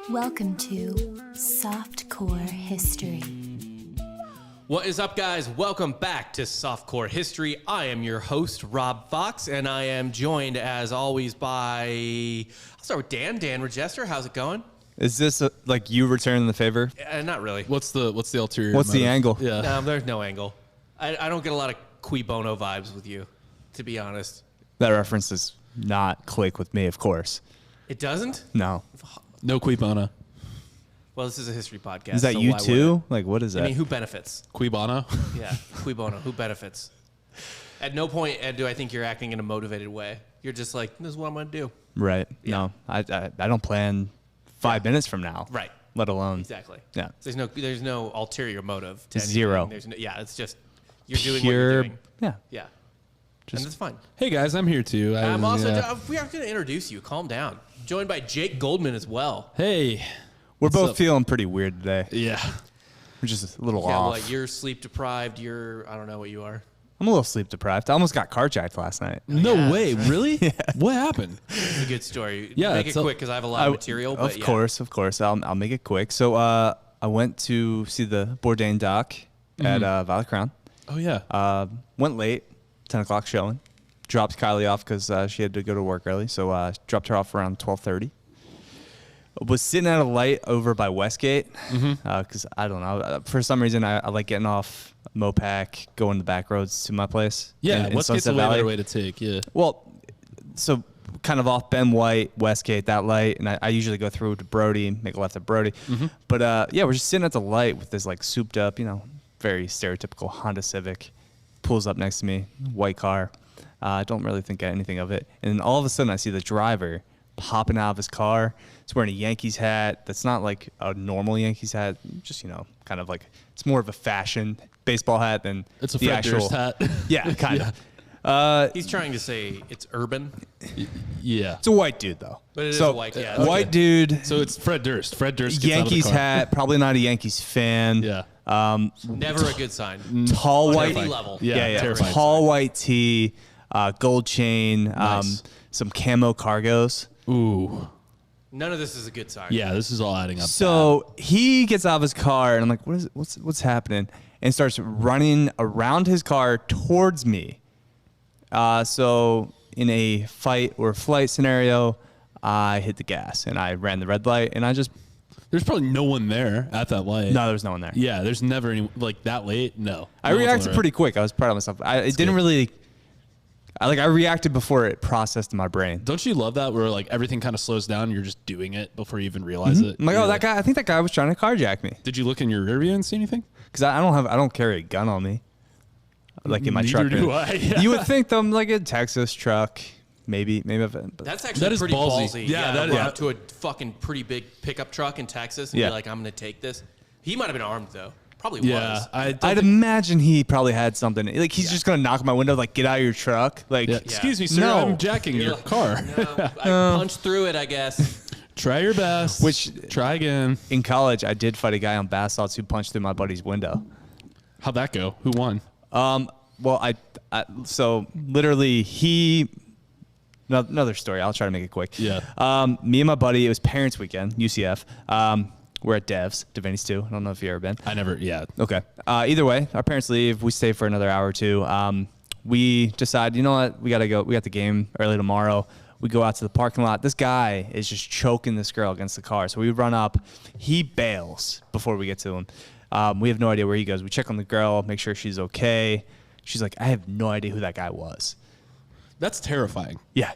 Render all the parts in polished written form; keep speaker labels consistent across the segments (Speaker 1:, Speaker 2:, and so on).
Speaker 1: Welcome to Softcore History.
Speaker 2: What is up, guys? Welcome back to Softcore History. I am your host, Rob Fox, and I am joined, as always, by... I'll start with Dan. Dan Regester, how's it going?
Speaker 3: Is this like you returning the favor?
Speaker 2: Not really.
Speaker 4: What's the ulterior
Speaker 3: What's
Speaker 4: motive?
Speaker 3: the angle?
Speaker 4: Yeah.
Speaker 2: No, there's no angle. I don't get a lot of Cui Bono vibes with you, to be honest.
Speaker 3: That reference does not click with me, of course.
Speaker 2: It doesn't?
Speaker 3: No.
Speaker 4: No Cui Bono.
Speaker 2: Well, this is a history podcast.
Speaker 3: Is that
Speaker 2: so
Speaker 3: you
Speaker 2: why
Speaker 3: too?
Speaker 2: would
Speaker 3: Like, what is that?
Speaker 2: I mean, who benefits?
Speaker 4: Cui Bono?
Speaker 2: Yeah, Cui Bono. Who benefits? At no point do I think you're acting in a motivated way. You're just like, this is what I'm going to do.
Speaker 3: Right.
Speaker 2: Yeah.
Speaker 3: No, I don't plan 5 minutes from now.
Speaker 2: Right.
Speaker 3: Let alone.
Speaker 2: Exactly.
Speaker 3: Yeah.
Speaker 2: There's no ulterior motive to anything.
Speaker 3: Zero.
Speaker 2: There's no, yeah, it's just you're doing
Speaker 3: Pure,
Speaker 2: what you're doing.
Speaker 3: Yeah.
Speaker 2: Yeah.
Speaker 3: Just-
Speaker 2: And it's fine.
Speaker 4: Hey guys, I'm here too.
Speaker 2: I'm also
Speaker 4: yeah.
Speaker 2: we are going to introduce you. Calm down. Joined by Jake Goldman as well.
Speaker 4: Hey.
Speaker 3: We're
Speaker 4: What's
Speaker 3: both
Speaker 4: up?
Speaker 3: feeling pretty weird today.
Speaker 4: Yeah.
Speaker 3: We're just a little
Speaker 2: Yeah,
Speaker 3: off.
Speaker 2: what, you're sleep deprived. You're I don't know what you are.
Speaker 3: I'm a little sleep deprived. I almost got carjacked last night.
Speaker 4: No
Speaker 2: yeah.
Speaker 4: way. Really? What happened?
Speaker 2: It's a good story.
Speaker 4: Yeah,
Speaker 2: Make it
Speaker 4: it's a-
Speaker 2: quick because I have a lot of material. But
Speaker 3: Of
Speaker 2: yeah.
Speaker 3: course. I'll make it quick. So I went to see the Bourdain doc at Valley Crown.
Speaker 4: Oh yeah.
Speaker 3: Went late, 10 o'clock showing. Dropped Kylie off because she had to go to work early. So dropped her off around 12:30. Was sitting at a light over by Westgate because I don't know. For some reason, I like getting off Mopac, going the back roads to my place.
Speaker 4: Yeah.
Speaker 3: in
Speaker 4: What's a
Speaker 3: Sunset
Speaker 4: way
Speaker 3: Valley.
Speaker 4: better way to take? Yeah.
Speaker 3: Well, so kind of off Ben White, Westgate, that light, and I usually go through to Brody, make a left at Brody. But yeah, we're just sitting at the light with this like souped up, very stereotypical Honda Civic. Pulls up next to me, white car. I don't really think anything of it. And then all of a sudden I see the driver popping out of his car. He's wearing a Yankees hat. That's not like a normal Yankees hat. Just, kind of like, it's more of a fashion baseball hat than
Speaker 4: It's a
Speaker 3: the
Speaker 4: Fred
Speaker 3: actual
Speaker 4: Durst hat.
Speaker 3: Yeah, kind of.
Speaker 2: He's trying to say it's urban,
Speaker 4: Yeah.
Speaker 3: It's a white dude though.
Speaker 2: but it is
Speaker 3: So,
Speaker 2: a white. Yeah.
Speaker 3: White dude,
Speaker 4: So it's Fred Durst. Fred Durst gets
Speaker 3: Yankees
Speaker 4: out of the car.
Speaker 3: hat, probably not a Yankees fan.
Speaker 4: Yeah.
Speaker 2: Never a good sign.
Speaker 3: Tall
Speaker 2: On
Speaker 3: white
Speaker 2: any level.
Speaker 4: Yeah, terrifying.
Speaker 3: tall white tee, gold chain,
Speaker 4: Nice.
Speaker 3: some camo cargos.
Speaker 4: Ooh.
Speaker 2: None of this is a good sign.
Speaker 4: Yeah. This is all adding up.
Speaker 3: So he gets out of his car, and I'm like, what's happening? And starts running around his car towards me. So in a fight or flight scenario, I hit the gas, and I ran the red light, and I just,
Speaker 4: There's probably no one there at that light.
Speaker 3: no, there was no one there.
Speaker 4: Yeah. There's never any like that late. No.
Speaker 3: I
Speaker 4: No one's on
Speaker 3: reacted
Speaker 4: the
Speaker 3: pretty quick. I was proud of myself. It didn't
Speaker 4: good.
Speaker 3: really, I reacted before it processed in my brain.
Speaker 4: Don't you love that where like everything kind of slows down and you're just doing it before you even realize it?
Speaker 3: I'm like,
Speaker 4: You're
Speaker 3: that guy, I think that guy was trying to carjack me.
Speaker 4: Did you look in your rear view and see anything?
Speaker 3: Because I don't carry a gun on me, like in my
Speaker 4: Neither
Speaker 3: truck.
Speaker 4: do I. Yeah.
Speaker 3: You would think them like a Texas truck, maybe I've, but
Speaker 2: That's actually
Speaker 4: That is
Speaker 2: pretty
Speaker 4: ballsy.
Speaker 2: ballsy.
Speaker 4: Yeah, that
Speaker 2: run
Speaker 4: is-
Speaker 2: up to a fucking pretty big pickup truck in Texas and
Speaker 3: Yeah.
Speaker 2: be like, I'm going to take this. He might have been armed though. Probably
Speaker 4: Yeah,
Speaker 2: was.
Speaker 3: I'd imagine he probably had something. Like he's just gonna knock on my window, like get out of your truck. Like,
Speaker 4: Yeah. Excuse me, sir.
Speaker 3: No.
Speaker 4: I'm jacking
Speaker 2: You're
Speaker 4: your
Speaker 2: like,
Speaker 4: car.
Speaker 2: No, I punched through it, I guess.
Speaker 4: Try your best. Try again.
Speaker 3: in college, I did fight a guy on bath salts who punched through my buddy's window.
Speaker 4: How'd that go? Who won?
Speaker 3: Well, so literally another story. I'll try to make it quick.
Speaker 4: Yeah.
Speaker 3: Me and my buddy, it was parents' weekend, UCF. We're at Devaney's too. I don't know if you've ever been.
Speaker 4: I never. Yeah.
Speaker 3: Okay. Either way, our parents leave. We stay for another hour or two. We decide, you know what? We got to go. We got the game early tomorrow. We go out to the parking lot. This guy is just choking this girl against the car. So we run up. He bails before we get to him. We have no idea where he goes. We check on the girl, make sure she's okay. She's like, I have no idea who that guy was.
Speaker 4: That's terrifying.
Speaker 3: Yeah.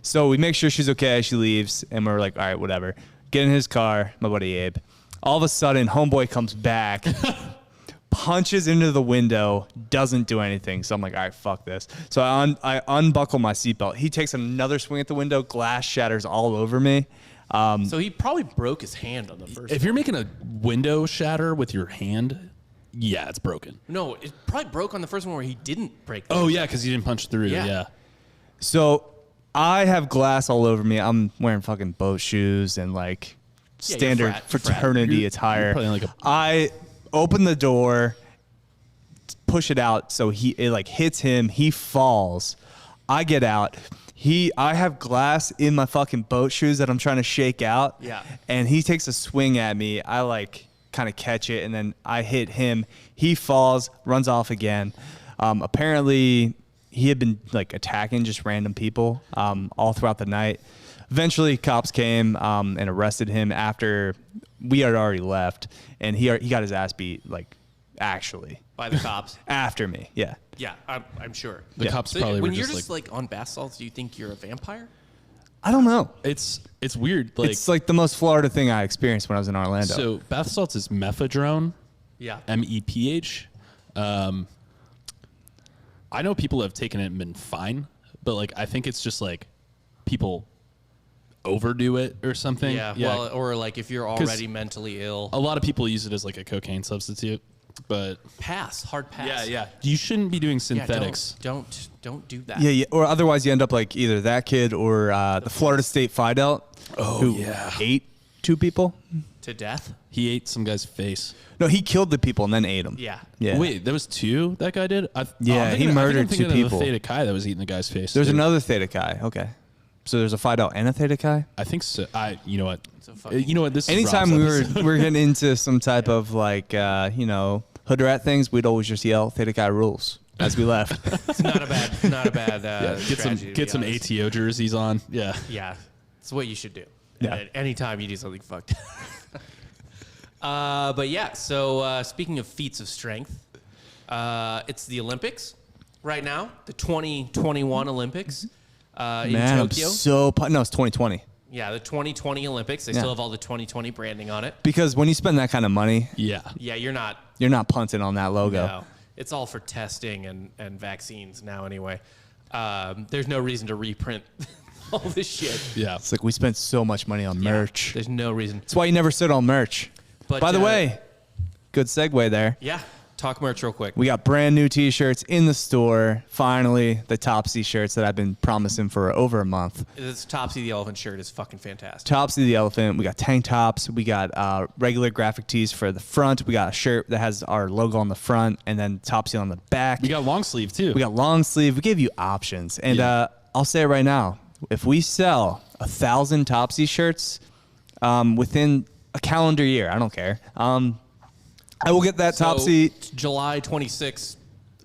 Speaker 3: So we make sure she's okay. She leaves, and we're like, all right, whatever. Get in his car, my buddy Abe. All of a sudden, homeboy comes back, punches into the window, doesn't do anything. So I'm like, all right, fuck this. So I unbuckle my seatbelt. He takes another swing at the window. Glass shatters all over me.
Speaker 2: So he probably broke his hand on the first
Speaker 4: If you're making a window shatter with your hand, yeah, it's broken.
Speaker 2: No, it probably broke on the first one where he didn't break.
Speaker 4: Oh, yeah, because you didn't punch through.
Speaker 2: Yeah.
Speaker 4: Yeah.
Speaker 3: So I have glass all over me. I'm wearing fucking boat shoes and like
Speaker 2: Yeah,
Speaker 3: standard
Speaker 2: you're frat.
Speaker 3: fraternity
Speaker 4: You're
Speaker 3: attire.
Speaker 4: probably like
Speaker 3: I open the door, push it out so it like hits him. He falls. I get out. I have glass in my fucking boat shoes that I'm trying to shake out.
Speaker 2: Yeah.
Speaker 3: And he takes a swing at me. I like kind of catch it, and then I hit him. He falls, runs off again. Apparently, he had been like attacking just random people all throughout the night. Eventually, cops came and arrested him after we had already left, and he got his ass beat like actually
Speaker 2: By the cops.
Speaker 3: after me. Yeah.
Speaker 2: Yeah, I'm sure.
Speaker 4: The cops
Speaker 2: So
Speaker 4: probably
Speaker 2: when
Speaker 4: were
Speaker 2: you're
Speaker 4: just
Speaker 2: just like on bath salts, do you think you're a vampire?
Speaker 3: I don't know.
Speaker 4: it's weird. Like,
Speaker 3: It's like the most Florida thing I experienced when I was in Orlando.
Speaker 4: so bath salts is mephedrone,
Speaker 2: Yeah.
Speaker 4: MEPH. I know people have taken it and been fine, but like I think it's just like people overdo it or something.
Speaker 2: Yeah, well, or like if you're already mentally ill,
Speaker 4: a lot of people use it as like a cocaine substitute, but
Speaker 2: hard pass.
Speaker 4: you shouldn't be doing
Speaker 2: Yeah,
Speaker 4: synthetics.
Speaker 2: don't do that.
Speaker 3: yeah, or otherwise you end up like either that kid or the Florida State Fidel, who ate 2 people.
Speaker 2: To death.
Speaker 4: He ate some guy's face.
Speaker 3: No, he killed the people and then ate them.
Speaker 2: Yeah.
Speaker 3: Yeah.
Speaker 4: Wait, there was 2 that guy did?
Speaker 3: Yeah, he murdered 2 people.
Speaker 4: The Theta Chi that was eating the guy's face.
Speaker 3: There's
Speaker 4: too.
Speaker 3: another Theta Chi. Okay. So there's a Fidel and a Theta Chi?
Speaker 4: I think so. You know what?
Speaker 2: a fucking-
Speaker 4: You know what? This
Speaker 3: Anytime
Speaker 4: is Rob's
Speaker 3: we're getting into some type of like, hood rat things, we'd always just yell Theta Chi rules as we left.
Speaker 2: It's not a bad
Speaker 4: get some ATO jerseys on. Yeah.
Speaker 2: Yeah, it's what you should do.
Speaker 3: Yeah.
Speaker 2: Anytime you do something fucked. But yeah, so speaking of feats of strength, it's the Olympics right now, the 2021 Olympics in
Speaker 3: Man, I'm
Speaker 2: Tokyo.
Speaker 3: no, it's 2020.
Speaker 2: Yeah, the 2020 Olympics. They
Speaker 3: Yeah.
Speaker 2: still have all the 2020 branding on it.
Speaker 3: Because when you spend that kind of money,
Speaker 4: Yeah.
Speaker 2: Yeah, you're not.
Speaker 3: you're not punting on that logo.
Speaker 2: No, it's all for testing and vaccines now anyway. There's no reason to reprint all this shit.
Speaker 4: Yeah.
Speaker 3: It's like we spent so much money on merch.
Speaker 2: There's no reason.
Speaker 3: That's why you never sit on merch.
Speaker 2: But,
Speaker 3: By the way, good segue there.
Speaker 2: Yeah, talk merch real quick.
Speaker 3: We got brand new t-shirts in the store. Finally, the Topsy shirts that I've been promising for over a month.
Speaker 2: This Topsy the Elephant shirt is fucking fantastic.
Speaker 3: Topsy the Elephant. We got tank tops. We got regular graphic tees for the front. We got a shirt that has our logo on the front and then Topsy on the back.
Speaker 4: We got long sleeve too.
Speaker 3: We got long sleeve. We gave you options. And I'll say it right now. If we sell 1,000 Topsy shirts within a calendar year, I don't care. I will get that Topsy.
Speaker 2: July 26th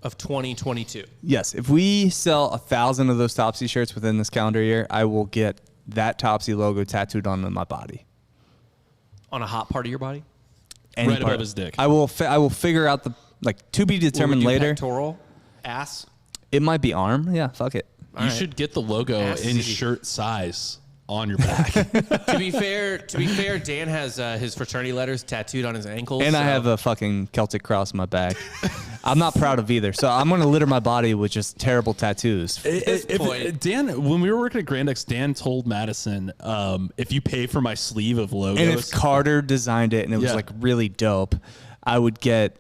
Speaker 2: of 2022.
Speaker 3: Yes, if we sell 1,000 of those Topsy shirts within this calendar year, I will get that Topsy logo tattooed on my body.
Speaker 2: On a hot part of your body?
Speaker 3: Any
Speaker 4: Right
Speaker 3: part.
Speaker 4: above his dick.
Speaker 3: I will figure out the to be determined
Speaker 2: Would you
Speaker 3: later.
Speaker 2: Pectoral? Ass?
Speaker 3: It might be arm. Yeah, fuck it.
Speaker 2: All
Speaker 4: You
Speaker 2: right.
Speaker 4: should get the logo
Speaker 2: Ass
Speaker 4: in
Speaker 2: city.
Speaker 4: shirt size on your back.
Speaker 2: To be fair, Dan has his fraternity letters tattooed on his ankles.
Speaker 3: And I
Speaker 2: so-
Speaker 3: have a fucking Celtic cross on my back. I'm not proud of either. So I'm going to litter my body with just terrible tattoos.
Speaker 4: Dan, when we were working at Grand X, Dan told Madison, if you pay for my sleeve of logos,
Speaker 3: And if Carter designed it and it was
Speaker 4: Yeah.
Speaker 3: like really dope, I would get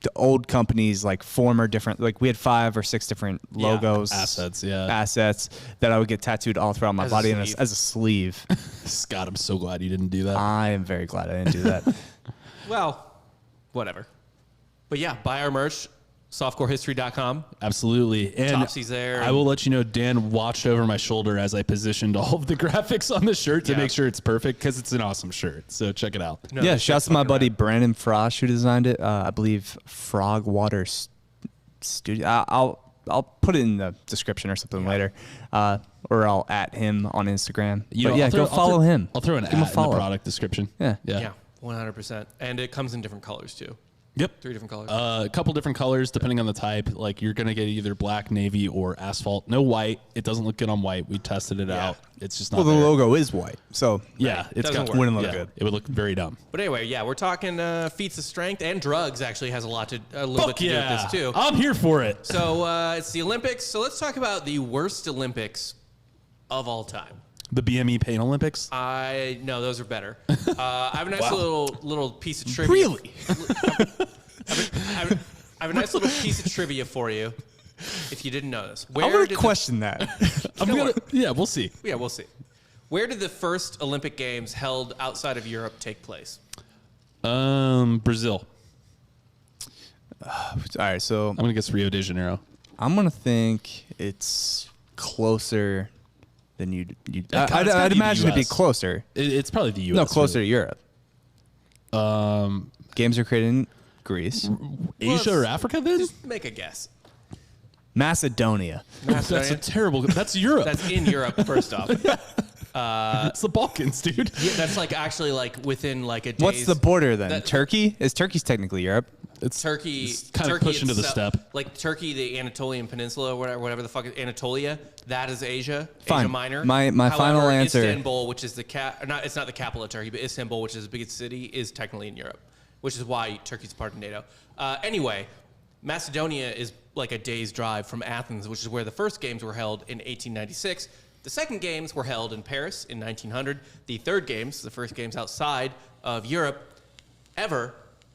Speaker 3: the old company's like former different, like we had 5 or 6 different logos,
Speaker 4: assets
Speaker 3: that I would get tattooed all throughout my
Speaker 2: As a
Speaker 3: body
Speaker 2: sleeve.
Speaker 3: as a sleeve.
Speaker 4: Scott, I'm so glad you didn't do that.
Speaker 3: I am very glad I didn't do that.
Speaker 2: Well, whatever. But yeah, buy our merch, softcorehistory.com.
Speaker 4: Absolutely. And
Speaker 2: Topsy's there.
Speaker 4: I will let you know, Dan watched over my shoulder as I positioned all of the graphics on the shirt to
Speaker 2: Yeah.
Speaker 4: make sure it's perfect because it's an awesome shirt. So check it out.
Speaker 2: No,
Speaker 3: Yeah,
Speaker 2: this
Speaker 3: shouts
Speaker 2: shit's
Speaker 3: to my
Speaker 2: fucking
Speaker 3: buddy
Speaker 2: rad.
Speaker 3: Brandon Frosch who designed it. I believe Frogwater Studio. I'll put it in the description or something later, or I'll at him on Instagram. But yeah, go follow him.
Speaker 4: I'll throw an
Speaker 3: Give him a
Speaker 4: ad in the
Speaker 3: follow.
Speaker 4: product description.
Speaker 3: Yeah.
Speaker 2: Yeah, 100%. And it comes in different colors too.
Speaker 4: Yep.
Speaker 2: 3 different colors.
Speaker 4: A couple different colors depending on the type. Like you're gonna get either black, navy, or asphalt. No white. It doesn't look good on white. We tested it out. It's just not.
Speaker 3: Well, the
Speaker 4: there.
Speaker 3: logo is white, so
Speaker 4: Yeah, it's
Speaker 2: Doesn't
Speaker 4: got
Speaker 2: work.
Speaker 3: Wouldn't look
Speaker 4: yeah,
Speaker 3: good.
Speaker 4: It would look very dumb.
Speaker 2: But anyway, yeah, we're talking feats of strength and drugs. Actually, has a little bit to do with this too.
Speaker 4: I'm here for it.
Speaker 2: So it's the Olympics. So let's talk about the worst Olympics of all time.
Speaker 4: The BME Pain Olympics.
Speaker 2: No, those are better. I have a nice
Speaker 4: Wow.
Speaker 2: little piece of trivia.
Speaker 3: Really?
Speaker 2: I have a nice little piece of trivia for you. If you didn't know this,
Speaker 3: I'm gonna question that.
Speaker 4: Yeah, we'll see.
Speaker 2: Yeah, we'll see. Where did the first Olympic Games held outside of Europe take place?
Speaker 4: Brazil.
Speaker 3: All right, so
Speaker 4: I'm gonna guess Rio de Janeiro.
Speaker 3: I'm gonna think it's closer than you'd
Speaker 4: It's gotta
Speaker 3: I'd
Speaker 4: be the
Speaker 3: imagine it'd be
Speaker 4: US.
Speaker 3: closer.
Speaker 4: It's probably the U.S.
Speaker 3: No, closer
Speaker 4: really.
Speaker 3: to Europe. Games are created in Greece.
Speaker 4: Asia or Africa then?
Speaker 2: Just make a guess.
Speaker 3: Macedonia.
Speaker 4: That's a terrible. That's Europe.
Speaker 2: That's in Europe, first off.
Speaker 4: It's the Balkans, dude.
Speaker 2: Yeah, that's like actually like within like a day's.
Speaker 3: What's the border then?
Speaker 2: that-
Speaker 3: Turkey? Turkey's technically Europe?
Speaker 4: It's
Speaker 2: Turkey,
Speaker 4: it's kind of
Speaker 2: Turkey
Speaker 4: pushing to the
Speaker 2: itself-
Speaker 4: step.
Speaker 2: Like Turkey, the Anatolian Peninsula, or whatever the fuck is Anatolia, that is Asia,
Speaker 3: Fine.
Speaker 2: Asia Minor.
Speaker 3: My
Speaker 2: However,
Speaker 3: final answer-
Speaker 2: Istanbul, which is it's not the capital of Turkey, but Istanbul, which is the biggest city, is technically in Europe, which is why Turkey's part of NATO. Anyway, Macedonia is like a day's drive from Athens, which is where the first games were held in 1896. The second games were held in Paris in 1900. The third games, the first games outside of Europe ever,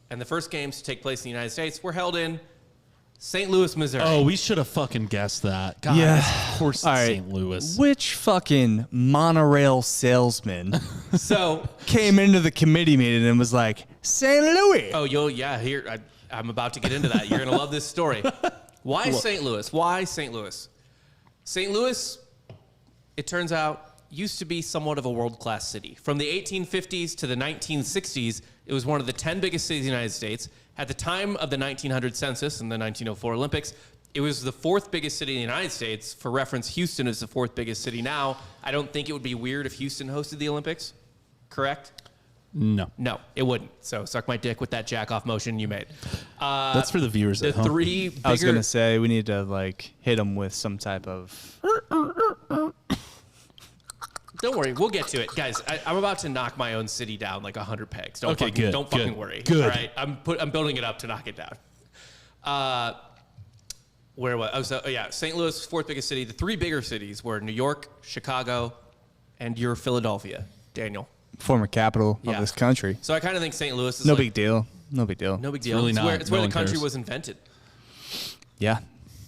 Speaker 2: and the first games to take place in the United States were held in St. Louis, Missouri.
Speaker 4: Oh, we should have fucking guessed that. God,
Speaker 3: Yeah.
Speaker 4: of course it's
Speaker 3: All right.
Speaker 4: St. Louis.
Speaker 3: Which fucking monorail salesman
Speaker 2: So,
Speaker 3: came into the committee meeting and was like, St. Louis?
Speaker 2: here, I'm about to get into that. You're going to love this story. Why St. Louis? Why St. Louis? St. Louis, it turns out, used to be somewhat of a world-class city. From the 1850s to the 1960s, it was one of the 10 biggest cities in the United States. At the time of the 1900 census and the 1904 Olympics, it was the fourth biggest city in the United States. For reference, Houston is the fourth biggest city now. I don't think it would be weird if Houston hosted the Olympics. Correct?
Speaker 4: No.
Speaker 2: No, it wouldn't. So suck my dick with that jack-off motion you made.
Speaker 4: That's for the viewers
Speaker 2: The
Speaker 4: at home.
Speaker 2: three bigger...
Speaker 3: I was going to say, we need to like hit him with some type of...
Speaker 2: Don't worry, we'll get to it, guys. I'm about to knock my own city down like 100 pegs. Don't
Speaker 4: Okay,
Speaker 2: fucking,
Speaker 4: good,
Speaker 2: don't fucking
Speaker 4: good,
Speaker 2: worry.
Speaker 4: good.
Speaker 2: All right, I'm building it up to knock it down. Where was? St. Louis, fourth biggest city. The three bigger cities were New York, Chicago, and your Philadelphia, Daniel.
Speaker 3: Former capital
Speaker 2: Yeah.
Speaker 3: of this country.
Speaker 2: So I kind of think St. Louis is
Speaker 3: No
Speaker 2: like,
Speaker 3: big deal. No big deal.
Speaker 2: No big deal.
Speaker 4: really
Speaker 2: it's
Speaker 4: not.
Speaker 2: where, it's where
Speaker 4: No
Speaker 2: the
Speaker 4: one
Speaker 2: country
Speaker 4: cares.
Speaker 2: was invented.
Speaker 3: Yeah.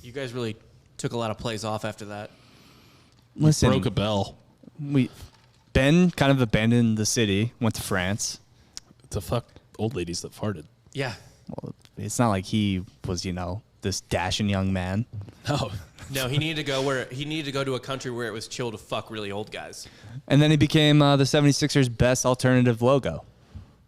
Speaker 2: You guys really took a lot of plays off after that.
Speaker 3: Listen,
Speaker 4: Broke a bell.
Speaker 3: Ben kind of abandoned the city, went to France.
Speaker 4: To fuck old ladies that farted.
Speaker 2: Yeah.
Speaker 3: Well, it's not like he was, this dashing young man.
Speaker 4: No.
Speaker 2: No, he needed to go to a country where it was chill to fuck really old guys.
Speaker 3: And then he became the 76ers' best alternative logo.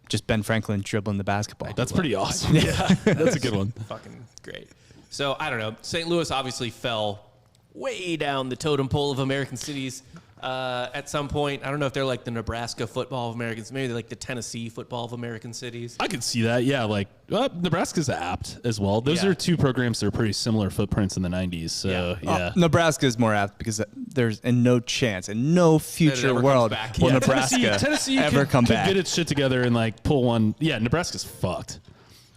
Speaker 3: Just Ben Franklin dribbling the basketball.
Speaker 4: That's pretty awesome. Yeah. That's a good one.
Speaker 2: Fucking great. So I don't know. St. Louis obviously fell way down the totem pole of American cities at some point. I don't know if they're like the Nebraska football of Americans. Maybe they're like the Tennessee football of American cities.
Speaker 4: I could see that. Yeah, Nebraska's apt as well. Those
Speaker 2: Yeah.
Speaker 4: are two programs that are pretty similar footprints in the 90s. So, yeah.
Speaker 3: Nebraska is more apt because there's no chance in no future
Speaker 2: ever comes
Speaker 3: world
Speaker 2: back.
Speaker 3: will
Speaker 2: Yeah,
Speaker 3: Nebraska
Speaker 4: Tennessee
Speaker 3: ever
Speaker 4: could,
Speaker 3: come
Speaker 4: could
Speaker 3: back.
Speaker 4: get its shit together and pull one. Yeah, Nebraska's fucked.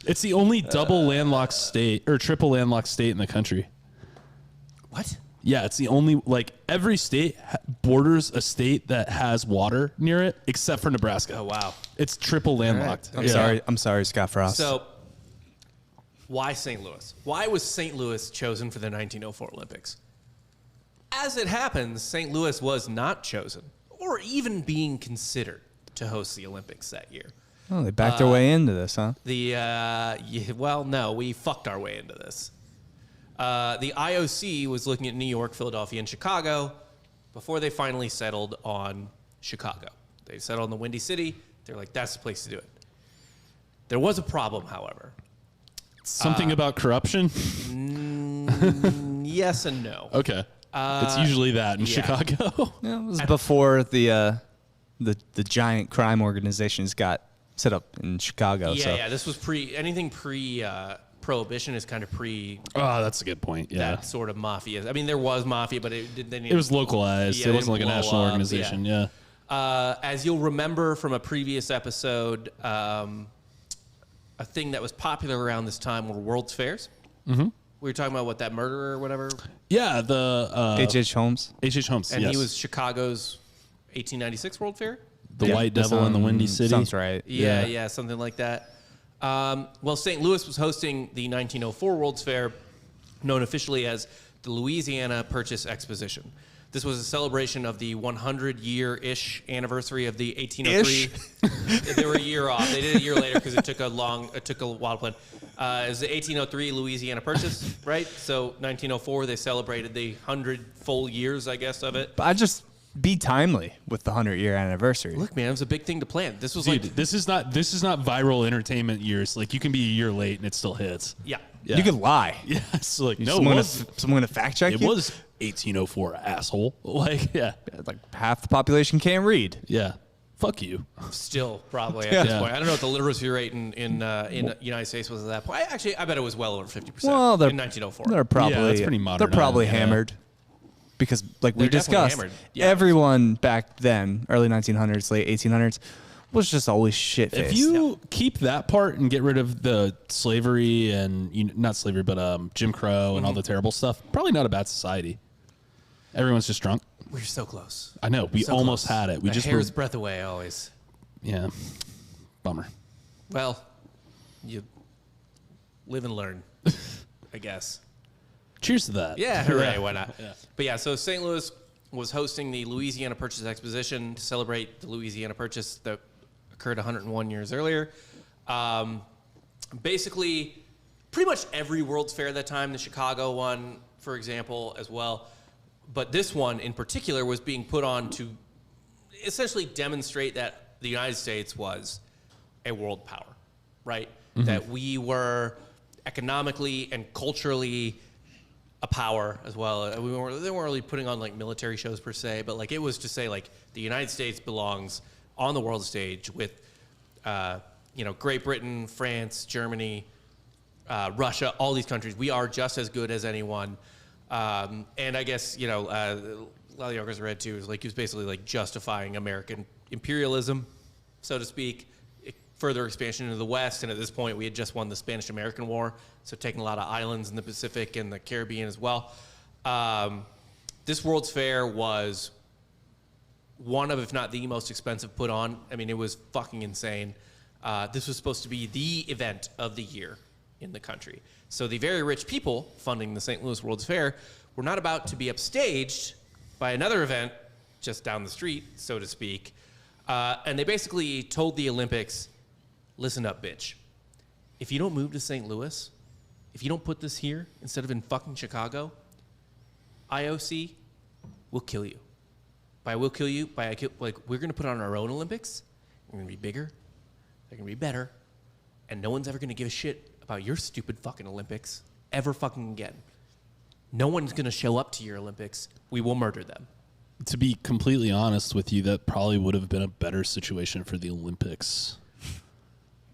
Speaker 4: It's the only double landlocked state or triple landlocked state in the country.
Speaker 2: What?
Speaker 4: Yeah, it's the only every state borders a state that has water near it except for Nebraska.
Speaker 2: Oh wow.
Speaker 4: It's triple landlocked.
Speaker 3: I'm sorry, Scott Frost.
Speaker 2: So why St. Louis? Why was St. Louis chosen for the 1904 Olympics? As it happens, St. Louis was not chosen or even being considered to host the Olympics that year.
Speaker 3: Oh, they backed their way into this, huh?
Speaker 2: No, we fucked our way into this. The IOC was looking at New York, Philadelphia, and Chicago before they finally settled on Chicago. They settled on the Windy City. They're like, that's the place to do it. There was a problem, however.
Speaker 4: Something about corruption?
Speaker 2: Yes and no.
Speaker 4: Okay. It's usually that in
Speaker 2: yeah.
Speaker 4: Chicago.
Speaker 3: Yeah, it was before the giant crime organizations got set up in Chicago.
Speaker 2: Yeah. This was Prohibition is kind of
Speaker 4: Oh, that's a good point. Yeah.
Speaker 2: that sort of mafia. I mean, there was mafia, but it
Speaker 4: It was localized.
Speaker 2: Yeah,
Speaker 4: It
Speaker 2: they
Speaker 4: wasn't like a
Speaker 2: didn't blow
Speaker 4: national
Speaker 2: up,
Speaker 4: organization. Yeah.
Speaker 2: As you'll remember from a previous episode, a thing that was popular around this time were World's Fairs. Mm-hmm. We were talking about what, that murderer or whatever,
Speaker 4: Yeah. The
Speaker 3: H.H. Holmes.
Speaker 4: H.H. Holmes.
Speaker 2: and
Speaker 4: yes.
Speaker 2: he was Chicago's 1896 World Fair.
Speaker 4: the White Devil in the Windy City.
Speaker 3: Sounds right.
Speaker 2: Yeah, something like that. Well, St. Louis was hosting the 1904 World's Fair, known officially as the Louisiana Purchase Exposition. This was a celebration of the 100-year-ish anniversary of the 1803. They were a year off. They did it a year later because it took a while to plan. It was the 1803 Louisiana Purchase, right? So 1904, they celebrated the 100 full years, I guess, of it.
Speaker 3: But I just be timely with the 100-year anniversary.
Speaker 2: Look, man, it was a big thing to plan. This was
Speaker 4: Dude,
Speaker 2: like
Speaker 4: this is not viral entertainment years. Like you can be a year late and it still hits.
Speaker 2: yeah.
Speaker 4: Yeah.
Speaker 3: You could lie.
Speaker 4: Yeah, it's like no,
Speaker 3: Someone gonna fact check
Speaker 4: it
Speaker 3: you.
Speaker 4: was 1804, asshole. Like
Speaker 3: Like half the population can't read.
Speaker 4: yeah. Fuck you.
Speaker 2: Still, probably at
Speaker 3: Yeah.
Speaker 2: this point. I don't know what the literacy rate in the United States was at that point. I bet it was well over 50%
Speaker 3: Well,
Speaker 2: in 1904.
Speaker 3: They're probably
Speaker 4: that's pretty modern.
Speaker 3: They're probably
Speaker 4: Yeah.
Speaker 3: hammered. Because, like we
Speaker 2: They're definitely
Speaker 3: discussed,
Speaker 2: hammered. Yeah.
Speaker 3: everyone back then, early 1900s, late 1800s, was just always shit-faced.
Speaker 4: If you keep that part and get rid of the slavery and not slavery, but Jim Crow and all the terrible stuff, probably not a bad society. Everyone's just drunk.
Speaker 2: We're so close.
Speaker 4: I know. We
Speaker 2: So
Speaker 4: almost
Speaker 2: close.
Speaker 4: had it. We
Speaker 2: A
Speaker 4: just
Speaker 2: hair's
Speaker 4: were,
Speaker 2: breadth away always.
Speaker 4: yeah. Bummer.
Speaker 2: Well, you live and learn, I guess.
Speaker 4: Cheers to that.
Speaker 2: Yeah, hooray, why not?
Speaker 4: Yeah.
Speaker 2: But yeah, so St. Louis was hosting the Louisiana Purchase Exposition to celebrate the Louisiana Purchase that occurred 101 years earlier. Basically, pretty much every World's Fair at that time, the Chicago one, for example, as well. But this one in particular was being put on to essentially demonstrate that the United States was a world power, right? That we were economically and culturally a power as well. They weren't really putting on like military shows per se, but like it was to say like the United States belongs on the world stage with, Great Britain, France, Germany, Russia, all these countries. We are just as good as anyone. And I guess, a lot of the articles I read too is like he was basically like justifying American imperialism, so to speak, further expansion into the West. And at this point, we had just won the Spanish-American War, so taking a lot of islands in the Pacific and the Caribbean as well. This World's Fair was one of, if not the most expensive put on. I mean, it was fucking insane. This was supposed to be the event of the year in the country. So the very rich people funding the St. Louis World's Fair were not about to be upstaged by another event just down the street, so to speak. And they basically told the Olympics, listen up, bitch. If you don't move to St. Louis, if you don't put this here instead of in fucking Chicago, IOC will kill you. By we'll kill you, we're going to put on our own Olympics. We're going to be bigger. They're going to be better. And no one's ever going to give a shit about your stupid fucking Olympics ever fucking again. No one's going to show up to your Olympics. We will murder them.
Speaker 4: To be completely honest with you, that probably would have been a better situation for the Olympics.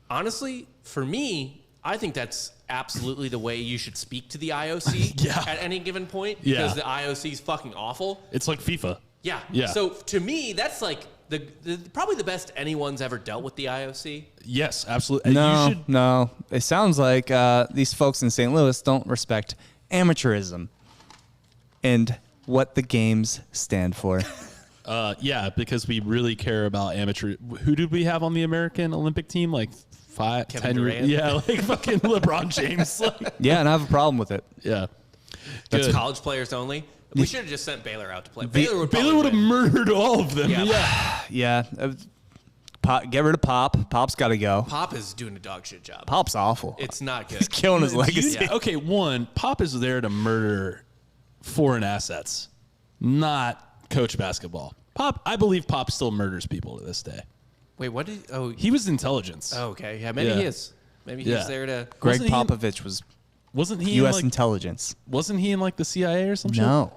Speaker 2: Honestly, for me, I think that's absolutely the way you should speak to the IOC
Speaker 4: Yeah.
Speaker 2: at any given point.
Speaker 4: Yeah.
Speaker 2: Because the IOC is fucking awful.
Speaker 4: It's like FIFA.
Speaker 2: Yeah.
Speaker 4: Yeah.
Speaker 2: So to me, that's like the probably the best anyone's ever dealt with the IOC.
Speaker 4: Yes, absolutely.
Speaker 3: No. It sounds like these folks in St. Louis don't respect amateurism and what the games stand for.
Speaker 4: Yeah, because we really care about amateur. Who did we have on the American Olympic team? Like 5,
Speaker 2: Kevin
Speaker 4: 10 years?
Speaker 2: Durant?
Speaker 4: Yeah, like fucking LeBron James. Like,
Speaker 3: Yeah, and I have a problem with it.
Speaker 4: yeah.
Speaker 2: That's
Speaker 4: Good.
Speaker 2: college players only. We should have just sent Baylor out to play. Baylor would
Speaker 4: Baylor would have murdered all of them.
Speaker 2: Yeah.
Speaker 4: Yeah.
Speaker 3: Yeah. Get rid of Pop. Pop's got to go.
Speaker 2: Pop is doing a dog shit job.
Speaker 3: Pop's awful.
Speaker 2: It's not good.
Speaker 3: He's killing his legacy.
Speaker 4: Yeah. Okay, one, Pop is there to murder foreign assets, not coach basketball. Pop, I believe Pop still murders people to this day.
Speaker 2: Wait, what did? Oh,
Speaker 4: He was intelligence.
Speaker 2: okay. Yeah, maybe
Speaker 4: Yeah.
Speaker 2: he is. Maybe he's
Speaker 4: Yeah.
Speaker 2: there to.
Speaker 3: Greg
Speaker 4: Wasn't he in-
Speaker 3: Popovich was
Speaker 4: Wasn't he
Speaker 3: U.S.
Speaker 4: in like,
Speaker 3: intelligence.
Speaker 4: Wasn't he in like the CIA or some shit?
Speaker 3: No.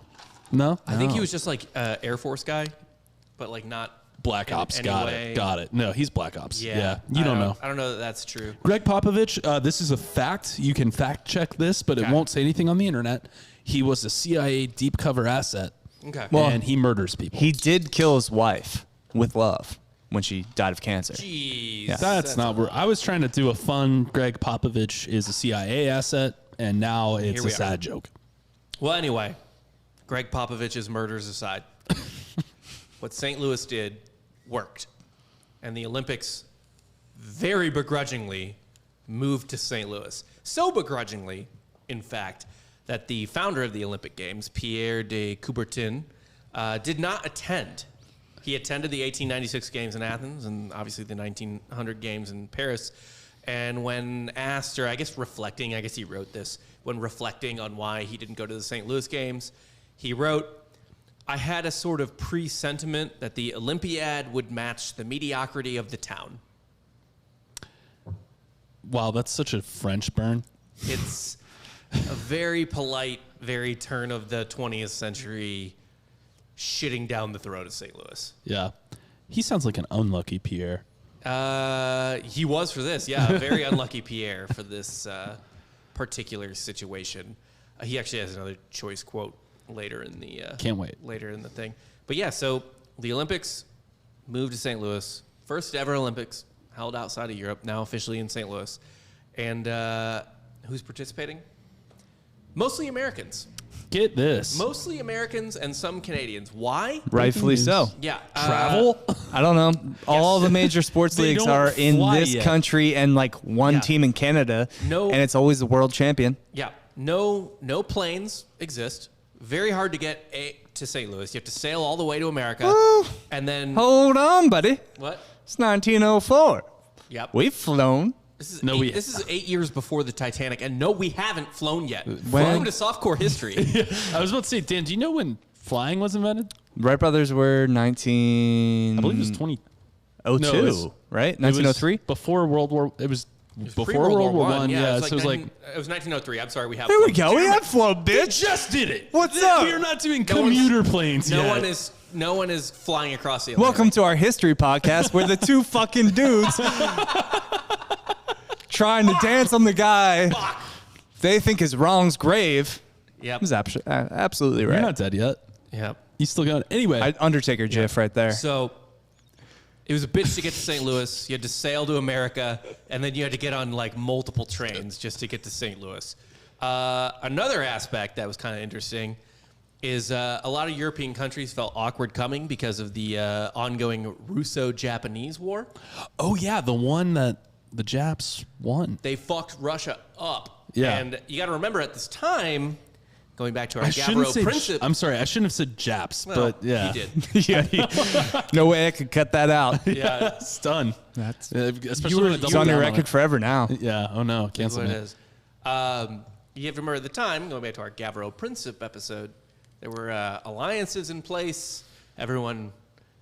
Speaker 4: No?
Speaker 2: I think he was just like Air Force guy, but like not
Speaker 4: Black
Speaker 2: in
Speaker 4: Ops.
Speaker 2: any
Speaker 4: Got
Speaker 2: way.
Speaker 4: it. Got it. No, he's Black Ops.
Speaker 2: Yeah,
Speaker 4: You don't know.
Speaker 2: I don't know that that's true.
Speaker 4: Greg Popovich, this is a fact. You can fact check this, but it
Speaker 2: Okay.
Speaker 4: won't say anything on the internet. He was a CIA deep cover asset,
Speaker 2: Okay.
Speaker 3: Well,
Speaker 4: and he murders people.
Speaker 3: He did kill his wife with love when she died of cancer.
Speaker 2: Jeez.
Speaker 3: Yeah.
Speaker 4: That's not where I was trying to do a fun. Greg Popovich is a CIA asset, and now it's
Speaker 2: we
Speaker 4: a
Speaker 2: are.
Speaker 4: sad joke.
Speaker 2: Well, anyway, Greg Popovich's murders aside, what St. Louis did worked. And the Olympics very begrudgingly moved to St. Louis. So begrudgingly, in fact, that the founder of the Olympic Games, Pierre de Coubertin, did not attend. He attended the 1896 games in Athens and obviously the 1900 games in Paris. And when asked, or I guess reflecting, I guess he wrote this, when reflecting on why he didn't go to the St. Louis games, he wrote, "I had a sort of presentiment that the Olympiad would match the mediocrity of the town."
Speaker 4: Wow, that's such a French burn.
Speaker 2: It's a very polite, very turn of the 20th century shitting down the throat of St. Louis.
Speaker 4: Yeah. He sounds like an unlucky Pierre.
Speaker 2: He was for this, yeah. A very unlucky Pierre for this particular situation. He actually has another choice quote later in the...
Speaker 4: Can't wait.
Speaker 2: Later in the thing. But yeah, so the Olympics moved to St. Louis. First ever Olympics held outside of Europe, now officially in St. Louis. And who's participating? Mostly Americans.
Speaker 4: Get this.
Speaker 2: Mostly Americans and some Canadians. Why?
Speaker 3: Rightfully so.
Speaker 2: Yeah.
Speaker 4: Travel?
Speaker 3: I don't know. All the major sports
Speaker 4: They
Speaker 3: leagues
Speaker 4: don't
Speaker 3: are in
Speaker 4: fly
Speaker 3: this
Speaker 4: yet.
Speaker 3: country and like one
Speaker 2: Yeah.
Speaker 3: team in Canada.
Speaker 2: No.
Speaker 3: And it's always the world champion.
Speaker 2: Yeah. No planes exist. Very hard to get to St. Louis. You have to sail all the way to America.
Speaker 3: Woo.
Speaker 2: And then...
Speaker 3: Hold on, buddy.
Speaker 2: What?
Speaker 3: It's 1904.
Speaker 2: Yep.
Speaker 3: We've flown.
Speaker 2: This is
Speaker 4: No,
Speaker 2: this is 8 years before the Titanic, and no, we haven't flown yet.
Speaker 3: When-
Speaker 2: Welcome to Softcore history.
Speaker 4: I was about to say, Dan, do you know when flying was invented?
Speaker 3: Wright brothers were 19...
Speaker 4: I believe it was 20.
Speaker 3: 02,
Speaker 4: No, it was-
Speaker 3: right?
Speaker 4: it was
Speaker 3: 1903?
Speaker 4: Before World War... It was before
Speaker 2: Pre-World
Speaker 4: World War
Speaker 2: War
Speaker 4: One. Yeah, so it was like...
Speaker 2: it was 1903. I'm sorry, we have.
Speaker 3: There we
Speaker 2: flown.
Speaker 3: go. We have flown, bitch.
Speaker 4: Just did it.
Speaker 3: What's up?
Speaker 4: We are not doing
Speaker 2: No one's-
Speaker 4: commuter planes
Speaker 2: No
Speaker 4: yet.
Speaker 2: one is flying across the Atlantic.
Speaker 3: Welcome to our history podcast where the two fucking dudes trying to dance on the guy they think is wrong's grave.
Speaker 2: Yep.
Speaker 3: He's absolutely right.
Speaker 4: You're not dead yet.
Speaker 2: Yep.
Speaker 4: You still got it. Anyway.
Speaker 3: Undertaker GIF right there.
Speaker 2: So it was a bitch to get to St. Louis. You had to sail to America, and then you had to get on like multiple trains just to get to St. Louis. Another aspect that was kind of interesting is a lot of European countries felt awkward coming because of the ongoing Russo-Japanese war.
Speaker 4: Oh, yeah. The one that the Japs won.
Speaker 2: They fucked Russia up.
Speaker 4: Yeah.
Speaker 2: And you got to remember at this time, going back to our
Speaker 4: I shouldn't
Speaker 2: Gavrilo
Speaker 4: say...
Speaker 2: Princip.
Speaker 4: I'm sorry. I shouldn't have said Japs,
Speaker 2: Well,
Speaker 4: but yeah.
Speaker 2: You did.
Speaker 3: Yeah, no way I could cut that out.
Speaker 2: Yeah.
Speaker 4: It's done.
Speaker 3: That's
Speaker 4: Especially when it
Speaker 3: it's
Speaker 4: doubled
Speaker 3: on your
Speaker 4: down on
Speaker 3: record
Speaker 4: it.
Speaker 3: forever now.
Speaker 4: Yeah. Oh, no.
Speaker 2: That's
Speaker 4: Cancel
Speaker 2: what it
Speaker 4: it.
Speaker 2: is. You have to remember at the time, going back to our Gavrilo Princip episode, there were alliances in place. Everyone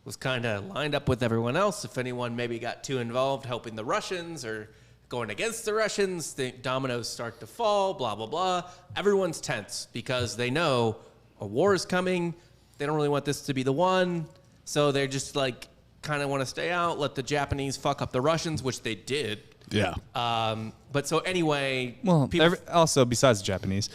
Speaker 2: was kind of lined up with everyone else. If anyone maybe got too involved helping the Russians or going against the Russians, the dominoes start to fall, blah, blah, blah. Everyone's tense because they know a war is coming. They don't really want this to be the one. So they're just like kind of want to stay out, let the Japanese fuck up the Russians, which they did.
Speaker 4: Yeah.
Speaker 2: But so anyway,
Speaker 3: Well,
Speaker 2: people,
Speaker 3: also, besides the Japanese,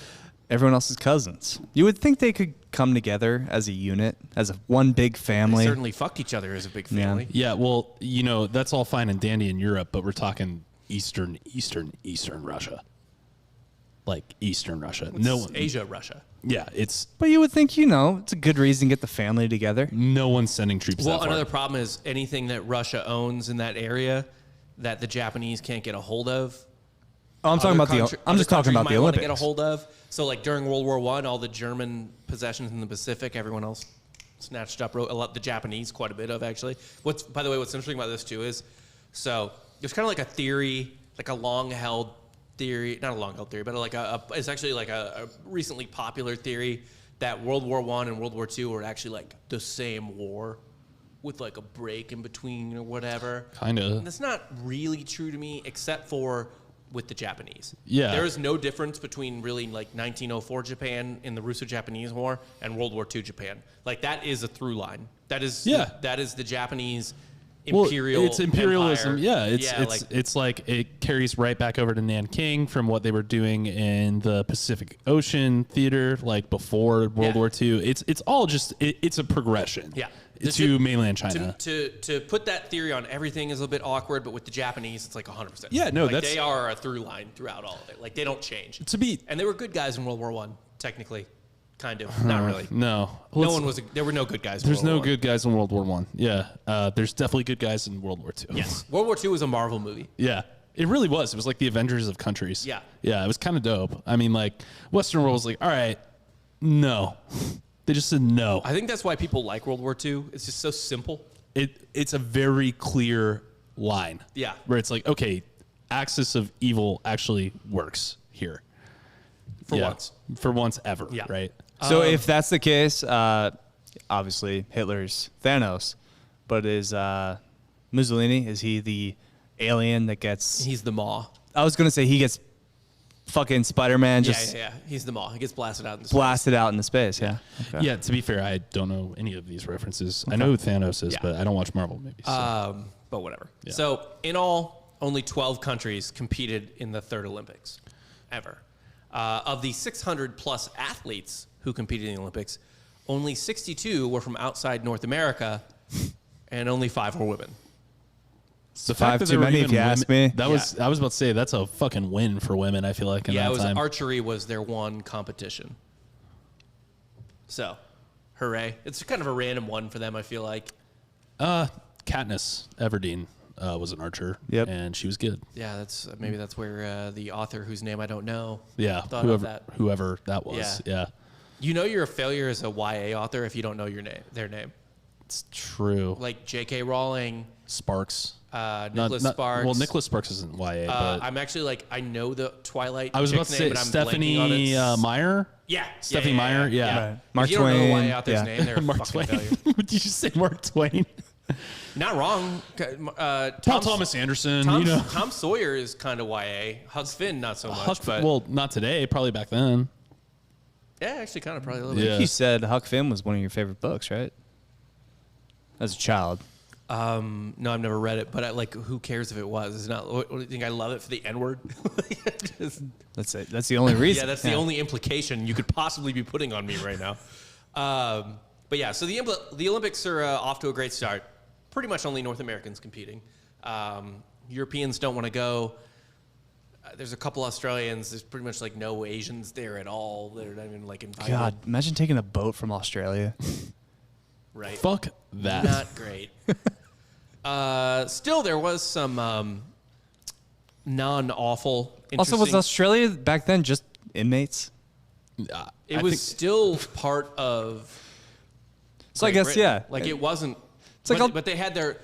Speaker 3: everyone else is cousins. You would think they could come together as a unit, as one big
Speaker 2: they
Speaker 3: family.
Speaker 2: certainly fucked each other as a big family.
Speaker 4: Yeah, well, you know, that's all fine and dandy in Europe, but we're talking Eastern Russia. Like Eastern Russia. No one.
Speaker 2: Asia, Russia.
Speaker 4: Yeah, it's
Speaker 3: But you would think, it's a good reason to get the family together.
Speaker 4: no one's sending troops
Speaker 2: Well,
Speaker 4: that far.
Speaker 2: another problem is anything that Russia owns in that area that the Japanese can't get a hold of.
Speaker 3: Oh, I'm talking about I'm just talking about the
Speaker 2: Want to
Speaker 3: Olympics.
Speaker 2: get a hold of. So, like during World War I, all the German possessions in the Pacific, everyone else snatched up. A lot, the Japanese, quite a bit of actually. By the way, what's interesting about this too is, so there's kind of like a theory, like a long-held theory, not a long-held theory, but it's actually like a recently popular theory that World War I and World War II were actually like the same war, with like a break in between or whatever.
Speaker 4: Kinda.
Speaker 2: And that's not really true to me, except for with the Japanese.
Speaker 4: Yeah.
Speaker 2: There is no difference between really like 1904 Japan in the Russo-Japanese War and World War II Japan. Like that is a through line. That is that is the Japanese imperial.
Speaker 4: Well, it's imperialism.
Speaker 2: empire.
Speaker 4: Yeah, it's like it carries right back over to Nanking from what they were doing in the Pacific Ocean theater, like before World War II. It's all just it's a progression.
Speaker 2: Yeah.
Speaker 4: To mainland China.
Speaker 2: To put that theory on everything is a bit awkward, but with the Japanese, it's like 100%.
Speaker 4: Yeah, no,
Speaker 2: like
Speaker 4: that's-
Speaker 2: they are a through line throughout all of it. Like they don't change. And they were good guys in World War I, technically, kind of, not really.
Speaker 4: No,
Speaker 2: There were no good guys. In
Speaker 4: There's
Speaker 2: World
Speaker 4: no
Speaker 2: War I.
Speaker 4: good guys in World War One. Yeah, there's definitely good guys in World War II.
Speaker 2: Yes, World War II was a Marvel movie.
Speaker 4: Yeah, it really was. It was like the Avengers of countries.
Speaker 2: Yeah.
Speaker 4: Yeah, it was kind of dope. I mean, like Western world was like, all right, no, They just said no.
Speaker 2: I think that's why people like World War II. It's just so simple.
Speaker 4: It's a very clear line.
Speaker 2: Yeah.
Speaker 4: Where it's like, okay, axis of evil actually works here.
Speaker 2: For once.
Speaker 4: For once ever,
Speaker 2: Yeah.
Speaker 4: right?
Speaker 3: So if that's the case, obviously Hitler's Thanos, but is Mussolini, is he the alien that gets...
Speaker 2: He's the Maw.
Speaker 3: I was going to say he gets fucking Spider-Man just
Speaker 2: Yeah. He's the Maw. He gets blasted out in the
Speaker 3: blasted out into space, yeah. Okay.
Speaker 4: Yeah, to be fair, I don't know any of these references. I know who Thanos is,
Speaker 2: Yeah.
Speaker 4: but I don't watch Marvel movies. So.
Speaker 2: But whatever.
Speaker 4: Yeah.
Speaker 2: So in all, only 12 countries competed in the third Olympics ever. Of the 600 plus athletes who competed in the Olympics, only 62 were from outside North America, and only 5 were women.
Speaker 4: The
Speaker 3: Five
Speaker 4: that
Speaker 3: too
Speaker 4: there were
Speaker 3: many,
Speaker 4: even
Speaker 3: if you ask me.
Speaker 4: That was I was about to say that's a fucking win for women. I feel like in
Speaker 2: Yeah,
Speaker 4: that
Speaker 2: it was
Speaker 4: time.
Speaker 2: archery was their one competition. So, hooray! It's kind of a random one for them. I feel like.
Speaker 4: Katniss Everdeen was an archer.
Speaker 3: Yep.
Speaker 4: And she was good.
Speaker 2: Yeah, that's maybe that's where the author whose name I don't know.
Speaker 4: Yeah.
Speaker 2: thought of that.
Speaker 4: Whoever that was. Yeah.
Speaker 2: You know you're a failure as a YA author if you don't know their name.
Speaker 4: It's true.
Speaker 2: Like J.K. Rowling,
Speaker 4: Sparks.
Speaker 2: Nicholas Sparks.
Speaker 4: Well, Nicholas Sparks isn't YA, but
Speaker 2: I'm actually like I know the Twilight.
Speaker 4: I was about to
Speaker 2: chick's
Speaker 4: say
Speaker 2: name, but I'm blanking on
Speaker 4: Stephanie
Speaker 2: its-
Speaker 4: Meyer.
Speaker 2: Yeah,
Speaker 4: Stephanie Meyer. Yeah.
Speaker 3: Right. Mark
Speaker 2: if you don't know
Speaker 3: Twain,
Speaker 2: the YA author's
Speaker 3: yeah.
Speaker 2: name, they're a
Speaker 4: Mark
Speaker 2: fucking
Speaker 4: Twain.
Speaker 2: failure.
Speaker 4: Did you say Mark Twain?
Speaker 2: Not wrong.
Speaker 4: Paul Thomas Anderson.
Speaker 2: Tom Sawyer is kind of YA. Huck Finn, not so much. But
Speaker 4: well, not today. Probably back then.
Speaker 2: yeah, actually, kind of probably a little
Speaker 4: Yeah.
Speaker 2: bit.
Speaker 3: You said Huck Finn was one of your favorite books, right? As a child.
Speaker 2: No, I've never read it, but who cares if it was? It's not. What do you think? I love it for the N word.
Speaker 3: That's it. That's the only reason.
Speaker 2: Yeah, that's the only implication you could possibly be putting on me right now. But yeah, so the Olympics are off to a great start. Pretty much only North Americans competing. Europeans don't want to go. There's a couple Australians. There's pretty much like no Asians there at all. They're not even like invited.
Speaker 3: God, imagine taking a boat from Australia.
Speaker 2: Right.
Speaker 4: Fuck that.
Speaker 2: Not great. Still, there was some non-awful.
Speaker 3: Also, was
Speaker 2: interesting-
Speaker 3: Australia back then just inmates?
Speaker 2: It was still part of.
Speaker 3: So I
Speaker 2: Great
Speaker 3: guess,
Speaker 2: Britain.
Speaker 3: yeah.
Speaker 2: Like it wasn't.
Speaker 3: It's like
Speaker 2: but,
Speaker 3: I'll-
Speaker 2: but they had their.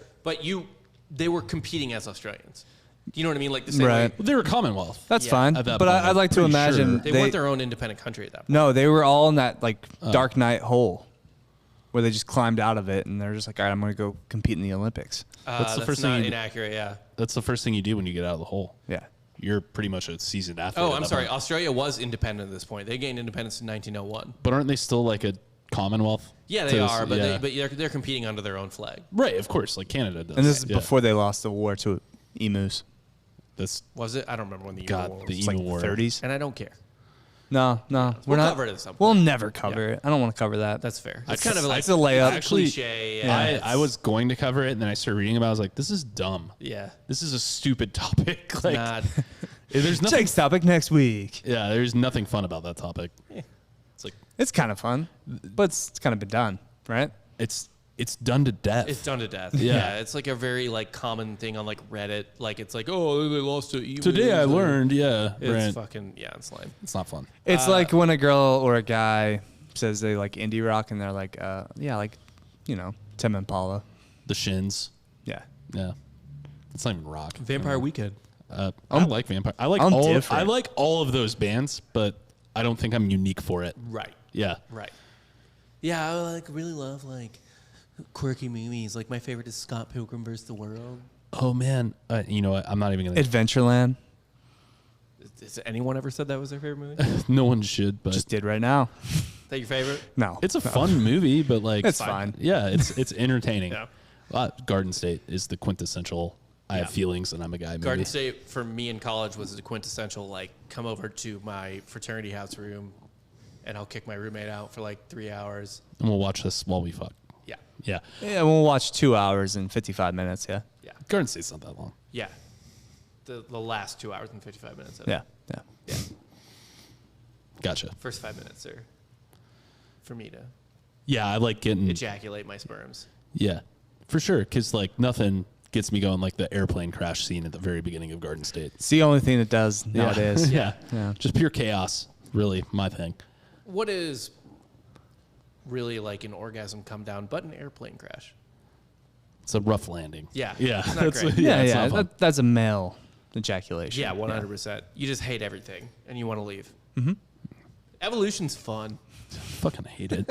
Speaker 2: They were competing as Australians. Do you know what I mean? Like the same
Speaker 3: Right.
Speaker 2: way.
Speaker 4: Well, they were Commonwealth.
Speaker 3: That's
Speaker 2: Yeah,
Speaker 3: fine.
Speaker 4: at that
Speaker 3: But
Speaker 4: point,
Speaker 3: I'd like to
Speaker 4: I'm pretty
Speaker 3: imagine
Speaker 4: sure.
Speaker 2: They weren't their own independent country at that point.
Speaker 3: No, they were all in that like Dark Knight hole where they just climbed out of it and they're just like, all right, I'm going to go compete in the Olympics.
Speaker 4: That's the
Speaker 2: that's
Speaker 4: first
Speaker 2: not
Speaker 4: thing you-
Speaker 2: inaccurate. Yeah.
Speaker 4: That's the first thing you do when you get out of the hole.
Speaker 3: Yeah.
Speaker 4: You're pretty much a seasoned athlete.
Speaker 2: Oh,
Speaker 4: at
Speaker 2: I'm
Speaker 4: that
Speaker 2: sorry.
Speaker 4: point.
Speaker 2: Australia was independent at this point. They gained independence in 1901.
Speaker 4: But aren't they still like a Commonwealth?
Speaker 2: Yeah, they
Speaker 4: To-
Speaker 2: are, but
Speaker 4: yeah.
Speaker 2: they're competing under their own flag.
Speaker 4: Right, of course, like Canada does.
Speaker 3: And this is
Speaker 4: Yeah.
Speaker 3: before they lost the war to emus.
Speaker 4: That's
Speaker 2: Was it? I don't remember when the
Speaker 4: God,
Speaker 2: Euro War
Speaker 4: the
Speaker 2: was.
Speaker 3: It's like
Speaker 4: Emu war.
Speaker 3: 30s.
Speaker 2: And I don't care.
Speaker 3: No, we're
Speaker 2: We'll
Speaker 3: not.
Speaker 2: cover it at some
Speaker 3: We'll
Speaker 2: point.
Speaker 3: never cover
Speaker 2: Yeah.
Speaker 3: it. I don't want to cover that.
Speaker 2: That's fair.
Speaker 4: I
Speaker 2: It's kind of like
Speaker 3: it's a layup.
Speaker 4: Actually,
Speaker 2: cliche.
Speaker 4: I was going to cover it, and then I started reading about it. I was like, this is dumb.
Speaker 2: Yeah.
Speaker 4: This is a stupid topic. Like,
Speaker 2: Not.
Speaker 4: there's nothing.
Speaker 3: Jake's topic next week.
Speaker 4: Yeah, there's nothing fun about that topic. It's like
Speaker 3: It's kind of fun, but it's kind of been done, right?
Speaker 4: it's done to death.
Speaker 2: It's done to death.
Speaker 4: Yeah.
Speaker 2: Yeah. It's like a very like common thing on like Reddit. Like it's like, oh, they lost to emus.
Speaker 4: Today I learned. Yeah,
Speaker 2: It's
Speaker 4: right.
Speaker 2: fucking it's lame.
Speaker 4: It's not fun.
Speaker 3: It's like when a girl or a guy says they like indie rock and they're like, yeah, like, Tim Impala.
Speaker 4: The Shins.
Speaker 3: Yeah.
Speaker 4: Yeah, it's not even rock.
Speaker 2: Vampire Weekend.
Speaker 4: I like Vampire. I like
Speaker 3: I'm
Speaker 4: all.
Speaker 3: different.
Speaker 4: I like all of those bands, but I don't think I'm unique for it.
Speaker 2: Right.
Speaker 4: Yeah.
Speaker 2: Right. Yeah, I like really love like quirky movies. Like my favorite is Scott Pilgrim vs. the World.
Speaker 4: Oh man, you know what? I'm not even gonna.
Speaker 3: Adventureland.
Speaker 2: Has anyone ever said that was their favorite movie?
Speaker 4: No one should, but
Speaker 3: Just did right now.
Speaker 2: Is that your favorite?
Speaker 3: No.
Speaker 4: it's a fun movie. But like,
Speaker 3: It's fine.
Speaker 4: Yeah, it's entertaining.
Speaker 2: Yeah.
Speaker 4: Garden State is the quintessential. I have feelings and I'm a guy. Movie.
Speaker 2: Garden State for me in college was the quintessential like come over to my fraternity house room, and I'll kick my roommate out for like 3 hours.
Speaker 4: And we'll watch this while we fuck.
Speaker 2: Yeah.
Speaker 4: Yeah.
Speaker 3: Yeah, we'll watch 2 hours and 55 minutes. Yeah.
Speaker 2: Yeah.
Speaker 4: Garden State's not that long.
Speaker 2: Yeah. The last 2 hours and 55 minutes of
Speaker 3: Yeah.
Speaker 2: it.
Speaker 3: Yeah.
Speaker 2: Yeah.
Speaker 4: Gotcha.
Speaker 2: First 5 minutes are for me to
Speaker 4: Yeah, I like getting.
Speaker 2: ejaculate my sperms.
Speaker 4: Yeah, for sure. Because like nothing gets me going like the airplane crash scene at the very beginning of Garden State.
Speaker 3: It's the only thing that does nowadays.
Speaker 4: Yeah.
Speaker 3: Yeah.
Speaker 4: Just pure chaos. Really, my thing.
Speaker 2: What is really like an orgasm come down, but an airplane crash.
Speaker 4: It's a rough landing.
Speaker 2: Yeah.
Speaker 4: Yeah.
Speaker 2: It's not great.
Speaker 4: It's not fun.
Speaker 3: That's a male ejaculation.
Speaker 2: Yeah, 100%. You just hate everything and you want to leave. Mm-hmm. Evolution's fun.
Speaker 4: Fucking hate it.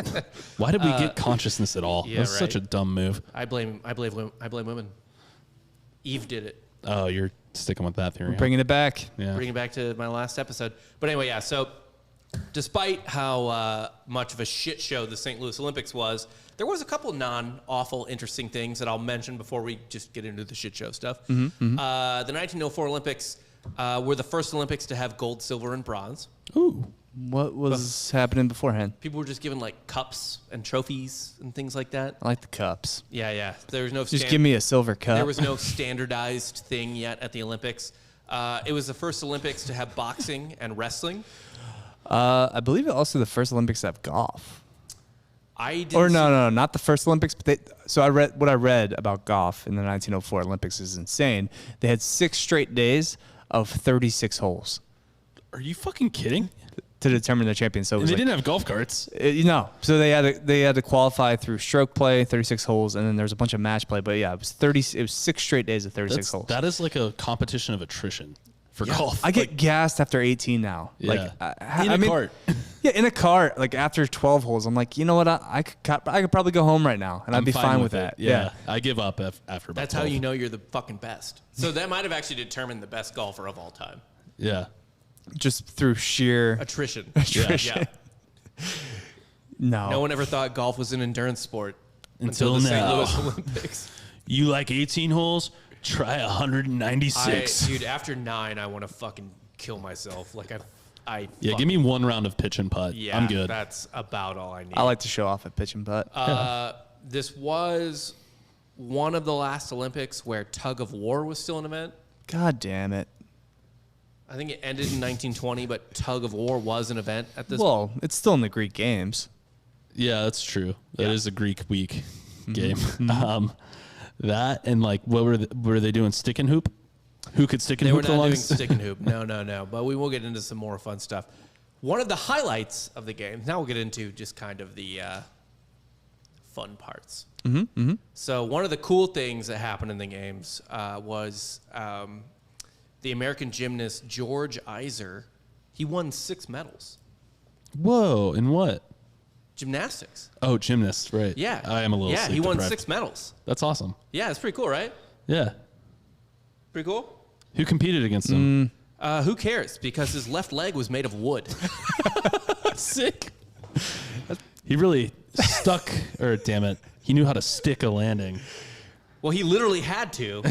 Speaker 4: Why did we get consciousness at all?
Speaker 2: Yeah,
Speaker 4: That's such a
Speaker 2: right.
Speaker 4: dumb move.
Speaker 2: I blame women. Eve did it.
Speaker 4: Oh, you're sticking with that theory.
Speaker 3: We're bringing it back.
Speaker 4: Yeah.
Speaker 2: Bringing it back to my last episode. But anyway, yeah, so despite how much of a shit show the St. Louis Olympics was, there was a couple non-awful interesting things that I'll mention before we just get into the shit show stuff. The 1904 Olympics were the first Olympics to have gold, silver, and bronze.
Speaker 4: Ooh.
Speaker 3: What was happening beforehand?
Speaker 2: People were just given like cups and trophies and things like that.
Speaker 3: I like the cups.
Speaker 2: Yeah. There was no
Speaker 3: Just give me a silver cup.
Speaker 2: There was no standardized thing yet at the Olympics. It was the first Olympics to have boxing and wrestling.
Speaker 3: I believe it also the first Olympics to have golf.
Speaker 2: No.
Speaker 3: Not the first Olympics. But I read about golf in the 1904 Olympics is insane. They had 6 straight days of 36 holes
Speaker 4: Are you fucking kidding?
Speaker 3: to determine the champion. So it
Speaker 4: And
Speaker 3: was
Speaker 4: they
Speaker 3: like,
Speaker 4: didn't have golf carts.
Speaker 3: So they had to qualify through stroke play, 36 holes, and then there's a bunch of match play. But yeah, it was 6 straight days of 36 holes.
Speaker 4: That is like a competition of attrition for golf.
Speaker 3: I get gassed after 18 now.
Speaker 4: Yeah.
Speaker 3: Like
Speaker 4: In a cart.
Speaker 3: Yeah, in a cart. Like after 12 holes, I'm like, you know what? I could probably go home right now, and I'd be fine with that.
Speaker 4: it. Yeah. I give up after about
Speaker 2: That's how
Speaker 4: 12.
Speaker 2: you know you're the fucking best. So that might have actually determined the best golfer of all time.
Speaker 4: Yeah.
Speaker 3: Just through sheer
Speaker 2: Attrition.
Speaker 3: attrition.
Speaker 2: Yeah.
Speaker 3: No.
Speaker 2: one ever thought golf was an endurance sport
Speaker 4: Until
Speaker 2: the St.
Speaker 4: now.
Speaker 2: Louis Olympics.
Speaker 4: You like 18 holes? Try 196.
Speaker 2: Dude, after 9, I want to fucking kill myself. Like
Speaker 4: Yeah, give me one round of pitch and putt.
Speaker 2: Yeah,
Speaker 4: I'm good.
Speaker 2: That's about all I need.
Speaker 3: I like to show off at pitch and putt.
Speaker 2: This was one of the last Olympics where tug of war was still an event.
Speaker 3: God damn it.
Speaker 2: I think it ended in 1920, but tug of war was an event at this.
Speaker 3: Well, it's still in the Greek games.
Speaker 4: Yeah, that's true. That is a Greek week
Speaker 2: Mm-hmm.
Speaker 4: game. That and like what were they doing? Stick and hoop? Who could stick and
Speaker 2: They were
Speaker 4: hoop the
Speaker 2: not doing
Speaker 4: longest?
Speaker 2: stick and hoop. No. But we will get into some more fun stuff. One of the highlights of the game. Now we'll get into just kind of the fun parts. So one of the cool things that happened in the games was the American gymnast George Iser. He won 6 medals.
Speaker 4: Whoa! In what?
Speaker 2: Gymnastics.
Speaker 4: Oh, gymnast, right?
Speaker 2: Yeah.
Speaker 4: I am a little.
Speaker 2: Yeah,
Speaker 4: sleep
Speaker 2: he won
Speaker 4: deprived.
Speaker 2: 6 medals.
Speaker 4: That's awesome.
Speaker 2: Yeah, it's pretty cool, right?
Speaker 4: Yeah.
Speaker 2: Pretty cool.
Speaker 4: Who competed against him?
Speaker 2: Who cares? Because his left leg was made of wood.
Speaker 4: Sick. He really stuck, or damn it, he knew how to stick a landing.
Speaker 2: Well, he literally had to.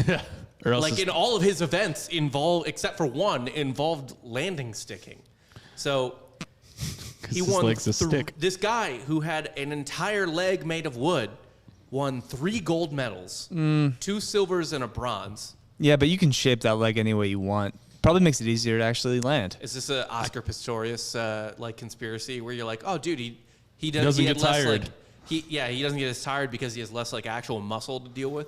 Speaker 4: Or else
Speaker 2: Like
Speaker 4: his-
Speaker 2: in all of his events except for one, involved landing sticking. So he
Speaker 4: his
Speaker 2: won.
Speaker 4: leg's a stick.
Speaker 2: This guy who had an entire leg made of wood won 3 gold medals, 2 silvers, and a bronze.
Speaker 3: Yeah, but you can shape that leg any way you want. Probably makes it easier to actually land.
Speaker 2: Is this a Oscar Pistorius like conspiracy where you're like, oh, dude, he
Speaker 4: doesn't
Speaker 2: had
Speaker 4: get
Speaker 2: less,
Speaker 4: tired.
Speaker 2: Like, he doesn't get as tired because he has less like actual muscle to deal with.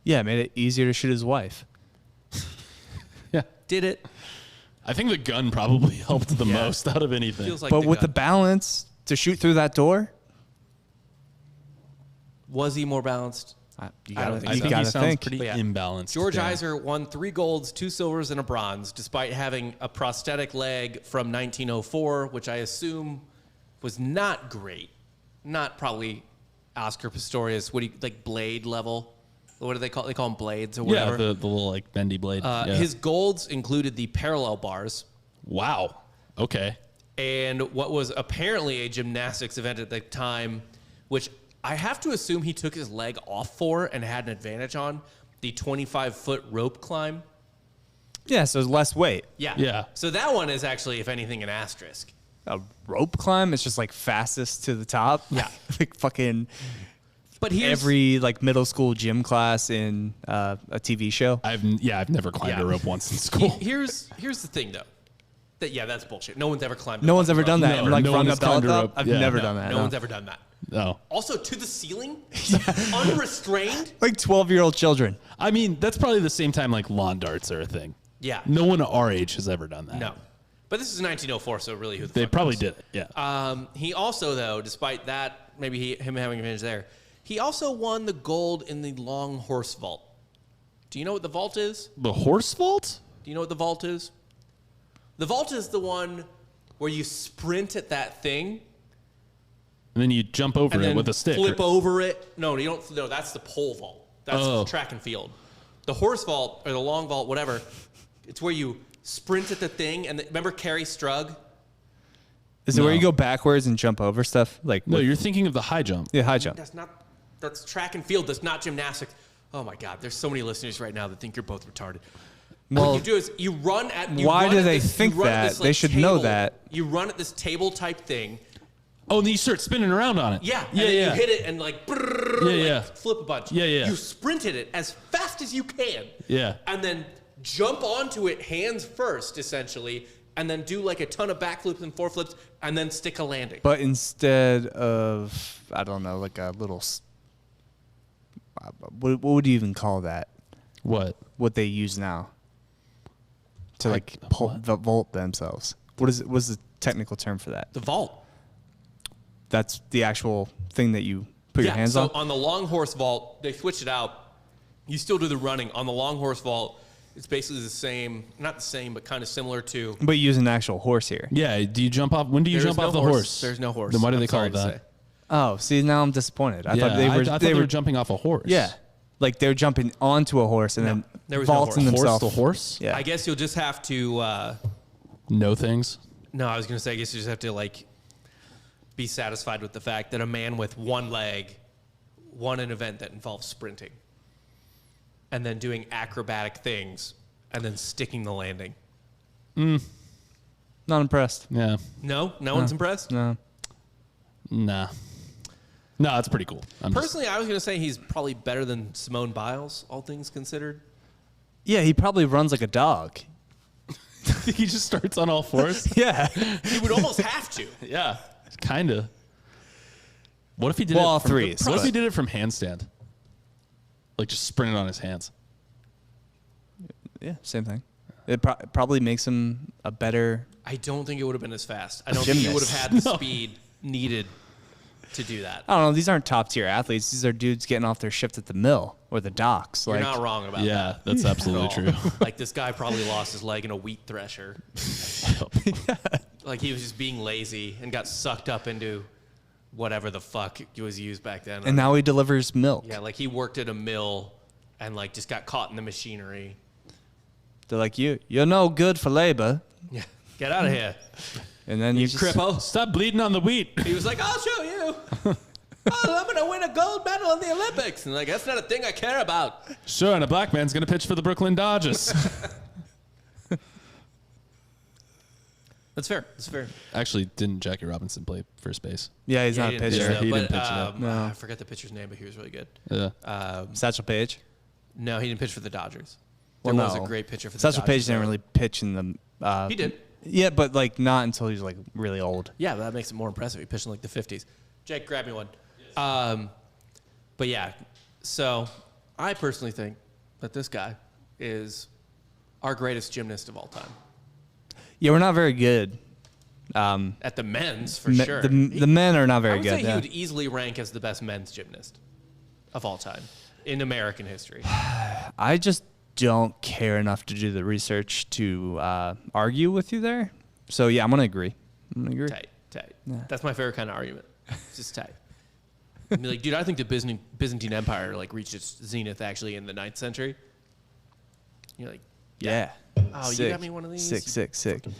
Speaker 3: Yeah, it made it easier to shoot his wife.
Speaker 4: Yeah.
Speaker 2: Did it?
Speaker 4: I think the gun probably helped the
Speaker 2: Yeah.
Speaker 4: most out of anything.
Speaker 2: Feels like
Speaker 3: But with the
Speaker 2: gun.
Speaker 3: balance to shoot through that door,
Speaker 2: Was he more balanced?
Speaker 3: you
Speaker 2: I don't
Speaker 3: gotta,
Speaker 2: think
Speaker 4: I
Speaker 3: you
Speaker 2: so.
Speaker 4: think
Speaker 3: gotta
Speaker 4: he sounds
Speaker 3: think.
Speaker 4: pretty
Speaker 2: But yeah.
Speaker 4: imbalanced.
Speaker 2: George
Speaker 4: Yeah.
Speaker 2: Iser won 3 golds, 2 silvers, and a bronze, despite having a prosthetic leg from 1904, which I assume was not great. Not probably Oscar Pistorius. What do you like blade level? What do they call? They call them blades or
Speaker 4: Yeah,
Speaker 2: whatever.
Speaker 4: the little like bendy blade. Yeah.
Speaker 2: His golds included the parallel bars
Speaker 4: Wow. Okay.
Speaker 2: and what was apparently a gymnastics event at the time, which I have to assume he took his leg off for and had an advantage on, the 25-foot rope climb.
Speaker 3: Yeah, so it's less weight.
Speaker 2: Yeah.
Speaker 4: Yeah.
Speaker 2: So that one is actually, if anything, an asterisk.
Speaker 3: A rope climb is just like fastest to the top.
Speaker 2: Yeah.
Speaker 3: Like fucking
Speaker 2: But here's
Speaker 3: every like middle school gym class in a TV show.
Speaker 4: I've never climbed
Speaker 2: Yeah.
Speaker 4: a rope once in school.
Speaker 2: here's the thing though. That's bullshit. No one's ever climbed.
Speaker 3: No one's ever done that.
Speaker 4: No,
Speaker 3: and like
Speaker 4: no
Speaker 3: rung
Speaker 4: one
Speaker 3: a
Speaker 4: has
Speaker 3: belt
Speaker 4: climbed a
Speaker 3: up.
Speaker 4: rope.
Speaker 3: I've
Speaker 4: Yeah.
Speaker 3: never
Speaker 4: No,
Speaker 3: done that.
Speaker 2: No one's ever done that.
Speaker 4: No.
Speaker 2: Also to the ceiling, unrestrained.
Speaker 3: Like 12-year-old children.
Speaker 4: I mean, that's probably the same time like lawn darts are a thing.
Speaker 2: Yeah.
Speaker 4: No one our age has ever done that.
Speaker 2: No. But this is 1904, so really, who the
Speaker 4: They
Speaker 2: fuck
Speaker 4: probably
Speaker 2: knows?
Speaker 4: did it. Yeah.
Speaker 2: He also, though, despite that, him having advantage there, he also won the gold in the long horse vault. Do you know what the vault is?
Speaker 4: The horse vault?
Speaker 2: Do you know what the vault is? The vault is the one where you sprint at that thing
Speaker 4: And then you jump over
Speaker 2: and
Speaker 4: it
Speaker 2: then
Speaker 4: with a stick.
Speaker 2: flip over it. No, you don't. No, that's the pole vault. That's track and field. The horse vault or the long vault, whatever. It's where you sprint at the thing, and remember Carrie Strug?
Speaker 3: Is it where you go backwards and jump over stuff? Like
Speaker 4: No, you're thinking of the high jump.
Speaker 3: yeah, high jump.
Speaker 2: That's track and field. That's not gymnastics. Oh my God, there's so many listeners right now that think you're both retarded.
Speaker 3: Well,
Speaker 2: what you do is you run at.
Speaker 3: why do they think that? They should know that.
Speaker 2: You run at this table type thing.
Speaker 4: Oh, and then you start spinning around on it.
Speaker 2: Yeah,
Speaker 4: Yeah,
Speaker 2: and then
Speaker 4: yeah.
Speaker 2: you hit it and like, brrrr,
Speaker 4: Yeah,
Speaker 2: like
Speaker 4: yeah.
Speaker 2: flip a bunch.
Speaker 4: Yeah, yeah.
Speaker 2: You sprinted it as fast as you can.
Speaker 4: Yeah.
Speaker 2: And then jump onto it hands first, essentially, and then do like a ton of backflips and foreflips, and then stick a landing.
Speaker 3: But instead of, I don't know, like a little, what would you even call that?
Speaker 4: What?
Speaker 3: What they use now to like vault themselves. What's the technical term for that?
Speaker 2: The vault.
Speaker 3: That's the actual thing that you put your hands
Speaker 2: so
Speaker 3: on?
Speaker 2: on the long horse vault, they switched it out. You still do the running. On the long horse vault, it's basically the same, not the same, but kind of similar to.
Speaker 3: But you use an actual horse here.
Speaker 4: Yeah. Do you jump off? When do you
Speaker 2: There is
Speaker 4: jump
Speaker 2: no
Speaker 4: off the
Speaker 2: horse.
Speaker 4: horse?
Speaker 2: There's no horse.
Speaker 4: Then why do
Speaker 2: I'm
Speaker 4: they call
Speaker 2: sorry
Speaker 4: it
Speaker 2: to
Speaker 4: that?
Speaker 2: say.
Speaker 3: Oh, see, now I'm disappointed. I
Speaker 4: Yeah,
Speaker 3: thought they were,
Speaker 4: I thought they were jumping off a horse.
Speaker 3: yeah. Like they're jumping onto a horse and then
Speaker 2: there was no
Speaker 3: vaulting
Speaker 2: horse.
Speaker 3: themselves.
Speaker 4: Horse to horse?
Speaker 3: Yeah.
Speaker 2: I guess you'll just have to.
Speaker 4: No things.
Speaker 2: No, I was going to say, I guess you just have to like be satisfied with the fact that a man with one leg won an event that involves sprinting and then doing acrobatic things and then sticking the landing.
Speaker 3: Not impressed.
Speaker 4: Yeah.
Speaker 2: No one's impressed.
Speaker 3: No.
Speaker 4: Nah. No, it's pretty cool.
Speaker 2: Personally, I was going to say he's probably better than Simone Biles, all things considered.
Speaker 3: Yeah, he probably runs like a dog.
Speaker 4: he just starts on all fours.
Speaker 3: Yeah.
Speaker 2: He would almost have to.
Speaker 4: Yeah. Kind of. What if he did
Speaker 3: Well,
Speaker 4: it
Speaker 3: all
Speaker 4: from,
Speaker 3: threes,
Speaker 4: What if he
Speaker 3: but-
Speaker 4: did it from handstand? Like just sprinted on his hands.
Speaker 3: Yeah, same thing. It probably makes him a better.
Speaker 2: I don't think it would have been as fast. I don't think he would have had the speed needed to do that.
Speaker 3: I don't know. These aren't top tier athletes. These are dudes getting off their shift at the mill or the docks.
Speaker 2: You're
Speaker 3: Like,
Speaker 2: not wrong about
Speaker 4: Yeah,
Speaker 2: that.
Speaker 4: that's absolutely
Speaker 2: at
Speaker 4: true.
Speaker 2: all. Like this guy probably lost his leg in a wheat thresher. Like he was just being lazy and got sucked up into whatever the fuck was used back then.
Speaker 3: and now he delivers milk.
Speaker 2: Yeah, like he worked at a mill and like just got caught in the machinery.
Speaker 3: They're like, you're no good for labor.
Speaker 2: Yeah, get out of here,
Speaker 3: And then
Speaker 2: you
Speaker 3: just,
Speaker 2: cripple.
Speaker 4: Stop bleeding on the wheat.
Speaker 2: He was like, I'll show you. Oh, I'm gonna win a gold medal in the Olympics. And like, that's not a thing I care about.
Speaker 4: Sure, and a black man's going to pitch for the Brooklyn Dodgers.
Speaker 2: That's fair. That's fair.
Speaker 4: Actually, didn't Jackie Robinson play first base?
Speaker 3: Yeah, he's
Speaker 2: Yeah,
Speaker 3: not
Speaker 2: he
Speaker 3: a
Speaker 2: didn't
Speaker 3: pitcher.
Speaker 2: pitch, though,
Speaker 4: He
Speaker 2: but,
Speaker 4: didn't pitch,
Speaker 3: no.
Speaker 2: I forget the pitcher's name, but he was really good.
Speaker 4: Yeah.
Speaker 3: Satchel Paige.
Speaker 2: No, he didn't pitch for the Dodgers. There
Speaker 3: Well,
Speaker 2: was
Speaker 3: no.
Speaker 2: a great pitcher for the
Speaker 3: Satchel
Speaker 2: Dodgers.
Speaker 3: Paige didn't
Speaker 2: though.
Speaker 3: really pitch in the.
Speaker 2: He did.
Speaker 3: Yeah, but like not until he was like really old.
Speaker 2: Yeah, but that makes it more impressive. He pitched in like the 50s. Jake, grab me one. But yeah, so I personally think that this guy is our greatest gymnast of all time.
Speaker 3: Yeah, we're not very good.
Speaker 2: At the men's, for
Speaker 3: Me-
Speaker 2: sure.
Speaker 3: The men are not
Speaker 2: I
Speaker 3: very
Speaker 2: would
Speaker 3: good.
Speaker 2: say he
Speaker 3: yeah.
Speaker 2: would easily rank as the best men's gymnast of all time in American history.
Speaker 3: I just don't care enough to do the research to argue with you there. So yeah, I'm gonna agree.
Speaker 2: Tight. That's my favorite kind of argument. It's just tight. I'd be like, dude, I think the Byzantine Empire like reached its zenith actually in the 9th century. You're like,
Speaker 3: Yeah.
Speaker 2: oh,
Speaker 3: Sick.
Speaker 2: you got me one of these?
Speaker 3: Sick.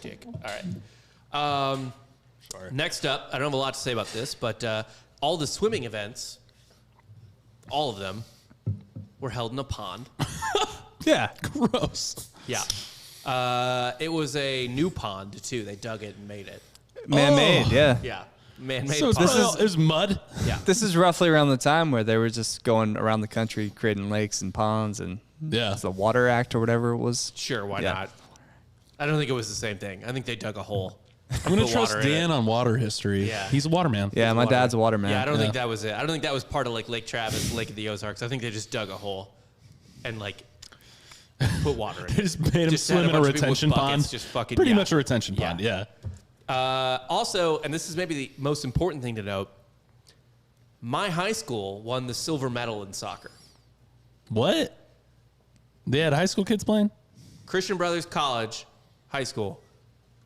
Speaker 2: Dick. All right. Next up, I don't have a lot to say about this, but all the swimming events, all of them, were held in a pond.
Speaker 3: Yeah.
Speaker 4: Gross.
Speaker 2: Yeah. It was a new pond, too. They dug it and made it.
Speaker 3: Man-made. Yeah.
Speaker 2: Yeah. Man-made
Speaker 4: So
Speaker 2: pond.
Speaker 4: it was mud?
Speaker 2: Yeah.
Speaker 3: This is roughly around the time where they were just going around the country creating lakes and ponds and
Speaker 4: Yeah.
Speaker 3: it's the Water Act or whatever it was.
Speaker 2: Sure, why
Speaker 3: Yeah.
Speaker 2: not? I don't think it was the same thing. I think they dug a hole.
Speaker 4: I'm going
Speaker 2: Put
Speaker 4: to trust
Speaker 2: water in
Speaker 4: Dan
Speaker 2: it.
Speaker 4: on water history.
Speaker 2: Yeah.
Speaker 4: He's a waterman.
Speaker 3: Yeah, my dad's a waterman.
Speaker 2: Yeah, I don't
Speaker 4: Yeah.
Speaker 2: think that was it. I don't think that was part of like Lake Travis, Lake of the Ozarks. I think they just dug a hole and like put water in.
Speaker 4: They just made him swim
Speaker 2: had
Speaker 4: in a
Speaker 2: bunch of people with
Speaker 4: retention
Speaker 2: buckets
Speaker 4: pond.
Speaker 2: Just fucking,
Speaker 4: Pretty
Speaker 2: yeah.
Speaker 4: much a retention pond, yeah.
Speaker 2: Also, and this is maybe the most important thing to note, my high school won the silver medal in soccer.
Speaker 4: What? They had high school kids playing?
Speaker 2: Christian Brothers College, high school,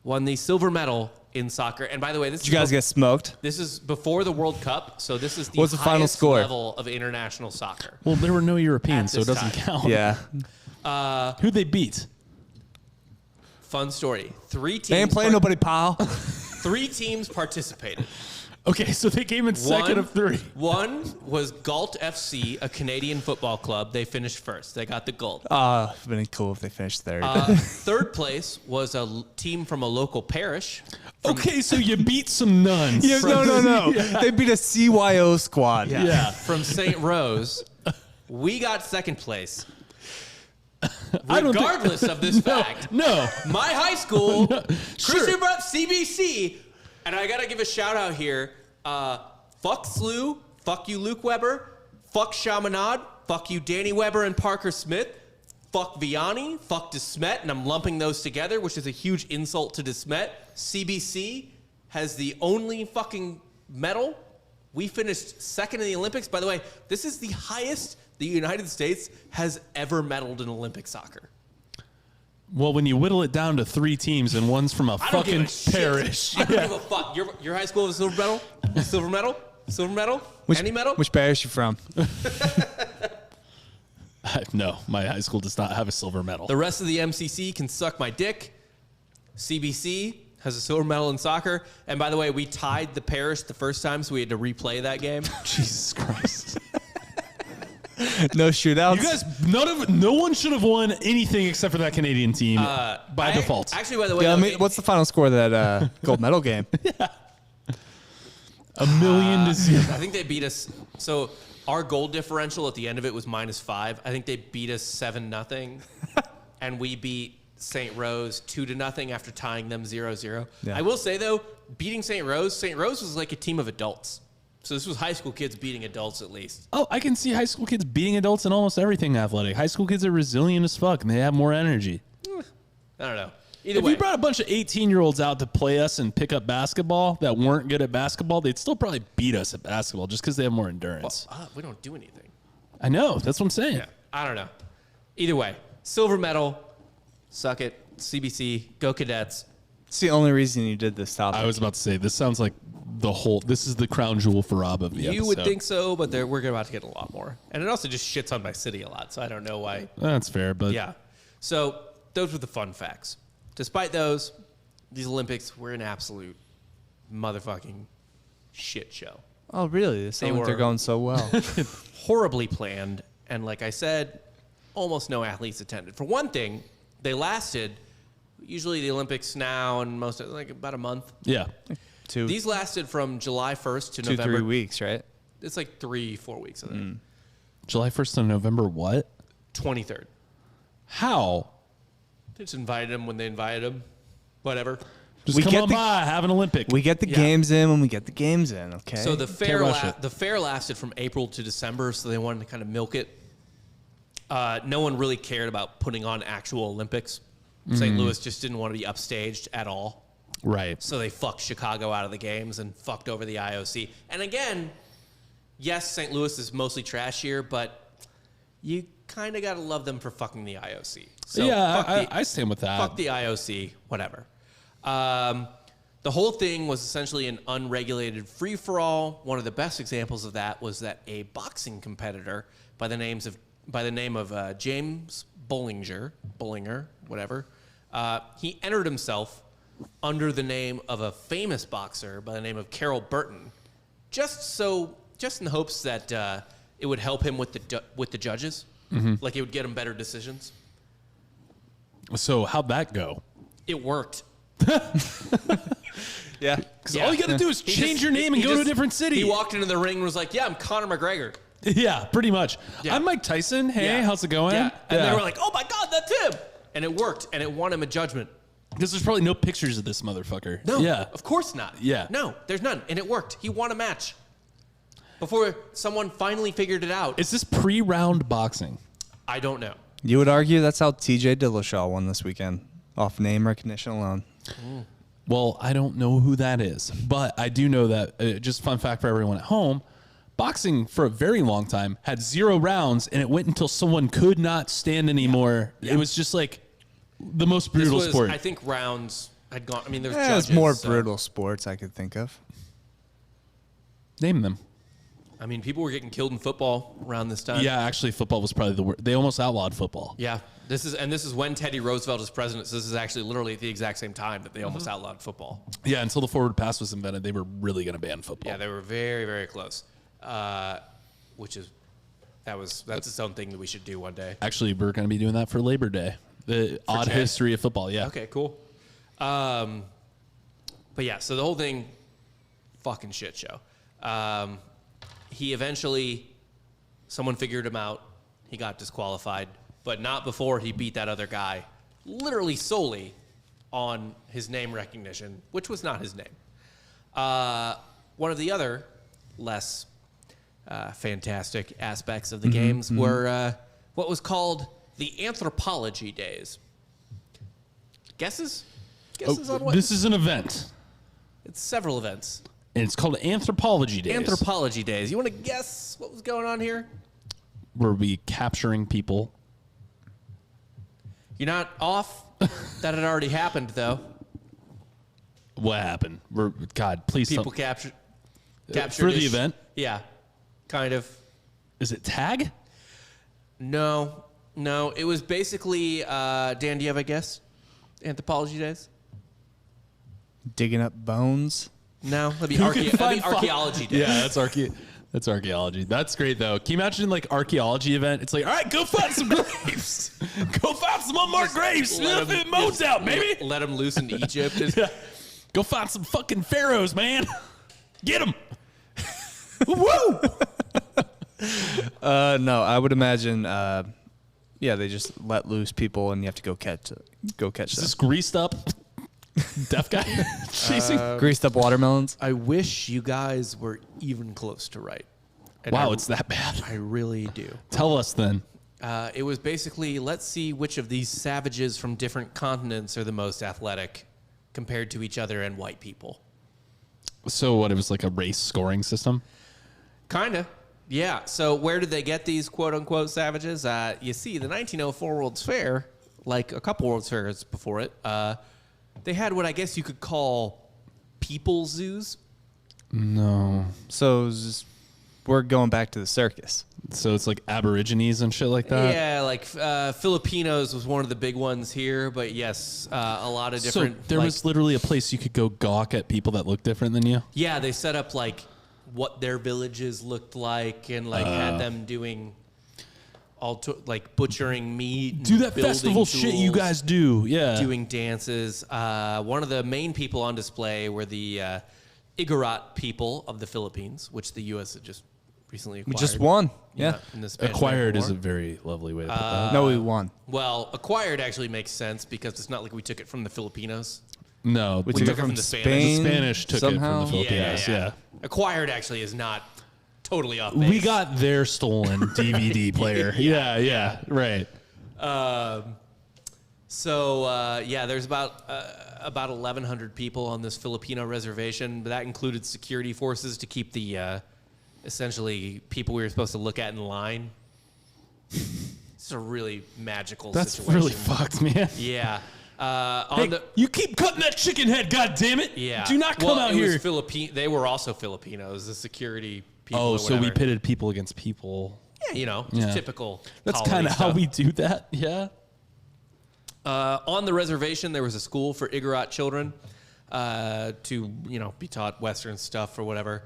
Speaker 2: won the silver medal in soccer. And by the way,
Speaker 3: Did you guys get smoked?
Speaker 2: This is before the World Cup, so this is the
Speaker 3: What's the final
Speaker 2: highest
Speaker 3: score?
Speaker 2: level of international soccer.
Speaker 4: Well, there were no Europeans,
Speaker 2: At
Speaker 4: so it
Speaker 2: this
Speaker 4: doesn't
Speaker 2: time.
Speaker 4: count.
Speaker 3: Yeah.
Speaker 4: Who'd they beat?
Speaker 2: Fun story. 3 teams.
Speaker 3: They ain't playing nobody, pal.
Speaker 2: 3 teams participated.
Speaker 4: Okay, so they came in second of 3.
Speaker 2: One was Galt FC, a Canadian football club. They finished first. They got the gold.
Speaker 3: It'd been cool if they finished third.
Speaker 2: Third place was a team from a local parish.
Speaker 4: Okay, so you beat some nuns.
Speaker 3: yeah, no. They beat a CYO squad.
Speaker 4: Yeah.
Speaker 2: From St. Rose. We got second place.
Speaker 4: I don't think-
Speaker 2: Regardless of this fact,
Speaker 4: No.
Speaker 2: my high school,
Speaker 4: Sure.
Speaker 2: Christian Brothers CBC, and I gotta give a shout out here. Fuck Slew, fuck you Luke Weber, fuck Chaminade, fuck you Danny Weber and Parker Smith, fuck Vianney, fuck DeSmet, and I'm lumping those together, which is a huge insult to DeSmet. CBC has the only fucking medal. We finished second in the Olympics. By the way, this is the highest the United States has ever medaled in Olympic soccer.
Speaker 4: Well, when you whittle it down to 3 teams and one's from a
Speaker 2: I don't give
Speaker 4: fucking
Speaker 2: a shit.
Speaker 4: parish.
Speaker 2: I don't give a fuck. Your high school has a silver medal? Silver medal? Silver medal? Any medal?
Speaker 3: Which parish you from?
Speaker 4: No, my high school does not have a silver medal.
Speaker 2: The rest of the MCC can suck my dick. CBC has a silver medal in soccer. And by the way, we tied the parish the first time, so we had to replay that game.
Speaker 4: Jesus Christ.
Speaker 3: No shootouts.
Speaker 4: You guys, no one should have won anything except for that Canadian team by default.
Speaker 2: Actually, by the way,
Speaker 3: Yeah, I
Speaker 2: though,
Speaker 3: mean, what's the final score of that gold medal game?
Speaker 4: 1,000,000-0.
Speaker 2: I think they beat us. So our goal differential at the end of it was -5. I think they beat us 7-0, and we beat St. Rose 2-0 after tying them 0-0.
Speaker 3: Yeah.
Speaker 2: I will say though, beating St. Rose was like a team of adults. So this was high school kids beating adults at least.
Speaker 4: Oh, I can see high school kids beating adults in almost everything athletic. High school kids are resilient as fuck, and they have more energy.
Speaker 2: I don't know. Either
Speaker 4: If
Speaker 2: way,
Speaker 4: you brought a bunch of 18-year-olds out to play us and pick up basketball that weren't good at basketball, they'd still probably beat us at basketball just because they have more endurance.
Speaker 2: we don't do anything.
Speaker 4: I know. That's what I'm saying.
Speaker 2: Yeah, I don't know. Either way, silver medal, suck it. CBC, go Cadets.
Speaker 3: It's the only reason you did this topic.
Speaker 4: I was about to say, this sounds like this is the crown jewel for Rob of the episode.
Speaker 2: You would think so, but we're about to get a lot more. And it also just shits on my city a lot, so I don't know why.
Speaker 4: That's fair, but
Speaker 2: Yeah. So those were the fun facts. Despite those, these Olympics were an absolute motherfucking shit show.
Speaker 3: Oh, really? They sound like they're
Speaker 2: were-
Speaker 3: going so well.
Speaker 2: Horribly planned, and like I said, almost no athletes attended. For one thing, they lasted. Usually the Olympics now and most like about a month.
Speaker 4: yeah.
Speaker 2: These lasted from July 1st to
Speaker 3: 2-3
Speaker 2: November.
Speaker 3: weeks, right?
Speaker 2: It's like 3-4 weeks. I think.
Speaker 4: July 1st to November what?
Speaker 2: 23rd.
Speaker 4: How?
Speaker 2: They just invited them when they invited them. Whatever.
Speaker 4: Just
Speaker 3: We
Speaker 4: come
Speaker 3: get
Speaker 4: on
Speaker 3: the-
Speaker 4: by, have an Olympic.
Speaker 3: We get the
Speaker 2: Yeah.
Speaker 3: games in when we get the games in, okay?
Speaker 2: So the fair
Speaker 4: rush it.
Speaker 2: the fair lasted from April to December, so they wanted to kind of milk it. No one really cared about putting on actual Olympics. St. Louis just didn't want to be upstaged at all.
Speaker 4: right.
Speaker 2: So they fucked Chicago out of the games and fucked over the IOC. And again, yes, St. Louis is mostly trash here, but you kind of got to love them for fucking the IOC. So
Speaker 4: yeah,
Speaker 2: fuck
Speaker 4: I stand with that.
Speaker 2: Fuck the IOC, whatever. The whole thing was essentially an unregulated free-for-all. One of the best examples of that was that a boxing competitor by the name of James Bollinger, whatever, he entered himself under the name of a famous boxer by the name of Carol Burton, just in the hopes that it would help him with the judges, like it would get him better decisions.
Speaker 4: So how'd that go?
Speaker 2: It worked.
Speaker 3: yeah.
Speaker 4: Because all you got to do is change your name and go to a different city.
Speaker 2: He walked into the ring and was like, "Yeah, I'm Conor McGregor."
Speaker 4: Yeah, pretty much.
Speaker 2: Yeah.
Speaker 4: I'm Mike Tyson. Hey,
Speaker 2: Yeah.
Speaker 4: how's it going?
Speaker 2: Yeah. And they were like, "Oh my God, that's him!" And it worked, and it won him a judgment.
Speaker 4: because there's probably no pictures of this motherfucker.
Speaker 2: No,
Speaker 4: Yeah.
Speaker 2: of course not.
Speaker 4: Yeah.
Speaker 2: No, there's none, and it worked. He won a match before someone finally figured it out.
Speaker 4: Is this pre-round boxing?
Speaker 2: I don't know.
Speaker 3: You would argue that's how TJ Dillashaw won this weekend, off name recognition alone.
Speaker 4: Well, I don't know who that is, but I do know that, just fun fact for everyone at home, boxing for a very long time had 0 rounds, and it went until someone could not stand anymore. Yeah. It was just like the most brutal sport.
Speaker 2: I think rounds had gone. I mean, there's
Speaker 3: There's
Speaker 2: judges,
Speaker 3: more
Speaker 2: so-
Speaker 3: brutal sports I could think of.
Speaker 4: Name them.
Speaker 2: I mean, people were getting killed in football around this time.
Speaker 4: Yeah, actually, football was probably the worst. They almost outlawed football.
Speaker 2: Yeah. This is when Teddy Roosevelt was president. So this is actually literally at the exact same time that they almost outlawed football.
Speaker 4: Yeah, until the forward pass was invented, they were really going to ban football.
Speaker 2: Yeah, they were very, very close. That's its own thing that we should do one day.
Speaker 4: Actually, we're going to be doing that for Labor Day. The odd
Speaker 2: Chad?
Speaker 4: history of football. Yeah.
Speaker 2: Okay, cool. But yeah, so the whole thing, fucking shit show. He eventually, someone figured him out. He got disqualified, but not before he beat that other guy, literally solely on his name recognition, which was not his name. One of the other less fantastic aspects of the games were what was called the anthropology days. Guesses? Guesses on what?
Speaker 4: This is an event,
Speaker 2: It's several events.
Speaker 4: and it's called Anthropology Days.
Speaker 2: Anthropology days. You want to guess what was going on here?
Speaker 4: Were we capturing people?
Speaker 2: You're not off. That had already happened, though.
Speaker 4: What happened? God, please
Speaker 2: People
Speaker 4: tell.
Speaker 2: captured
Speaker 4: For the event?
Speaker 2: Yeah, kind of.
Speaker 4: Is it tag?
Speaker 2: No. It was basically Dan. Do you have a guess? Anthropology days?
Speaker 3: Digging up bones.
Speaker 2: No, that'd be,
Speaker 4: Who can find
Speaker 2: archaeology days.
Speaker 4: Yeah, that's archaeology. That's great though. Can you imagine like archaeology event? It's like, all right, go find some graves. Go find some unmarked graves.
Speaker 2: Let
Speaker 4: Sniff
Speaker 2: 'em-
Speaker 4: it, modes out, baby.
Speaker 2: Let them loose into Egypt.
Speaker 4: Yeah. Go find some fucking pharaohs, man. Get them. Woo!
Speaker 3: No, I would imagine. They just let loose people, and you have to go catch
Speaker 4: Is
Speaker 3: them.
Speaker 4: this greased up deaf guy chasing?
Speaker 3: Greased up watermelons.
Speaker 2: I wish you guys were even close to right. And
Speaker 4: Wow,
Speaker 2: I-
Speaker 4: it's that bad.
Speaker 2: I really do.
Speaker 4: Tell us then.
Speaker 2: It was basically, let's see which of these savages from different continents are the most athletic compared to each other and white people.
Speaker 4: So what? It was like a race scoring system.
Speaker 2: Kinda. Yeah. So where did they get these quote unquote savages? You see, the 1904 World's Fair, like a couple World's Fairs before it, they had what I guess you could call people zoos.
Speaker 4: No.
Speaker 3: So we're going back to the circus.
Speaker 4: So it's like Aborigines and shit like that.
Speaker 2: Yeah, like Filipinos was one of the big ones here, but yes, a lot of different.
Speaker 4: So there
Speaker 2: like,
Speaker 4: was literally a place you could go gawk at people that look different than you.
Speaker 2: Yeah, they set up like what their villages looked like, and like had them doing like butchering meat. And
Speaker 4: Do that
Speaker 2: building
Speaker 4: festival shit you
Speaker 2: tools,
Speaker 4: guys do. Yeah.
Speaker 2: doing dances. One of the main people on display were the Igorot people of the Philippines, which the U.S. had just recently
Speaker 3: We
Speaker 2: acquired.
Speaker 3: just won. Yeah.
Speaker 2: in the Spanish
Speaker 4: Acquired
Speaker 2: American
Speaker 4: is a
Speaker 2: War.
Speaker 4: very lovely way to put that.
Speaker 3: No, we won.
Speaker 2: Well, acquired actually makes sense because it's not like we took it from the Filipinos.
Speaker 4: No,
Speaker 3: We
Speaker 2: took
Speaker 3: took
Speaker 2: it
Speaker 3: it
Speaker 2: from
Speaker 3: from
Speaker 2: the Spanish.
Speaker 3: Spain.
Speaker 4: the Spanish took
Speaker 3: somehow.
Speaker 4: it from the Filipinos. Yeah.
Speaker 2: Acquired actually is not totally off base.
Speaker 4: We got their stolen DVD player. Yeah, right.
Speaker 2: There's about 1,100 people on this Filipino reservation. But that included security forces to keep the essentially people we were supposed to look at in line. It's a really magical
Speaker 4: That's
Speaker 2: situation.
Speaker 4: really fucked, man.
Speaker 2: Yeah.
Speaker 4: Hey, you keep cutting that chicken head, God damn it!
Speaker 2: Yeah.
Speaker 4: Do not come out here.
Speaker 2: They were also Filipinos, the security people.
Speaker 4: Oh,
Speaker 2: or
Speaker 4: so we
Speaker 2: whatever.
Speaker 4: pitted people against people.
Speaker 2: Yeah, just
Speaker 4: Yeah.
Speaker 2: typical.
Speaker 4: That's
Speaker 2: colony
Speaker 4: kind of how
Speaker 2: stuff.
Speaker 4: we do that. Yeah.
Speaker 2: On the reservation, there was a school for Igorot children to, be taught Western stuff or whatever.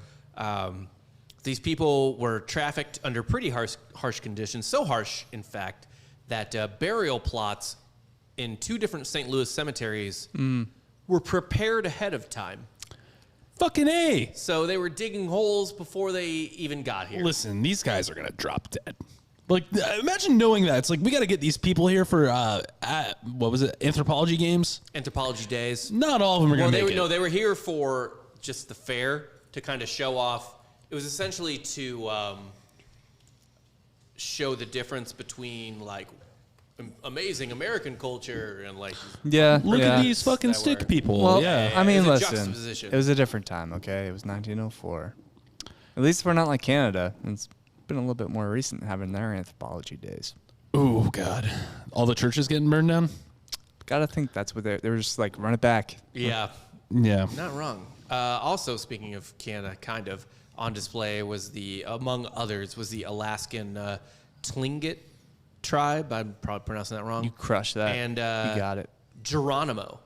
Speaker 2: These people were trafficked under pretty harsh conditions, so harsh, in fact, that burial plots in 2 different St. Louis cemeteries were prepared ahead of time.
Speaker 4: Fucking A.
Speaker 2: So they were digging holes before they even got here.
Speaker 4: Listen, these guys are going to drop dead. Like, imagine knowing that. It's like, we got to get these people here for, what was it, anthropology games?
Speaker 2: Anthropology days.
Speaker 4: Not all of them are going to make it.
Speaker 2: No, they were here for just the fair to kind of show off. It was essentially to show the difference between like amazing American culture and like
Speaker 3: Yeah.
Speaker 4: Look
Speaker 3: yeah.
Speaker 4: at these fucking
Speaker 2: That
Speaker 4: stick
Speaker 2: were-
Speaker 4: people.
Speaker 3: Well,
Speaker 4: yeah.
Speaker 3: I mean,
Speaker 2: It's a
Speaker 3: listen,
Speaker 2: juxtaposition.
Speaker 3: it was a different time, okay? It was 1904. At least we're not like Canada. It's been a little bit more recent having their anthropology days.
Speaker 4: Oh God, all the churches getting burned down.
Speaker 3: Gotta think that's what they were just like, run it back.
Speaker 2: Yeah,
Speaker 4: Yeah.
Speaker 2: not wrong. Also, speaking of Canada, kind of on display was among others, was the Alaskan Tlingit tribe. I'm probably pronouncing that wrong.
Speaker 3: You crushed that.
Speaker 2: And
Speaker 3: you got it.
Speaker 2: Geronimo.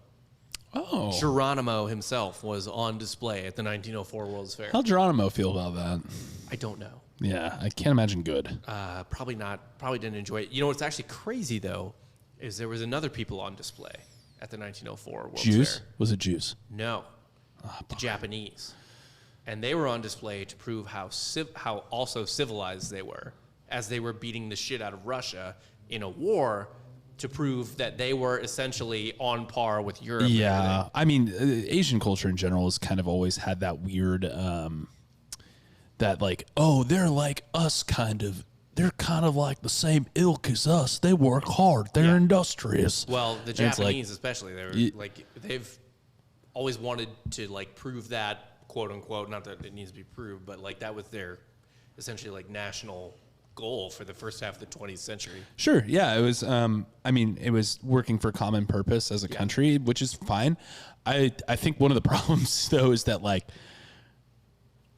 Speaker 4: Oh.
Speaker 2: Geronimo himself was on display at the 1904 World's Fair.
Speaker 4: How'd Geronimo feel about that?
Speaker 2: I don't know.
Speaker 4: Yeah, I can't imagine good.
Speaker 2: Probably not. Probably didn't enjoy it. You know what's actually crazy though, is there was another people on display at the 1904 World's
Speaker 4: Jews?
Speaker 2: Fair.
Speaker 4: Was it Jews?
Speaker 2: No, the Japanese, and they were on display to prove how also civilized they were, as they were beating the shit out of Russia in a war, to prove that they were essentially on par with Europe. and
Speaker 4: Yeah,
Speaker 2: everything.
Speaker 4: I mean, Asian culture in general has kind of always had that weird, that like, oh, they're like us, kind of. They're kind of like the same ilk as us. They work hard. They're
Speaker 2: Yeah.
Speaker 4: industrious.
Speaker 2: Well, the
Speaker 4: And it's like,
Speaker 2: Japanese especially, they were they've always wanted to like prove that, quote unquote, not that it needs to be proved, but like that was their essentially like national goal for the first half of the 20th century.
Speaker 4: Sure. Yeah. It was, I mean, it was working for common purpose as a country, which is fine. I think one of the problems though is that like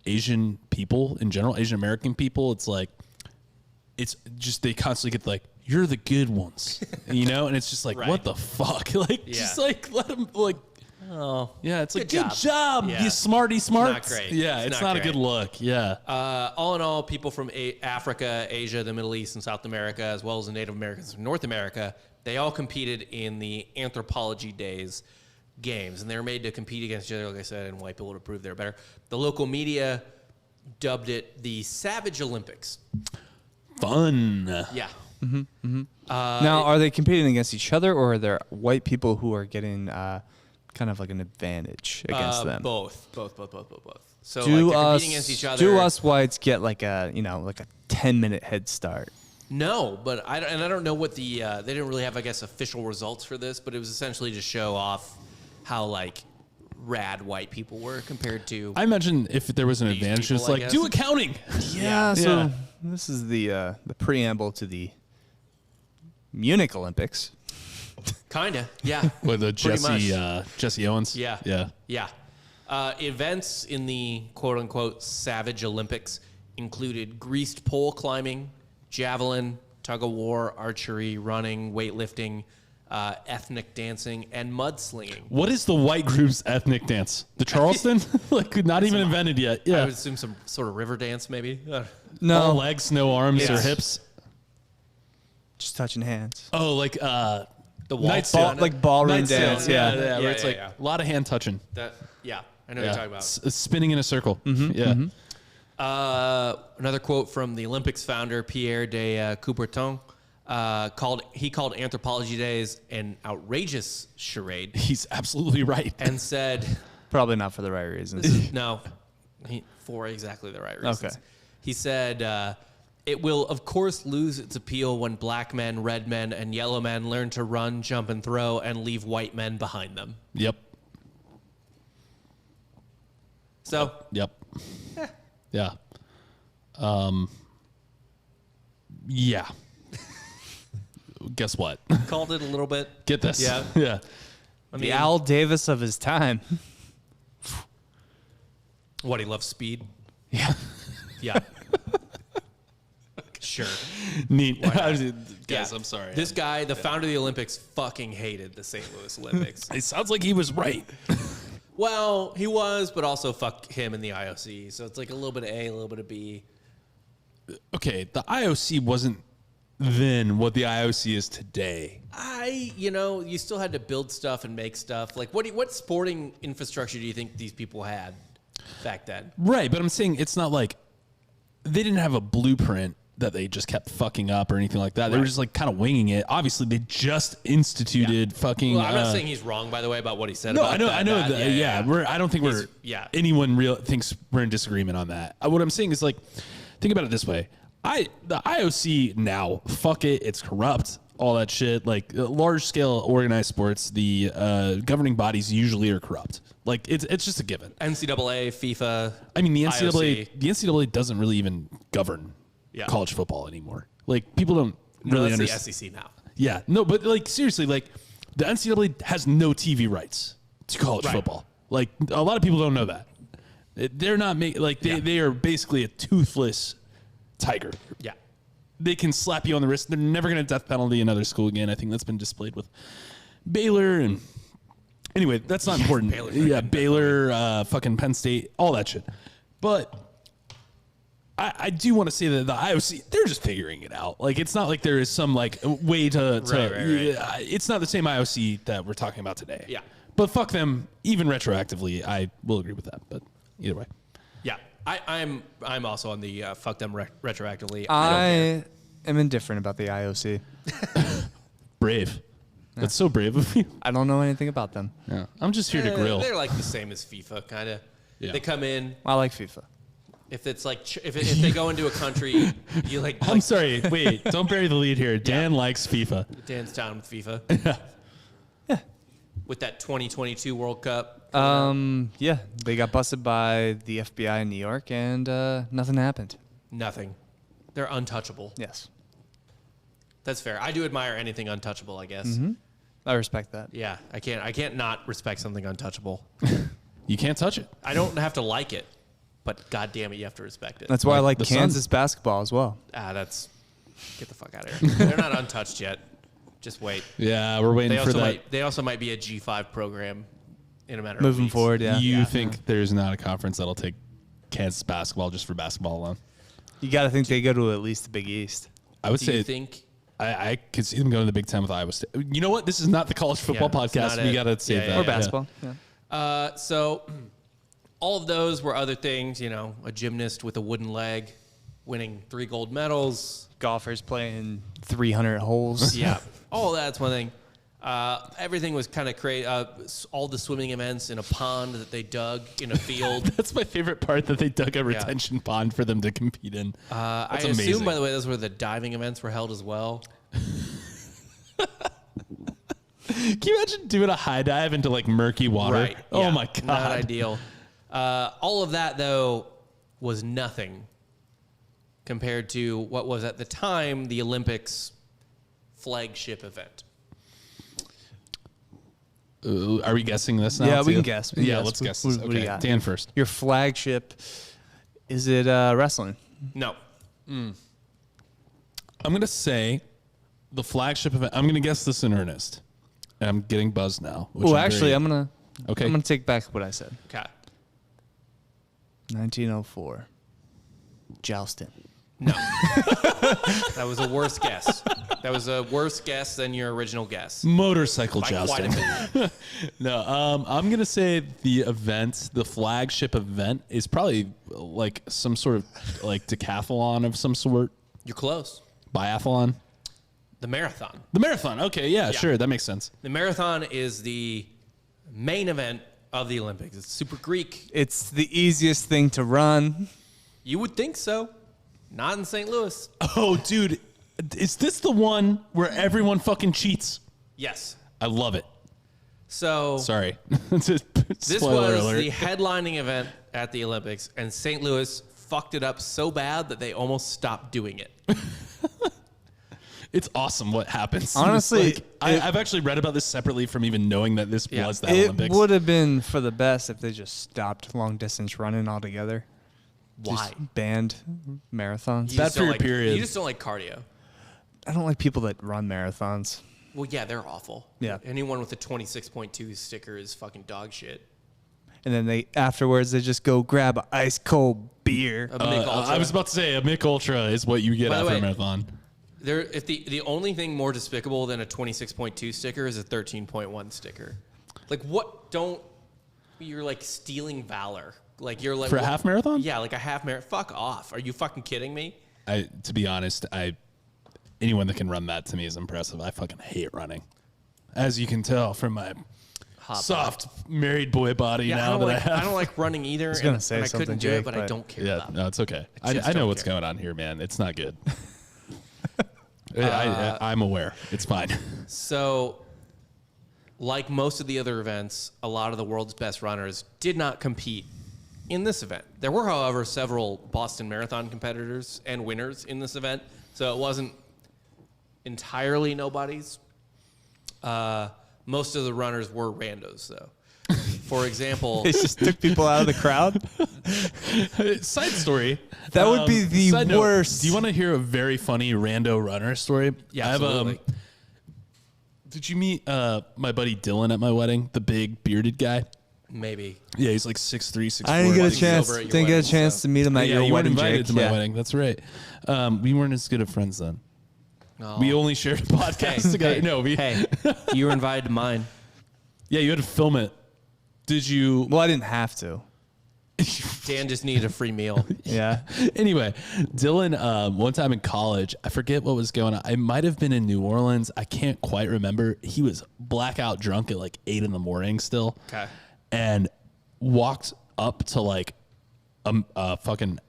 Speaker 4: Asian people in general, Asian American people, it's like, it's just, they constantly get like, you're the good ones, you know? And it's just like,
Speaker 2: Right.
Speaker 4: what the fuck? Like, just like, let them like,
Speaker 2: Oh,
Speaker 4: yeah, it's like,
Speaker 2: Good
Speaker 4: good job,
Speaker 2: Yeah.
Speaker 4: you smarty smart.
Speaker 2: not great.
Speaker 4: Yeah,
Speaker 2: It's
Speaker 4: it's
Speaker 2: not
Speaker 4: not a good
Speaker 2: great.
Speaker 4: look. Yeah.
Speaker 2: all in all, people from Africa, Asia, the Middle East, and South America, as well as the Native Americans from North America, they all competed in the Anthropology Days games, and they were made to compete against each other, like I said, and white people to prove they're better. The local media dubbed it the Savage Olympics.
Speaker 4: Fun.
Speaker 2: Yeah.
Speaker 3: Now, are they competing against each other, or are there white people who are getting kind of like an advantage against them?
Speaker 2: Both. So
Speaker 3: Do
Speaker 2: like they're
Speaker 3: us,
Speaker 2: competing against each other.
Speaker 3: do us whites get like a 10-minute head start?
Speaker 2: No, but I don't know what the they didn't really have, I guess, official results for this, but it was essentially to show off how like rad white people were compared to.
Speaker 4: I imagine if there was an advantage,
Speaker 2: people,
Speaker 4: it's
Speaker 2: I
Speaker 4: like,
Speaker 2: guess.
Speaker 4: do accounting.
Speaker 3: Yeah. So
Speaker 4: Yeah.
Speaker 3: this is the preamble to the Munich Olympics.
Speaker 2: Kinda, yeah.
Speaker 4: With the
Speaker 2: Pretty much.
Speaker 4: Jesse Owens.
Speaker 2: Yeah.
Speaker 4: Yeah.
Speaker 2: Yeah. Events in the quote-unquote Savage Olympics included greased pole climbing, javelin, tug-of-war, archery, running, weightlifting, ethnic dancing, and mudslinging.
Speaker 4: What is the white group's ethnic dance? The Charleston? Like, not even invented yet.
Speaker 2: I
Speaker 4: Yeah.
Speaker 2: would assume some sort of river dance, maybe.
Speaker 4: All
Speaker 3: No,
Speaker 4: legs, no arms or
Speaker 2: Yes.
Speaker 4: hips.
Speaker 3: just touching hands.
Speaker 4: Oh, like
Speaker 2: The
Speaker 4: Night
Speaker 2: waltz.
Speaker 4: Ball-
Speaker 3: Like ballroom
Speaker 4: Night
Speaker 3: dance.
Speaker 4: Sale.
Speaker 3: Yeah.
Speaker 4: Yeah, where it's
Speaker 2: yeah,
Speaker 4: like
Speaker 2: yeah.
Speaker 4: a lot of hand touching.
Speaker 2: Yeah, I know what
Speaker 4: Yeah.
Speaker 2: you're talking about.
Speaker 4: Spinning in a circle. Yeah.
Speaker 2: Another quote from the Olympics founder Pierre de Coubertin called Anthropology Days an outrageous charade
Speaker 4: He's absolutely right.
Speaker 2: and said,
Speaker 3: Probably not for the right reasons.
Speaker 2: no, for exactly the right reasons.
Speaker 3: Okay.
Speaker 2: He said, it will, of course, lose its appeal when black men, red men, and yellow men learn to run, jump, and throw and leave white men behind them.
Speaker 4: Yep.
Speaker 2: So,
Speaker 4: Yep. Yeah. Yeah. Guess what?
Speaker 2: called it a little bit.
Speaker 4: Get this.
Speaker 2: Yeah.
Speaker 4: Yeah.
Speaker 2: I
Speaker 3: The
Speaker 2: mean,
Speaker 3: Al Davis of his time.
Speaker 2: what, he loves speed?
Speaker 3: Yeah.
Speaker 2: Yeah. Sure.
Speaker 4: Neat. Guys,
Speaker 2: Yeah.
Speaker 4: I'm sorry.
Speaker 2: This guy, the founder of the Olympics, fucking hated the St. Louis Olympics.
Speaker 4: It sounds like he was right.
Speaker 2: Well, he was, but also fuck him in the IOC. So it's like a little bit of A, a little bit of B.
Speaker 4: Okay, the IOC wasn't then what the IOC is today.
Speaker 2: You still had to build stuff and make stuff. Like, what sporting infrastructure do you think these people had back then?
Speaker 4: Right, but I'm saying it's not like they didn't have a blueprint that they just kept fucking up or anything like that. They were just like kind of winging it. Obviously, they just instituted fucking.
Speaker 2: Well, I'm not saying he's wrong, by the way, about what he said.
Speaker 4: No,
Speaker 2: about
Speaker 4: I know that. Yeah. I don't think anyone real thinks we're in disagreement on that. What I'm saying is like, think about it this way. The IOC now, fuck it, it's corrupt. all that shit. Like large scale organized sports, the governing bodies usually are corrupt. Like it's just a given.
Speaker 2: NCAA, FIFA.
Speaker 4: I mean, the
Speaker 2: IOC.
Speaker 4: NCAA doesn't really even govern college football anymore. Like people don't really
Speaker 2: That's
Speaker 4: understand.
Speaker 2: the SEC now.
Speaker 4: Yeah, no, but like seriously, like the NCAA has no TV rights to college football. Like a lot of people don't know that. They're not they are basically a toothless tiger.
Speaker 2: Yeah.
Speaker 4: They can slap you on the wrist. They're never going to death penalty another school again. I think that's been displayed with Baylor and anyway, that's not important. Baylor, fucking Penn State, all that shit. But I do want to say that the IOC, they're just figuring it out. Like, it's not like there is some like way to
Speaker 2: Right.
Speaker 4: It's not the same IOC that we're talking about today.
Speaker 2: Yeah.
Speaker 4: But fuck them, even retroactively. I will agree with that. But either way,
Speaker 2: Yeah. I'm also on the fuck them retroactively.
Speaker 3: I am indifferent about the IOC.
Speaker 4: brave. That's so brave of you.
Speaker 3: I don't know anything about them.
Speaker 4: Yeah. I'm just here to grill.
Speaker 2: They're like the same as FIFA, kind of.
Speaker 4: Yeah.
Speaker 2: They come in.
Speaker 3: I like FIFA.
Speaker 2: If it's like if they go into a country, you like.
Speaker 4: I'm sorry. Wait, don't bury the lead here. Dan likes FIFA.
Speaker 2: Dan's down with FIFA.
Speaker 3: Yeah.
Speaker 2: With that 2022 World Cup.
Speaker 3: Yeah, they got busted by the FBI in New York, and nothing happened.
Speaker 2: Nothing. They're untouchable.
Speaker 3: Yes,
Speaker 2: That's fair. I do admire anything untouchable, I guess.
Speaker 3: I respect that.
Speaker 2: Yeah, I can't not respect something untouchable.
Speaker 4: You can't touch it.
Speaker 2: I don't have to like it, but god damn it, you have to respect it.
Speaker 3: That's why I like
Speaker 4: the
Speaker 3: Kansas basketball as well.
Speaker 2: That's get the fuck out of here. They're not untouched yet. Just wait.
Speaker 4: Yeah, we're waiting for that.
Speaker 2: They also might be a G5 program in a matter of
Speaker 3: Moving
Speaker 2: weeks.
Speaker 3: forward, yeah.
Speaker 4: You think there's not a conference that'll take Kansas basketball just for basketball alone?
Speaker 3: You got to think they go to at least the Big East.
Speaker 4: I would
Speaker 2: Do
Speaker 4: say
Speaker 2: you think?
Speaker 4: I could see them going to the Big Ten with Iowa State. You know what? This is not the college football
Speaker 2: Yeah, it's
Speaker 4: podcast.
Speaker 2: not
Speaker 4: We
Speaker 2: it.
Speaker 4: got to save
Speaker 2: Yeah,
Speaker 4: that.
Speaker 2: yeah,
Speaker 3: Or basketball. Yeah.
Speaker 2: So all of those were other things. You know, a gymnast with a wooden leg, winning 3 gold medals.
Speaker 3: Golfers playing 300 holes.
Speaker 2: Yeah, all that's one thing. Everything was kind of crazy. All the swimming events in a pond that they dug in a field.
Speaker 4: That's my favorite part, that they dug a retention pond for them to compete in.
Speaker 2: I
Speaker 4: That's
Speaker 2: assume,
Speaker 4: amazing.
Speaker 2: by the way, those were the diving events were held as well.
Speaker 4: Can you imagine doing a high dive into like murky water?
Speaker 2: Right.
Speaker 4: Oh
Speaker 2: yeah,
Speaker 4: my God.
Speaker 2: Not ideal. All of that, though, was nothing compared to what was at the time the Olympics flagship event.
Speaker 4: Are we guessing this now?
Speaker 3: Yeah, we
Speaker 4: too?
Speaker 3: can guess. We can
Speaker 4: Yeah,
Speaker 3: guess.
Speaker 4: let's guess
Speaker 3: What-
Speaker 4: this.
Speaker 3: what do you
Speaker 4: Okay,
Speaker 3: got?
Speaker 4: Dan first.
Speaker 3: Your flagship, is it wrestling?
Speaker 2: No.
Speaker 4: I'm going to say the flagship event. I'm going to guess this in earnest. And I'm getting buzzed now.
Speaker 3: Well, actually, I'm gonna take back what I said.
Speaker 2: Okay.
Speaker 3: 1904, jousting.
Speaker 2: No. That was a worse guess. That was a worse guess than your original guess.
Speaker 4: motorcycle
Speaker 2: By quite a
Speaker 4: jousting.
Speaker 2: bit.
Speaker 4: No, I'm going to say the event, the flagship event, is probably like some sort of like decathlon of some sort.
Speaker 2: You're close.
Speaker 4: Biathlon.
Speaker 2: The marathon.
Speaker 4: The marathon. Okay, yeah, sure. That makes sense.
Speaker 2: The marathon is the main event of the Olympics. It's super Greek.
Speaker 3: It's the easiest thing to run.
Speaker 2: You would think so. Not in St. Louis.
Speaker 4: Oh, dude. Is this the one where everyone fucking cheats?
Speaker 2: Yes.
Speaker 4: I love it.
Speaker 2: So
Speaker 4: Sorry.
Speaker 2: this
Speaker 4: Spoiler
Speaker 2: was
Speaker 4: alert.
Speaker 2: the headlining event at the Olympics, and St. Louis fucked it up so bad that they almost stopped doing it.
Speaker 4: It's awesome what happens.
Speaker 3: Honestly,
Speaker 4: I've actually read about this separately from even knowing that this was that
Speaker 3: It
Speaker 4: Olympics.
Speaker 3: would have been for the best if they just stopped long distance running altogether.
Speaker 2: Why?
Speaker 3: Just banned marathons.
Speaker 2: You
Speaker 4: Bad
Speaker 2: just
Speaker 4: for
Speaker 2: don't
Speaker 4: your
Speaker 2: like,
Speaker 4: period.
Speaker 2: You just don't like cardio.
Speaker 3: I don't like people that run marathons.
Speaker 2: Well, yeah, they're awful.
Speaker 3: Yeah.
Speaker 2: Anyone with a 26.2 sticker is fucking dog shit.
Speaker 3: And then they afterwards they just go grab an ice cold beer.
Speaker 2: A Mick Ultra.
Speaker 4: I was about to say a Mick Ultra is what you get
Speaker 2: By the
Speaker 4: after
Speaker 2: way,
Speaker 4: a marathon.
Speaker 2: If the only thing more despicable than a 26.2 sticker is a 13.1 sticker. Like, what don't... You're, like, stealing valor. Like, you're like...
Speaker 4: For a half marathon?
Speaker 2: Yeah, like a half marathon. Fuck off. Are you fucking kidding me?
Speaker 4: To be honest, anyone that can run that to me is impressive. I fucking hate running. As you can tell from my soft married boy body now that I have.
Speaker 2: I don't like running either. I
Speaker 3: was gonna say
Speaker 2: I couldn't
Speaker 3: something,
Speaker 2: do it,
Speaker 3: Jake,
Speaker 2: but I
Speaker 3: but-
Speaker 2: don't care
Speaker 4: Yeah,
Speaker 2: about it.
Speaker 4: no, it's okay.
Speaker 2: I just
Speaker 4: I know
Speaker 2: don't
Speaker 4: what's
Speaker 2: care.
Speaker 4: going on here, man. It's not good. I'm aware. It's fine.
Speaker 2: So, like most of the other events, a lot of the world's best runners did not compete in this event. There were, however, several Boston Marathon competitors and winners in this event, so it wasn't entirely nobody's. Most of the runners were randos, though. For example,
Speaker 3: They just took people out of the crowd.
Speaker 4: Side story.
Speaker 3: That would be the
Speaker 4: Side note,
Speaker 3: worst.
Speaker 4: do you want to hear a very funny rando runner story?
Speaker 2: Yeah,
Speaker 4: I have,
Speaker 2: absolutely.
Speaker 4: did you meet my buddy Dylan at my wedding? The big bearded guy?
Speaker 2: Maybe.
Speaker 4: Yeah, he's like 6'3", 6'4".
Speaker 3: I didn't get a
Speaker 2: He's
Speaker 3: chance.
Speaker 2: over at your
Speaker 3: Didn't get a
Speaker 2: wedding,
Speaker 3: chance
Speaker 2: so-
Speaker 3: to meet him at
Speaker 4: Yeah,
Speaker 3: your
Speaker 4: you weren't
Speaker 3: wedding,
Speaker 4: invited
Speaker 3: Jake.
Speaker 4: to my wedding. That's right. We weren't as good of friends then.
Speaker 2: No.
Speaker 4: We only shared a podcast together. No,
Speaker 2: Hey, you were invited to mine.
Speaker 4: Yeah, you had to film it. Did you?
Speaker 3: Well, I didn't have to.
Speaker 2: Dan just needed a free meal.
Speaker 3: Yeah.
Speaker 4: Anyway, Dylan, one time in college, I forget what was going on. I might have been in New Orleans. I can't quite remember. He was blackout drunk at like 8 a.m. still.
Speaker 2: Okay.
Speaker 4: And walked up to like a fucking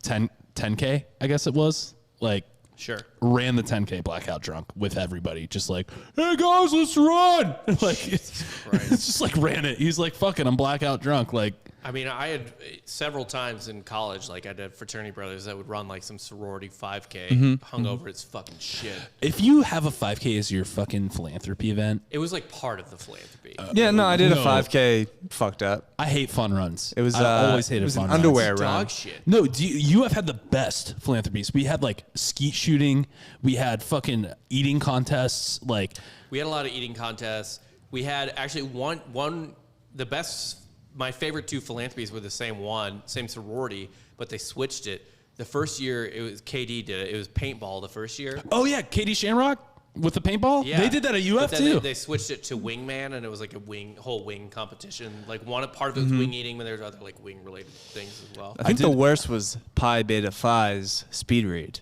Speaker 4: 10K, I guess it was. Like,
Speaker 2: Sure.
Speaker 4: ran the 10K blackout drunk with everybody, just like, hey guys, let's run. Like, it's just like ran it. He's like, fuck it, I'm blackout drunk. Like,
Speaker 2: I mean, I had several times in college, like I had fraternity brothers that would run like some sorority 5K, hungover as fucking shit.
Speaker 4: if you have a 5K as your fucking philanthropy event,
Speaker 2: It was like part of the philanthropy.
Speaker 3: Yeah, no, I did a
Speaker 4: No.
Speaker 3: 5K fucked up.
Speaker 4: I hate fun runs.
Speaker 3: It was
Speaker 4: I always hated
Speaker 3: it was
Speaker 4: fun
Speaker 3: an
Speaker 4: runs.
Speaker 3: underwear
Speaker 2: Dog
Speaker 3: run.
Speaker 2: shit.
Speaker 4: No, you have had the best philanthropies. We had like skeet shooting. We had fucking eating contests. Like,
Speaker 2: We had a lot of eating contests. We had actually one the best. My favorite two philanthropies were the same sorority, but they switched it. The first year, it was KD did it. It was paintball the first year.
Speaker 4: oh yeah, Katie Shamrock with the paintball.
Speaker 2: Yeah.
Speaker 4: They did that at UF
Speaker 2: But then
Speaker 4: too.
Speaker 2: They switched it to wingman, and it was like a whole wing competition. Like one part of it was wing eating, but there's other like wing related things as well.
Speaker 3: I think the worst was Pi Beta Phi's speed read.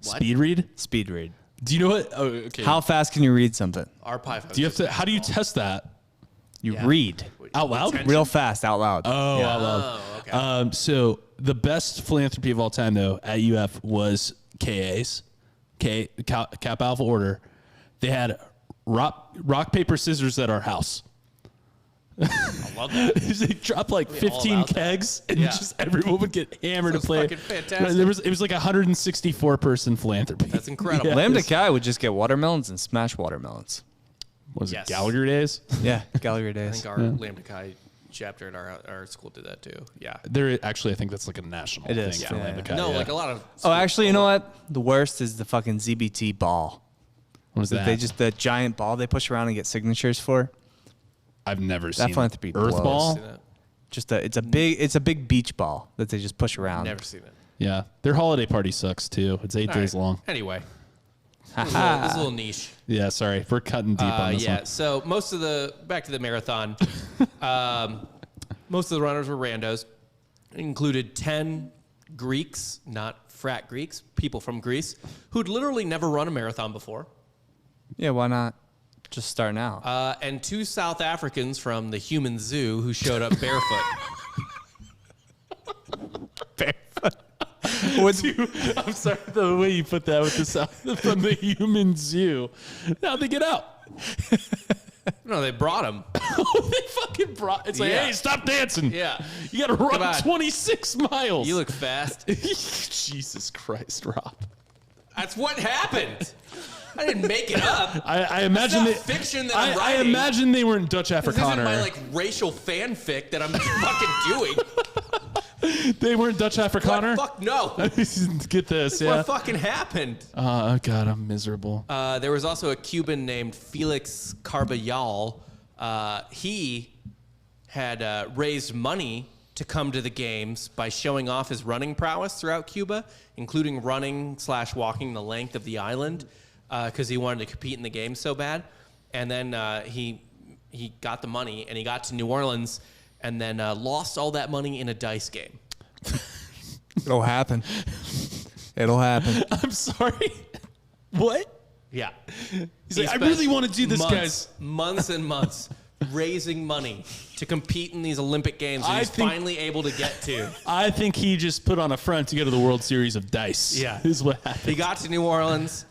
Speaker 2: What?
Speaker 4: Speed read.
Speaker 3: Speed read.
Speaker 4: Do you know what? Oh, okay.
Speaker 3: How fast can you read something?
Speaker 2: Our pie.
Speaker 4: do you have to? How do you test that?
Speaker 3: You
Speaker 2: Yeah.
Speaker 3: read
Speaker 4: Out loud?
Speaker 2: Attention.
Speaker 3: real fast out loud.
Speaker 4: Oh,
Speaker 3: Yeah.
Speaker 4: out loud.
Speaker 2: Oh, okay.
Speaker 4: So the best philanthropy of all time, though, at UF was KA's, Cap Alpha Order. They had rock paper scissors at our house.
Speaker 2: I love that.
Speaker 4: They dropped like
Speaker 2: all
Speaker 4: 15
Speaker 2: about that.
Speaker 4: kegs, and
Speaker 2: Yeah.
Speaker 4: just everyone would get hammered to
Speaker 2: Sounds
Speaker 4: play.
Speaker 2: fucking fantastic.
Speaker 4: It was like 164 person philanthropy.
Speaker 2: That's incredible.
Speaker 4: Yeah.
Speaker 3: Lambda Chi would just get watermelons and smash watermelons.
Speaker 4: Was
Speaker 2: Yes.
Speaker 4: it Gallagher days?
Speaker 3: Yeah, Gallery
Speaker 2: I
Speaker 3: days.
Speaker 2: think our Lambda Chi chapter at our school did that too. Yeah.
Speaker 4: There actually, I think that's like a national
Speaker 3: It
Speaker 4: thing
Speaker 3: is,
Speaker 4: for
Speaker 3: yeah.
Speaker 4: Lambda Chi.
Speaker 2: No,
Speaker 4: yeah.
Speaker 2: like a lot of.
Speaker 3: Oh, actually, you know what? The worst is the fucking ZBT ball.
Speaker 4: What is that?
Speaker 3: They just the giant ball they push around and get signatures for.
Speaker 4: I've never seen
Speaker 3: philanthropy
Speaker 4: Earth
Speaker 3: blows.
Speaker 4: Ball.
Speaker 2: See that?
Speaker 3: Just it's a big beach ball that they just push around.
Speaker 2: Never seen it.
Speaker 4: Yeah, their holiday party sucks too. It's 8
Speaker 2: All
Speaker 4: days
Speaker 2: right.
Speaker 4: long.
Speaker 2: Anyway, this is a little niche.
Speaker 4: Yeah, sorry, we're cutting deep on this
Speaker 2: Yeah.
Speaker 4: one.
Speaker 2: So back to the marathon. Most of the runners were randos. It included 10 Greeks, not frat Greeks, people from Greece, who'd literally never run a marathon before.
Speaker 3: Yeah, why not just start now?
Speaker 2: And 2 South Africans from the human zoo who showed up barefoot.
Speaker 4: I'm sorry, the way you put that with the sound from the human zoo. Now they get out.
Speaker 2: No, they brought them.
Speaker 4: They fucking brought. It's like,
Speaker 2: Yeah.
Speaker 4: hey, stop dancing.
Speaker 2: Yeah.
Speaker 4: You got to
Speaker 2: Come
Speaker 4: run
Speaker 2: on.
Speaker 4: 26 miles.
Speaker 2: You look fast.
Speaker 4: Jesus Christ, Rob.
Speaker 2: That's what happened. I didn't make it up.
Speaker 4: I imagine
Speaker 2: not fiction that I'm
Speaker 4: I
Speaker 2: writing.
Speaker 4: imagine they weren't Dutch
Speaker 2: This isn't
Speaker 4: Afrikaner.
Speaker 2: my like racial fanfic that I'm fucking doing.
Speaker 4: They weren't Dutch Afrikaner.
Speaker 2: Fuck no.
Speaker 4: Get this,
Speaker 2: That's
Speaker 4: yeah.
Speaker 2: what fucking happened.
Speaker 4: Oh God, I'm miserable.
Speaker 2: There was also a Cuban named Felix Carballal. He had raised money to come to the games by showing off his running prowess throughout Cuba, including running/walking the length of the island, because he wanted to compete in the games so bad. And then he got the money and he got to New Orleans and then lost all that money in a dice game.
Speaker 3: It'll happen. It'll happen.
Speaker 4: I'm sorry. What?
Speaker 2: Yeah.
Speaker 4: He's like, I really want to do this, guys.
Speaker 2: Months and months raising money to compete in these Olympic Games that he's finally able to get to.
Speaker 4: I think he just put on a front to go to the World Series of Dice.
Speaker 2: Yeah.
Speaker 4: Is what happened.
Speaker 2: He got to New Orleans,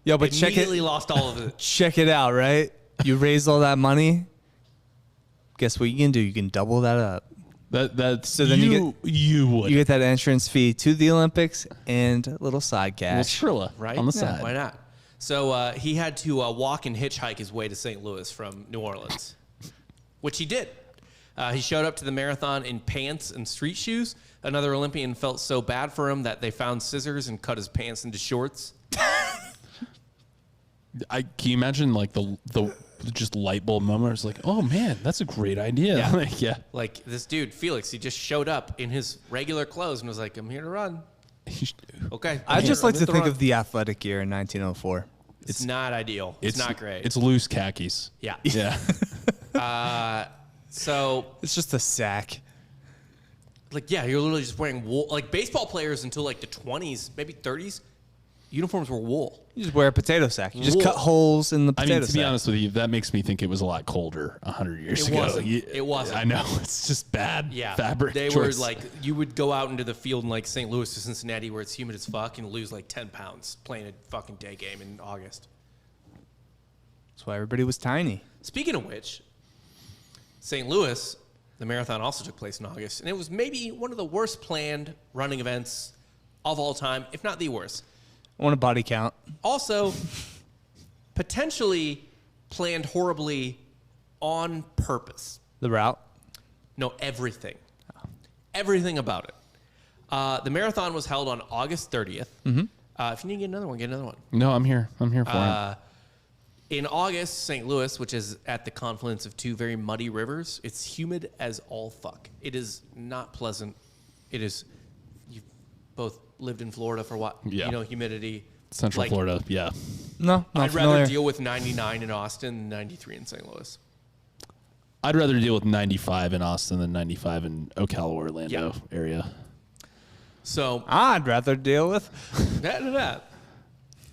Speaker 3: Yo, but
Speaker 2: immediately lost all of it.
Speaker 3: check it out, right? You raised all that money. Guess what you can do? You can double that up.
Speaker 4: That's
Speaker 3: So then you
Speaker 4: would.
Speaker 3: You get that entrance fee to the Olympics and a little side cash.
Speaker 4: Trilla
Speaker 2: Right?
Speaker 4: on the
Speaker 2: Yeah,
Speaker 4: side.
Speaker 2: why not? So he had to walk and hitchhike his way to St. Louis from New Orleans, which he did. He showed up to the marathon in pants and street shoes. Another Olympian felt so bad for him that they found scissors and cut his pants into shorts.
Speaker 4: Can you imagine like the just light bulb moment? It's like, oh man, that's a great idea.
Speaker 2: Yeah.
Speaker 4: Like, yeah.
Speaker 2: Like this dude, Felix, he just showed up in his regular clothes and was like, I'm here to run. Okay.
Speaker 3: I'd just like to think
Speaker 2: run.
Speaker 3: of the athletic year in 1904.
Speaker 2: It's not ideal. It's not great.
Speaker 4: It's loose khakis.
Speaker 2: Yeah.
Speaker 4: Yeah.
Speaker 2: So,
Speaker 3: It's just a sack.
Speaker 2: like, yeah, you're literally just wearing wool. Like, baseball players until, like, the 20s, maybe 30s, uniforms were wool.
Speaker 3: You just wear a potato sack. You just
Speaker 2: Wool.
Speaker 3: cut holes in the
Speaker 4: I
Speaker 3: potato
Speaker 4: mean, to
Speaker 3: sack.
Speaker 4: be honest with you, that makes me think it was a lot colder 100 years ago.
Speaker 2: It wasn't.
Speaker 4: I know. It's just bad fabric
Speaker 2: They
Speaker 4: choice.
Speaker 2: were, like, you would go out into the field in, like, St. Louis or Cincinnati where it's humid as fuck and lose, like, 10 pounds playing a fucking day game in August.
Speaker 3: That's why everybody was tiny.
Speaker 2: Speaking of which, St. Louis, the marathon also took place in August, and it was maybe one of the worst planned running events of all time, if not the worst.
Speaker 3: I want a body count.
Speaker 2: Also, potentially planned horribly on purpose.
Speaker 3: The route.
Speaker 2: No, everything. Everything about it. The marathon was held on August 30th. Mm-hmm. If you need to get another one, get another one.
Speaker 4: No, I'm here. I'm here for it.
Speaker 2: In August, St. Louis, which is at the confluence of two very muddy rivers, it's humid as all fuck. It is not pleasant. It is. You've both lived in Florida for what?
Speaker 4: Yeah.
Speaker 2: You know, humidity.
Speaker 4: Central
Speaker 2: like,
Speaker 4: Florida, yeah.
Speaker 3: No, not
Speaker 2: I'd
Speaker 3: familiar.
Speaker 2: rather deal with 99 in Austin than 93 in St. Louis.
Speaker 4: I'd rather deal with 95 in Austin than 95 in Ocala, Orlando area.
Speaker 2: So
Speaker 3: I'd rather deal with.
Speaker 2: that.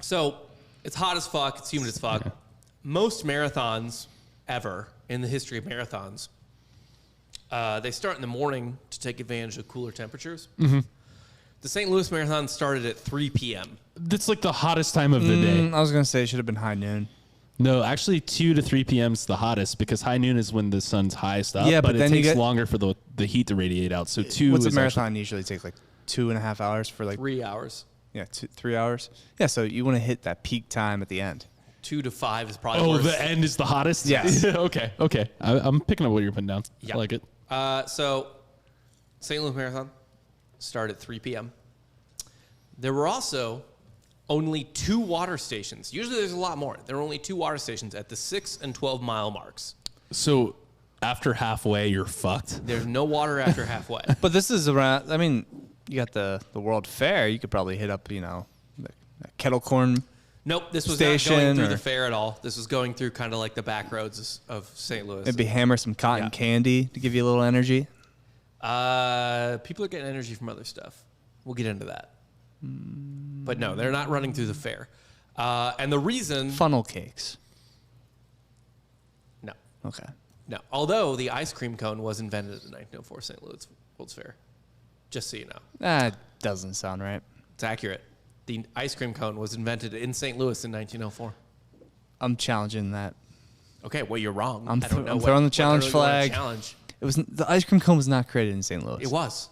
Speaker 2: So it's hot as fuck. It's humid as fuck. Most marathons ever in the history of marathons, they start in the morning to take advantage of cooler temperatures. Mm-hmm. The St. Louis Marathon started at 3 p.m.
Speaker 4: That's like the hottest time of the day.
Speaker 3: I was going to say it should have been high noon.
Speaker 4: No, actually 2 to 3 p.m. is the hottest because high noon is when the sun's highest up.
Speaker 3: Yeah, but
Speaker 4: it
Speaker 3: then you
Speaker 4: takes
Speaker 3: get-
Speaker 4: longer for the heat to radiate out. So 2
Speaker 3: What's
Speaker 4: is
Speaker 3: a marathon usually take? Like 2.5 hours for like
Speaker 2: 3 hours.
Speaker 3: 3 hours. Yeah, so you want to hit that peak time at the end.
Speaker 2: 2 to 5 is probably
Speaker 4: Oh,
Speaker 2: worse.
Speaker 4: the end is the hottest?
Speaker 3: Yes.
Speaker 4: Okay. I'm picking up what you're putting down.
Speaker 2: Yeah.
Speaker 4: I like it.
Speaker 2: So St. Louis Marathon started at 3 p.m. There were also only 2 water stations. Usually there's a lot more. There were only 2 water stations at the 6 and 12 mile marks.
Speaker 4: So after halfway, you're fucked.
Speaker 2: There's no water after halfway.
Speaker 3: But this is around, I mean, you got the World Fair. You could probably hit up, the kettle corn.
Speaker 2: Nope, this was
Speaker 3: Station
Speaker 2: not going through
Speaker 3: or-
Speaker 2: the fair at all. This was going through kind of like the back roads of St. Louis.
Speaker 3: Maybe hammer some cotton
Speaker 2: Yeah.
Speaker 3: candy to give you a little energy.
Speaker 2: People are getting energy from other stuff. We'll get into that. But no, they're not running through the fair. And the reason...
Speaker 3: Funnel cakes.
Speaker 2: No.
Speaker 3: Okay.
Speaker 2: No. Although the ice cream cone was invented in 1904 St. Louis World's Fair. Just so you know.
Speaker 3: That doesn't sound right.
Speaker 2: It's accurate. The ice cream cone was invented in St. Louis in 1904.
Speaker 3: I'm challenging that.
Speaker 2: Okay, well, you're wrong.
Speaker 3: I'm
Speaker 2: I don't know
Speaker 3: I'm
Speaker 2: what-
Speaker 3: throwing the
Speaker 2: what
Speaker 3: challenge
Speaker 2: you wanna
Speaker 3: flag.
Speaker 2: Challenge.
Speaker 3: The ice cream cone was not created in St. Louis.
Speaker 2: It was.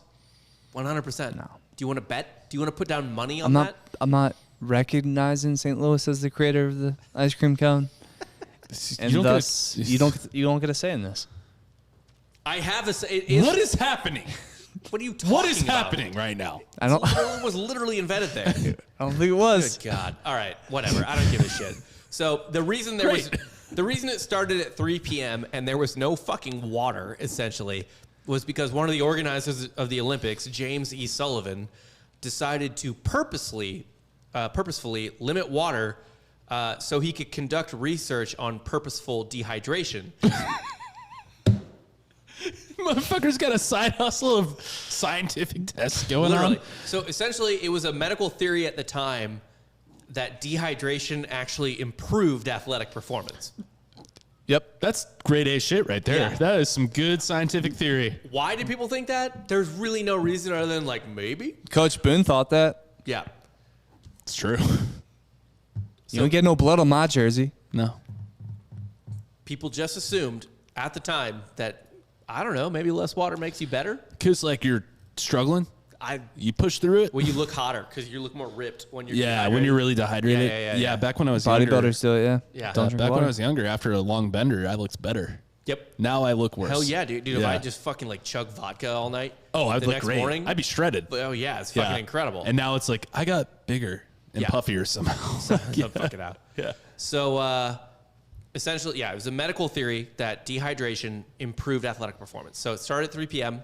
Speaker 2: 100%.
Speaker 3: No.
Speaker 2: Do you want to bet? Do you want to put down money on that?
Speaker 3: I'm not recognizing St. Louis as the creator of the ice cream cone, and
Speaker 4: don't
Speaker 3: thus
Speaker 4: get a-
Speaker 3: you don't get a say in this.
Speaker 2: I have a say. It is,
Speaker 4: What is happening?
Speaker 2: What are you talking
Speaker 4: What is
Speaker 2: about?
Speaker 4: happening right now?
Speaker 3: I don't.
Speaker 2: It was literally invented there.
Speaker 3: I don't think it was.
Speaker 2: Good God. All right, whatever. I don't give a shit. So the reason the reason it started at 3 p.m. and there was no fucking water, essentially, was because one of the organizers of the Olympics, James E. Sullivan, decided to purposefully limit water so he could conduct research on purposeful dehydration.
Speaker 4: Motherfucker's got a side hustle of scientific tests going
Speaker 2: Literally.
Speaker 4: on.
Speaker 2: So essentially, it was a medical theory at the time that dehydration actually improved athletic performance.
Speaker 3: Yep.
Speaker 4: That's grade A shit right there.
Speaker 2: Yeah.
Speaker 4: That is some good scientific theory.
Speaker 2: Why do people think that? There's really no reason other than like maybe.
Speaker 3: Coach Boone thought that.
Speaker 2: Yeah.
Speaker 4: It's true.
Speaker 3: You don't get no blood on my jersey.
Speaker 4: No.
Speaker 2: People just assumed at the time that, I don't know, maybe less water makes you better.
Speaker 4: Because, like, you're struggling. You push through it.
Speaker 2: Well, you look hotter because you look more ripped when you're
Speaker 4: When
Speaker 2: dehydrated.
Speaker 4: you're really dehydrated.
Speaker 2: Yeah.
Speaker 4: Back when I was younger.
Speaker 3: Bodybuilders do it, yeah.
Speaker 2: Yeah.
Speaker 3: Don't drink
Speaker 4: Back when
Speaker 3: water.
Speaker 4: I was younger, after a long bender, I looked better.
Speaker 2: Yep.
Speaker 4: Now I look worse.
Speaker 2: Hell yeah, dude. If
Speaker 4: Yeah.
Speaker 2: I just fucking like chug vodka all night.
Speaker 4: Oh, I'd
Speaker 2: the
Speaker 4: look
Speaker 2: next
Speaker 4: great.
Speaker 2: morning.
Speaker 4: I'd be shredded.
Speaker 2: Oh yeah, it's fucking incredible.
Speaker 4: And now it's like I got bigger and
Speaker 2: Yeah.
Speaker 4: puffier somehow.
Speaker 2: Don't fuck it out.
Speaker 4: Yeah.
Speaker 2: So essentially, yeah, it was a medical theory that dehydration improved athletic performance. So it started at 3 p.m.,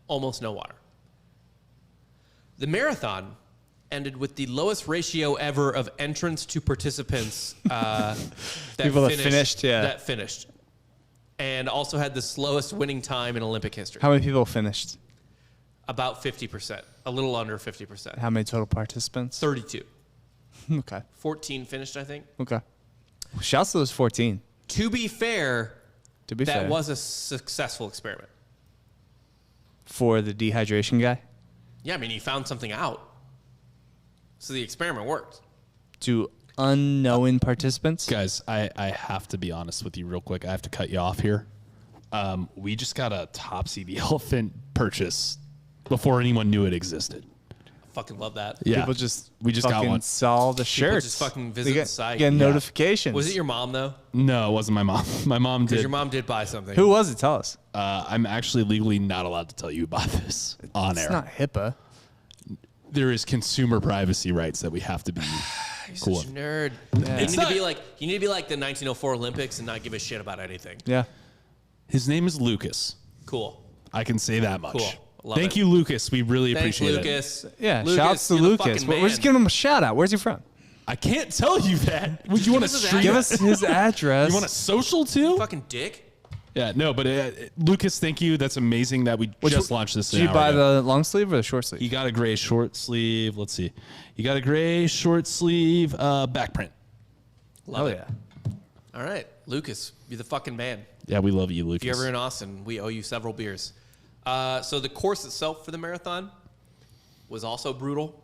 Speaker 2: almost no water. The marathon ended with the lowest ratio ever of entrants to participants
Speaker 3: People that finished, yeah.
Speaker 2: that finished. And also had the slowest winning time in Olympic history.
Speaker 3: How many people finished?
Speaker 2: About 50%, a little under 50%.
Speaker 3: How many total participants?
Speaker 2: 32.
Speaker 3: Okay.
Speaker 2: 14 finished, I think.
Speaker 3: Okay. Shouts to those 14.
Speaker 2: To be fair,
Speaker 3: To be
Speaker 2: that
Speaker 3: fair.
Speaker 2: was a successful experiment.
Speaker 3: For the dehydration guy.
Speaker 2: Yeah, I mean, he found something out. So the experiment worked.
Speaker 3: To unknown participants.
Speaker 4: Guys, I have to be honest with you real quick. I have to cut you off here. We just got a Topsy the Elephant purchase before anyone knew it existed.
Speaker 2: Fucking love that.
Speaker 4: Yeah. We just got
Speaker 3: fucking
Speaker 4: one.
Speaker 3: saw the
Speaker 2: People
Speaker 3: shirts.
Speaker 2: just fucking
Speaker 3: They
Speaker 2: visit
Speaker 3: get,
Speaker 2: the site.
Speaker 3: Get
Speaker 2: Yeah.
Speaker 3: notifications.
Speaker 2: Was it your mom, though?
Speaker 4: No, it wasn't my mom. My mom
Speaker 2: Because
Speaker 4: did.
Speaker 2: your mom did buy something.
Speaker 3: Who was it? Tell us.
Speaker 4: I'm actually legally not allowed to tell you about this on
Speaker 3: It's
Speaker 4: air.
Speaker 3: not HIPAA.
Speaker 4: There is consumer privacy rights that we have to be
Speaker 2: You're
Speaker 4: cool
Speaker 2: such a
Speaker 4: with.
Speaker 2: nerd. You need to be like the 1904 Olympics and not give a shit about anything.
Speaker 3: Yeah.
Speaker 4: His name is Lucas.
Speaker 2: Cool.
Speaker 4: I can say that much.
Speaker 2: Cool. Love
Speaker 4: Thank
Speaker 2: it.
Speaker 4: you, Lucas. We really
Speaker 2: Thanks,
Speaker 4: appreciate it.
Speaker 2: Lucas.
Speaker 3: Yeah.
Speaker 2: Lucas,
Speaker 3: Shouts to
Speaker 2: you're the
Speaker 3: Lucas.
Speaker 2: fucking
Speaker 3: We're just
Speaker 2: man.
Speaker 3: giving him a shout out. Where's he from?
Speaker 4: I can't tell you that. Would you want to
Speaker 2: us his
Speaker 4: stream?
Speaker 3: Give us his address.
Speaker 4: You want a social too?
Speaker 2: Fucking dick.
Speaker 4: Yeah, no, but Lucas, thank you. That's amazing that we just launched this.
Speaker 3: Did you buy the long sleeve or the short sleeve?
Speaker 4: He got a gray short sleeve. Let's see. You got a gray short sleeve back print.
Speaker 2: Love
Speaker 3: Oh,
Speaker 2: it.
Speaker 3: yeah.
Speaker 2: All right. Lucas, you're the fucking man.
Speaker 4: Yeah, we love you, Lucas.
Speaker 2: If you're ever in Austin, we owe you several beers. So the course itself for the marathon was also brutal.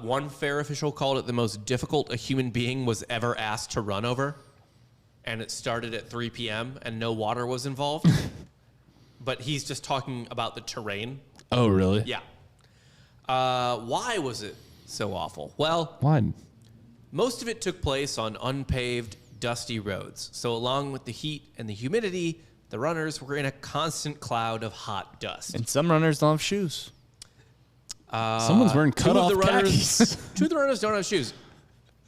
Speaker 2: One fair official called it the most difficult a human being was ever asked to run over. And it started at 3 p.m. and no water was involved. But he's just talking about the terrain.
Speaker 4: Oh, really?
Speaker 2: Yeah. Why was it so awful? Well,
Speaker 4: Why?
Speaker 2: most of it took place on unpaved, dusty roads. So along with the heat and the humidity, the runners were in a constant cloud of hot dust.
Speaker 3: And some runners don't have shoes.
Speaker 4: Someone's wearing
Speaker 2: Two
Speaker 4: cut-off
Speaker 2: of the
Speaker 4: khakis.
Speaker 2: runners, two of the runners don't have shoes.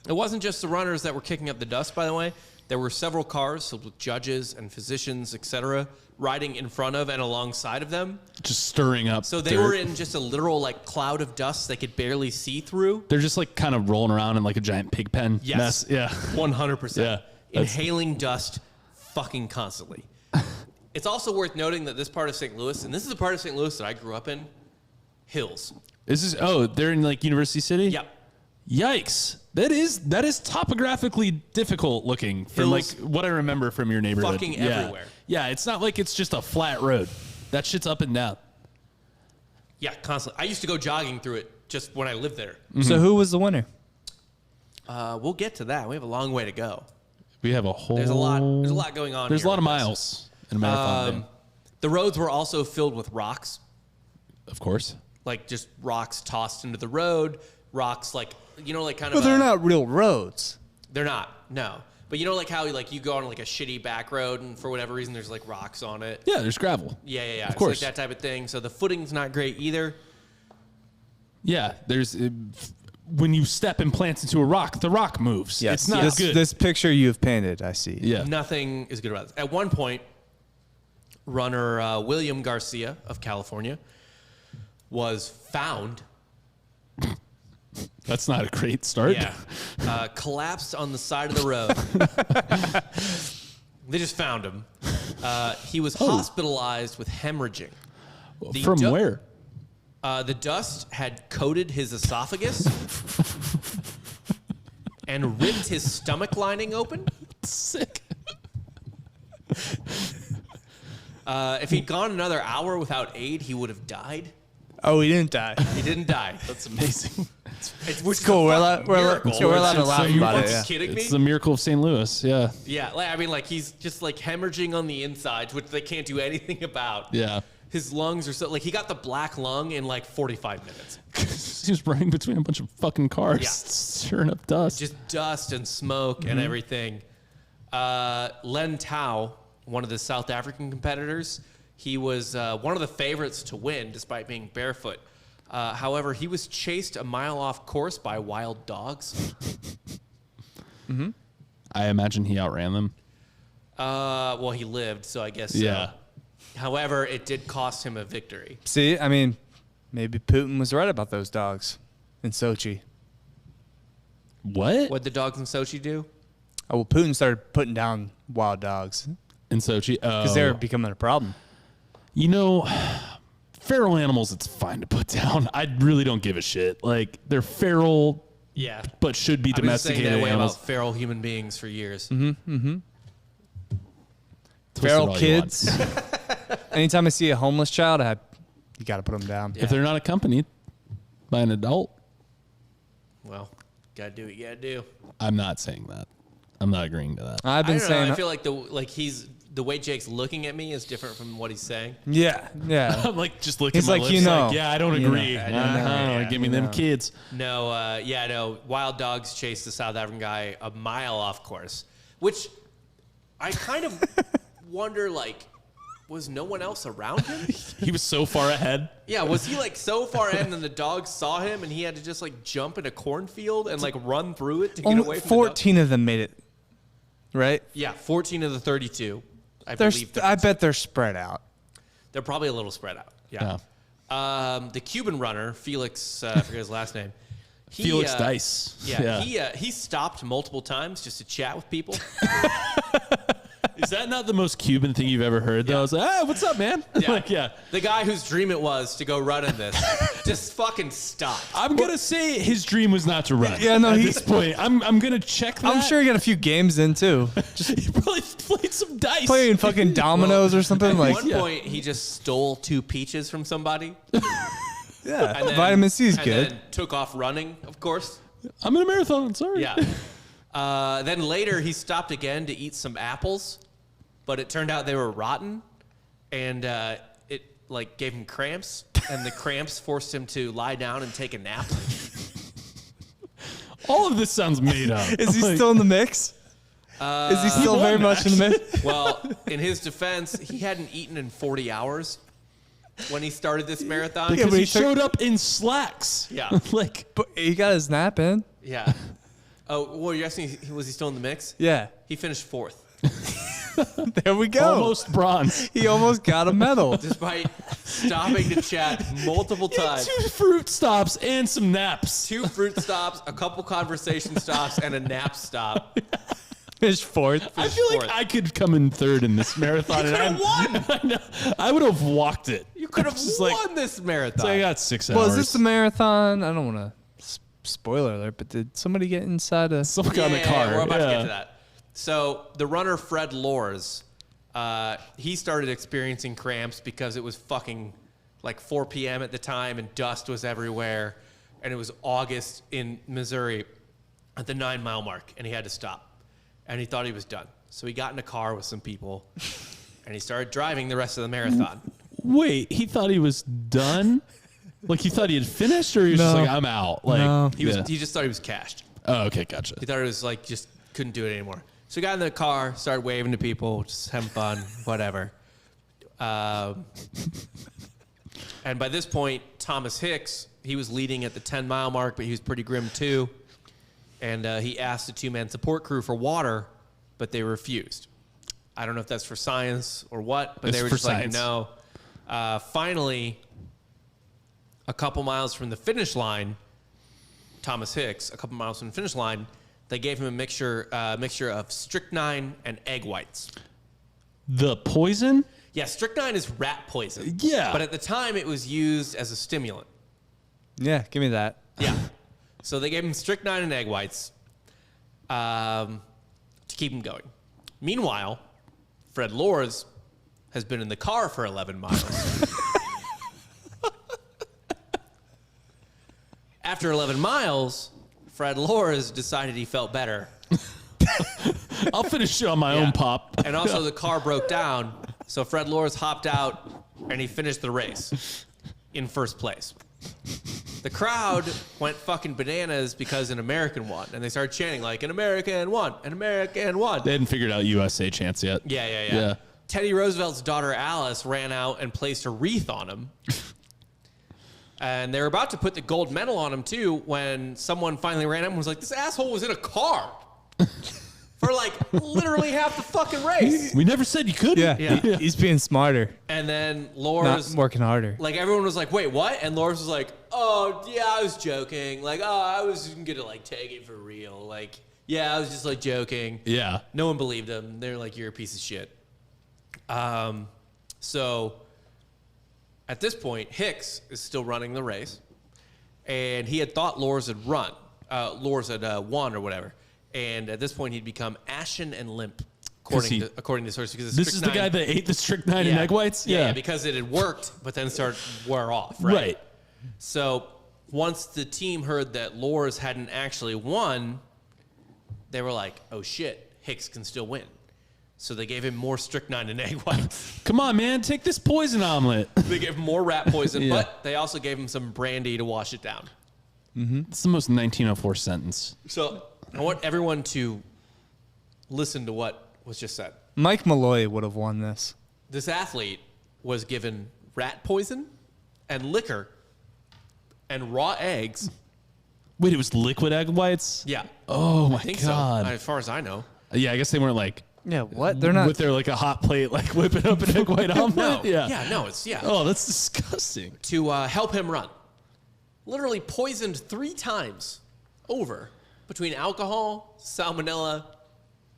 Speaker 2: It wasn't just the runners that were kicking up the dust, by the way. There were several cars filled with judges and physicians, etc., riding in front of and alongside of them.
Speaker 4: Just stirring up.
Speaker 2: So they
Speaker 4: dirt.
Speaker 2: were in just a literal like cloud of dust they could barely see through.
Speaker 4: They're just like kind of rolling around in like a giant pig pen
Speaker 2: Yes.
Speaker 4: mess. Yeah.
Speaker 2: 100%.
Speaker 4: Yeah, that's-
Speaker 2: Inhaling dust fucking constantly. It's also worth noting that this part of St. Louis, and this is the part of St. Louis that I grew up in, hills.
Speaker 4: They're in like University City?
Speaker 2: Yep.
Speaker 4: Yikes. That is topographically difficult looking from
Speaker 2: Hills.
Speaker 4: like what I remember from your neighborhood.
Speaker 2: Fucking
Speaker 4: Yeah.
Speaker 2: everywhere.
Speaker 4: Yeah, it's not like it's just a flat road. That shit's up and down.
Speaker 2: Yeah, constantly. I used to go jogging through it just when I lived there.
Speaker 3: So who was the winner?
Speaker 2: We'll get to that. We have a long way to go.
Speaker 4: We have a whole
Speaker 2: There's a lot going on.
Speaker 4: There's a
Speaker 2: here
Speaker 4: lot of
Speaker 2: with this.
Speaker 4: miles in a marathon.
Speaker 2: The roads were also filled with rocks,
Speaker 4: of course.
Speaker 2: like just rocks tossed into the road. Rocks like like kind of.
Speaker 3: But they're not real roads.
Speaker 2: They're not. No. But like how like you go on like a shitty back road and for whatever reason there's like rocks on it.
Speaker 4: Yeah, there's gravel.
Speaker 2: Yeah.
Speaker 4: Of
Speaker 2: It's
Speaker 4: course.
Speaker 2: like that type of thing. So the footing's not great either.
Speaker 4: Yeah, there's when you step and plant into a rock, the rock moves.
Speaker 3: Yes.
Speaker 4: It's not
Speaker 3: this,
Speaker 4: good.
Speaker 3: This picture you've painted, I see.
Speaker 4: yeah.
Speaker 2: Nothing is good about this. At one point, runner William Garcia of California was found.
Speaker 4: That's not a great start.
Speaker 2: Collapsed on the side of the road. They just found him. He was hospitalized with hemorrhaging. The
Speaker 4: From where?
Speaker 2: The dust had coated his esophagus and ripped his stomach lining open.
Speaker 4: Sick.
Speaker 2: If he'd gone another hour without aid, he would have died.
Speaker 3: Oh, he didn't die.
Speaker 2: He didn't die.
Speaker 4: That's amazing.
Speaker 2: It's
Speaker 3: Cool. We're allowed to
Speaker 4: It's
Speaker 3: laugh
Speaker 4: a
Speaker 3: about it.
Speaker 2: Are you
Speaker 3: Yeah.
Speaker 2: kidding me?
Speaker 4: It's the miracle of St. Louis. Yeah.
Speaker 2: Yeah, I mean, like he's just like hemorrhaging on the insides, which they can't do anything about.
Speaker 4: Yeah.
Speaker 2: His lungs are so like he got the black lung in like 45 minutes.
Speaker 4: He was running between a bunch of fucking cars.
Speaker 2: Yeah.
Speaker 4: Stirring up dust.
Speaker 2: Just dust and smoke and everything. Len Tao, one of the South African competitors, he was one of the favorites to win despite being barefoot. However, he was chased a mile off course by wild dogs.
Speaker 4: I imagine he outran them.
Speaker 2: Well, he lived, so I guess so.
Speaker 4: Yeah.
Speaker 2: However, it did cost him a victory.
Speaker 3: See, I mean, maybe Putin was right about those dogs in Sochi.
Speaker 4: What?
Speaker 2: What'd the dogs in Sochi do?
Speaker 3: Oh, well, Putin started putting down wild dogs
Speaker 4: In Sochi?
Speaker 3: because they're becoming a problem.
Speaker 4: You know, feral animals, it's fine to put down. I really don't give a shit. Like, they're feral,
Speaker 2: Yeah.
Speaker 4: but should be
Speaker 2: I've been saying
Speaker 4: domesticated
Speaker 2: that way
Speaker 4: animals.
Speaker 2: about feral human beings for years.
Speaker 4: Twist it
Speaker 3: Feral
Speaker 4: all you
Speaker 3: kids.
Speaker 4: want.
Speaker 3: Anytime I see a homeless child, you got to put them down.
Speaker 2: Yeah.
Speaker 4: If they're not accompanied by an adult,
Speaker 2: Well, gotta do what you gotta do.
Speaker 4: I'm not saying that. I'm not agreeing to that.
Speaker 3: I've
Speaker 2: I
Speaker 3: been
Speaker 2: don't know.
Speaker 3: saying,
Speaker 2: I feel like the way Jake's looking at me is different from what he's saying.
Speaker 3: yeah.
Speaker 4: I'm like, just looking
Speaker 3: He's
Speaker 4: at my
Speaker 3: like,
Speaker 4: lips
Speaker 3: you know.
Speaker 4: like, yeah, I don't
Speaker 3: You
Speaker 4: agree.
Speaker 3: know.
Speaker 2: Yeah,
Speaker 4: Give me
Speaker 3: you
Speaker 4: them
Speaker 3: know.
Speaker 4: kids.
Speaker 2: No, wild dogs chased the South African guy a mile off course, which I kind of wonder, like, was no one else around him?
Speaker 4: He was so far ahead.
Speaker 2: Yeah, was he like so far ahead and the dogs saw him and he had to just like jump in a cornfield and like run through it to get
Speaker 3: Only
Speaker 2: away from
Speaker 3: 14 of them made it, right?
Speaker 2: Yeah, 14 of the 32. I
Speaker 3: They're
Speaker 2: believe
Speaker 3: I bet they're spread out.
Speaker 2: they're probably a little spread out. Yeah. The Cuban runner, Felix, I forget his last name.
Speaker 4: Felix Dice.
Speaker 2: Yeah, he stopped multiple times just to chat with people.
Speaker 4: Is that not the most Cuban thing you've ever heard, though?
Speaker 2: Yeah.
Speaker 4: I was like, hey, what's up, man?
Speaker 2: Yeah. The guy whose dream it was to go run in this just fucking stopped.
Speaker 4: I'm going to say his dream was not to run.
Speaker 3: Yeah, no,
Speaker 4: At
Speaker 3: he-
Speaker 4: this point, I'm going to check that.
Speaker 3: I'm sure he got a few games in too.
Speaker 4: he probably played some dice.
Speaker 3: Playing fucking dominoes or something
Speaker 2: At
Speaker 3: like.
Speaker 2: one point, he just stole 2 peaches from somebody.
Speaker 3: Yeah,
Speaker 2: And then,
Speaker 3: vitamin C is
Speaker 2: and
Speaker 3: good.
Speaker 2: then took off running, of course.
Speaker 4: I'm in a marathon. Sorry.
Speaker 2: Yeah. Then later, he stopped again to eat some apples, but it turned out they were rotten, and it like gave him cramps, and the cramps forced him to lie down and take a nap.
Speaker 4: All of this sounds made up.
Speaker 3: Is he still in the mix? Is he still
Speaker 4: won,
Speaker 3: very much in the mix?
Speaker 2: Well, in his defense, he hadn't eaten in 40 hours when he started this marathon.
Speaker 3: Yeah,
Speaker 4: Because
Speaker 3: but
Speaker 4: he
Speaker 3: he took-
Speaker 4: showed up in slacks.
Speaker 2: Yeah.
Speaker 4: Like,
Speaker 3: But he got his nap in.
Speaker 2: Yeah. Oh, well, you're asking, was he still in the mix?
Speaker 3: Yeah,
Speaker 2: He finished 4th,
Speaker 3: there we go.
Speaker 4: almost bronze.
Speaker 3: He almost got a medal.
Speaker 2: despite stopping to chat multiple times.
Speaker 4: 2 fruit stops and some naps.
Speaker 2: 2 fruit stops, a couple conversation stops, and a nap stop.
Speaker 3: Finished fourth.
Speaker 4: I feel like
Speaker 2: 4th.
Speaker 4: I could come in 3rd in this marathon.
Speaker 2: You
Speaker 4: and
Speaker 2: could have won.
Speaker 4: I know. I would have walked it.
Speaker 2: You could have
Speaker 4: Just
Speaker 2: won
Speaker 4: like-
Speaker 2: this marathon.
Speaker 4: So I got 6 hours.
Speaker 3: Well, is this the marathon? I don't want to spoiler alert, but did somebody get inside a?
Speaker 4: Someone got in the car.
Speaker 2: We're about to get
Speaker 4: Yeah.
Speaker 2: to that. So the runner Fred Lors, he started experiencing cramps because it was fucking like 4 p.m. at the time and dust was everywhere, and it was August in Missouri at the 9-mile mark, and he had to stop, and he thought he was done. So he got in a car with some people, and he started driving the rest of the marathon.
Speaker 4: Wait, he thought he was done? Like he thought he had finished, or he was just
Speaker 3: No.
Speaker 4: like, I'm out. Like
Speaker 3: No.
Speaker 2: He just thought he was cashed.
Speaker 4: Oh, okay, gotcha.
Speaker 2: He thought it was like just couldn't do it anymore. So he got in the car, started waving to people, just having fun, whatever. And by this point, Thomas Hicks, he was leading at the 10-mile mark, but he was pretty grim too. And he asked the 2-man support crew for water, but they refused. I don't know if that's for science or what, but
Speaker 4: It's
Speaker 2: they were
Speaker 4: for
Speaker 2: just
Speaker 4: science.
Speaker 2: like, no. Finally, a couple miles from the finish line, Thomas Hicks, a couple miles from the finish line, they gave him a mixture of strychnine and egg whites.
Speaker 4: The poison?
Speaker 2: Yeah, strychnine is rat poison.
Speaker 4: Yeah.
Speaker 2: But at the time, it was used as a stimulant.
Speaker 3: Yeah, give me that.
Speaker 2: Yeah. So they gave him strychnine and egg whites to keep him going. Meanwhile, Fred Lors has been in the car for 11 miles. After 11 miles, Fred Lors decided he felt better.
Speaker 4: I'll finish it on my own pop.
Speaker 2: And also the car broke down, so Fred Lors hopped out and he finished the race in first place. The crowd went fucking bananas because an American won, and they started chanting like, an American won, an American won.
Speaker 4: They hadn't figured out USA chants yet.
Speaker 2: Yeah. Teddy Roosevelt's daughter Alice ran out and placed a wreath on him. And they were about to put the gold medal on him too when someone finally ran up and was like, this asshole was in a car for like literally half the fucking race.
Speaker 4: We never said you couldn't.
Speaker 3: Yeah. He's being smarter,
Speaker 2: And then
Speaker 3: not
Speaker 2: Lors,
Speaker 3: working harder.
Speaker 2: like everyone was like, wait, what? And Lors was like, oh yeah, I was joking. Like, oh, I was gonna like take it for real. Like, yeah, I was just like joking.
Speaker 4: Yeah.
Speaker 2: No one believed him. They're like, you're a piece of shit. So at this point, Hicks is still running the race, and he had thought Lors had won or whatever. And at this point, he'd become ashen and limp, according to sources. Because
Speaker 4: This is the guy that ate the strychnine and egg whites?
Speaker 2: Yeah, because it had worked, but then started to wear off. Right. So once the team heard that Lors hadn't actually won, they were like, oh shit, Hicks can still win. So they gave him more strychnine and egg whites.
Speaker 4: Come on, man. Take this poison omelet.
Speaker 2: They gave him more rat poison,
Speaker 4: Yeah.
Speaker 2: but they also gave him some brandy to wash it down.
Speaker 4: It's the most 1904 sentence.
Speaker 2: So I want everyone to listen to what was just said.
Speaker 3: Mike Malloy would have won this.
Speaker 2: This athlete was given rat poison and liquor and raw eggs.
Speaker 4: Wait, it was liquid egg whites?
Speaker 2: Yeah.
Speaker 4: Oh, my
Speaker 2: I think
Speaker 4: God.
Speaker 2: so, as far as I know.
Speaker 4: Yeah, I guess they weren't like...
Speaker 3: Yeah, what? They're not.
Speaker 4: With their like a hot plate, like whipping up an egg white omelet?
Speaker 2: No.
Speaker 4: Yeah.
Speaker 2: No, it's, yeah.
Speaker 4: Oh, that's disgusting.
Speaker 2: To help him run. Literally poisoned 3 times over between alcohol, salmonella,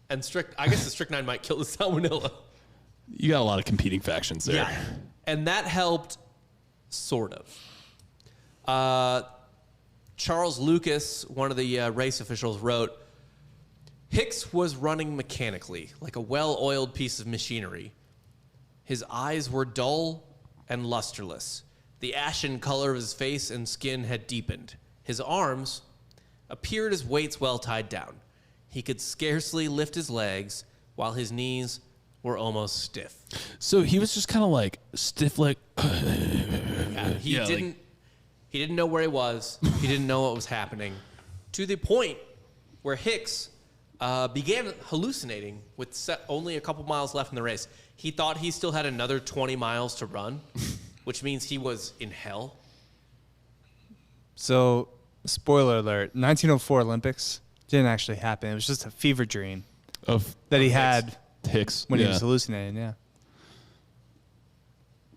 Speaker 2: and I guess the strychnine might kill the salmonella.
Speaker 4: You got a lot of competing factions there.
Speaker 2: Yeah. And that helped, sort of. Charles Lucas, one of the race officials, wrote, Hicks was running mechanically, like a well-oiled piece of machinery. His eyes were dull and lusterless. The ashen color of his face and skin had deepened. His arms appeared as weights well tied down. He could scarcely lift his legs, while his knees were almost stiff.
Speaker 4: So he was just kind of like stiff, like...
Speaker 2: He didn't know where he was. He didn't know what was happening. To the point where Hicks began hallucinating with only a couple miles left in the race. He thought he still had another 20 miles to run, which means he was in hell.
Speaker 3: So, spoiler alert: 1904 Olympics didn't actually happen. It was just a fever dream that he had
Speaker 4: Hicks
Speaker 3: when he was hallucinating. Yeah.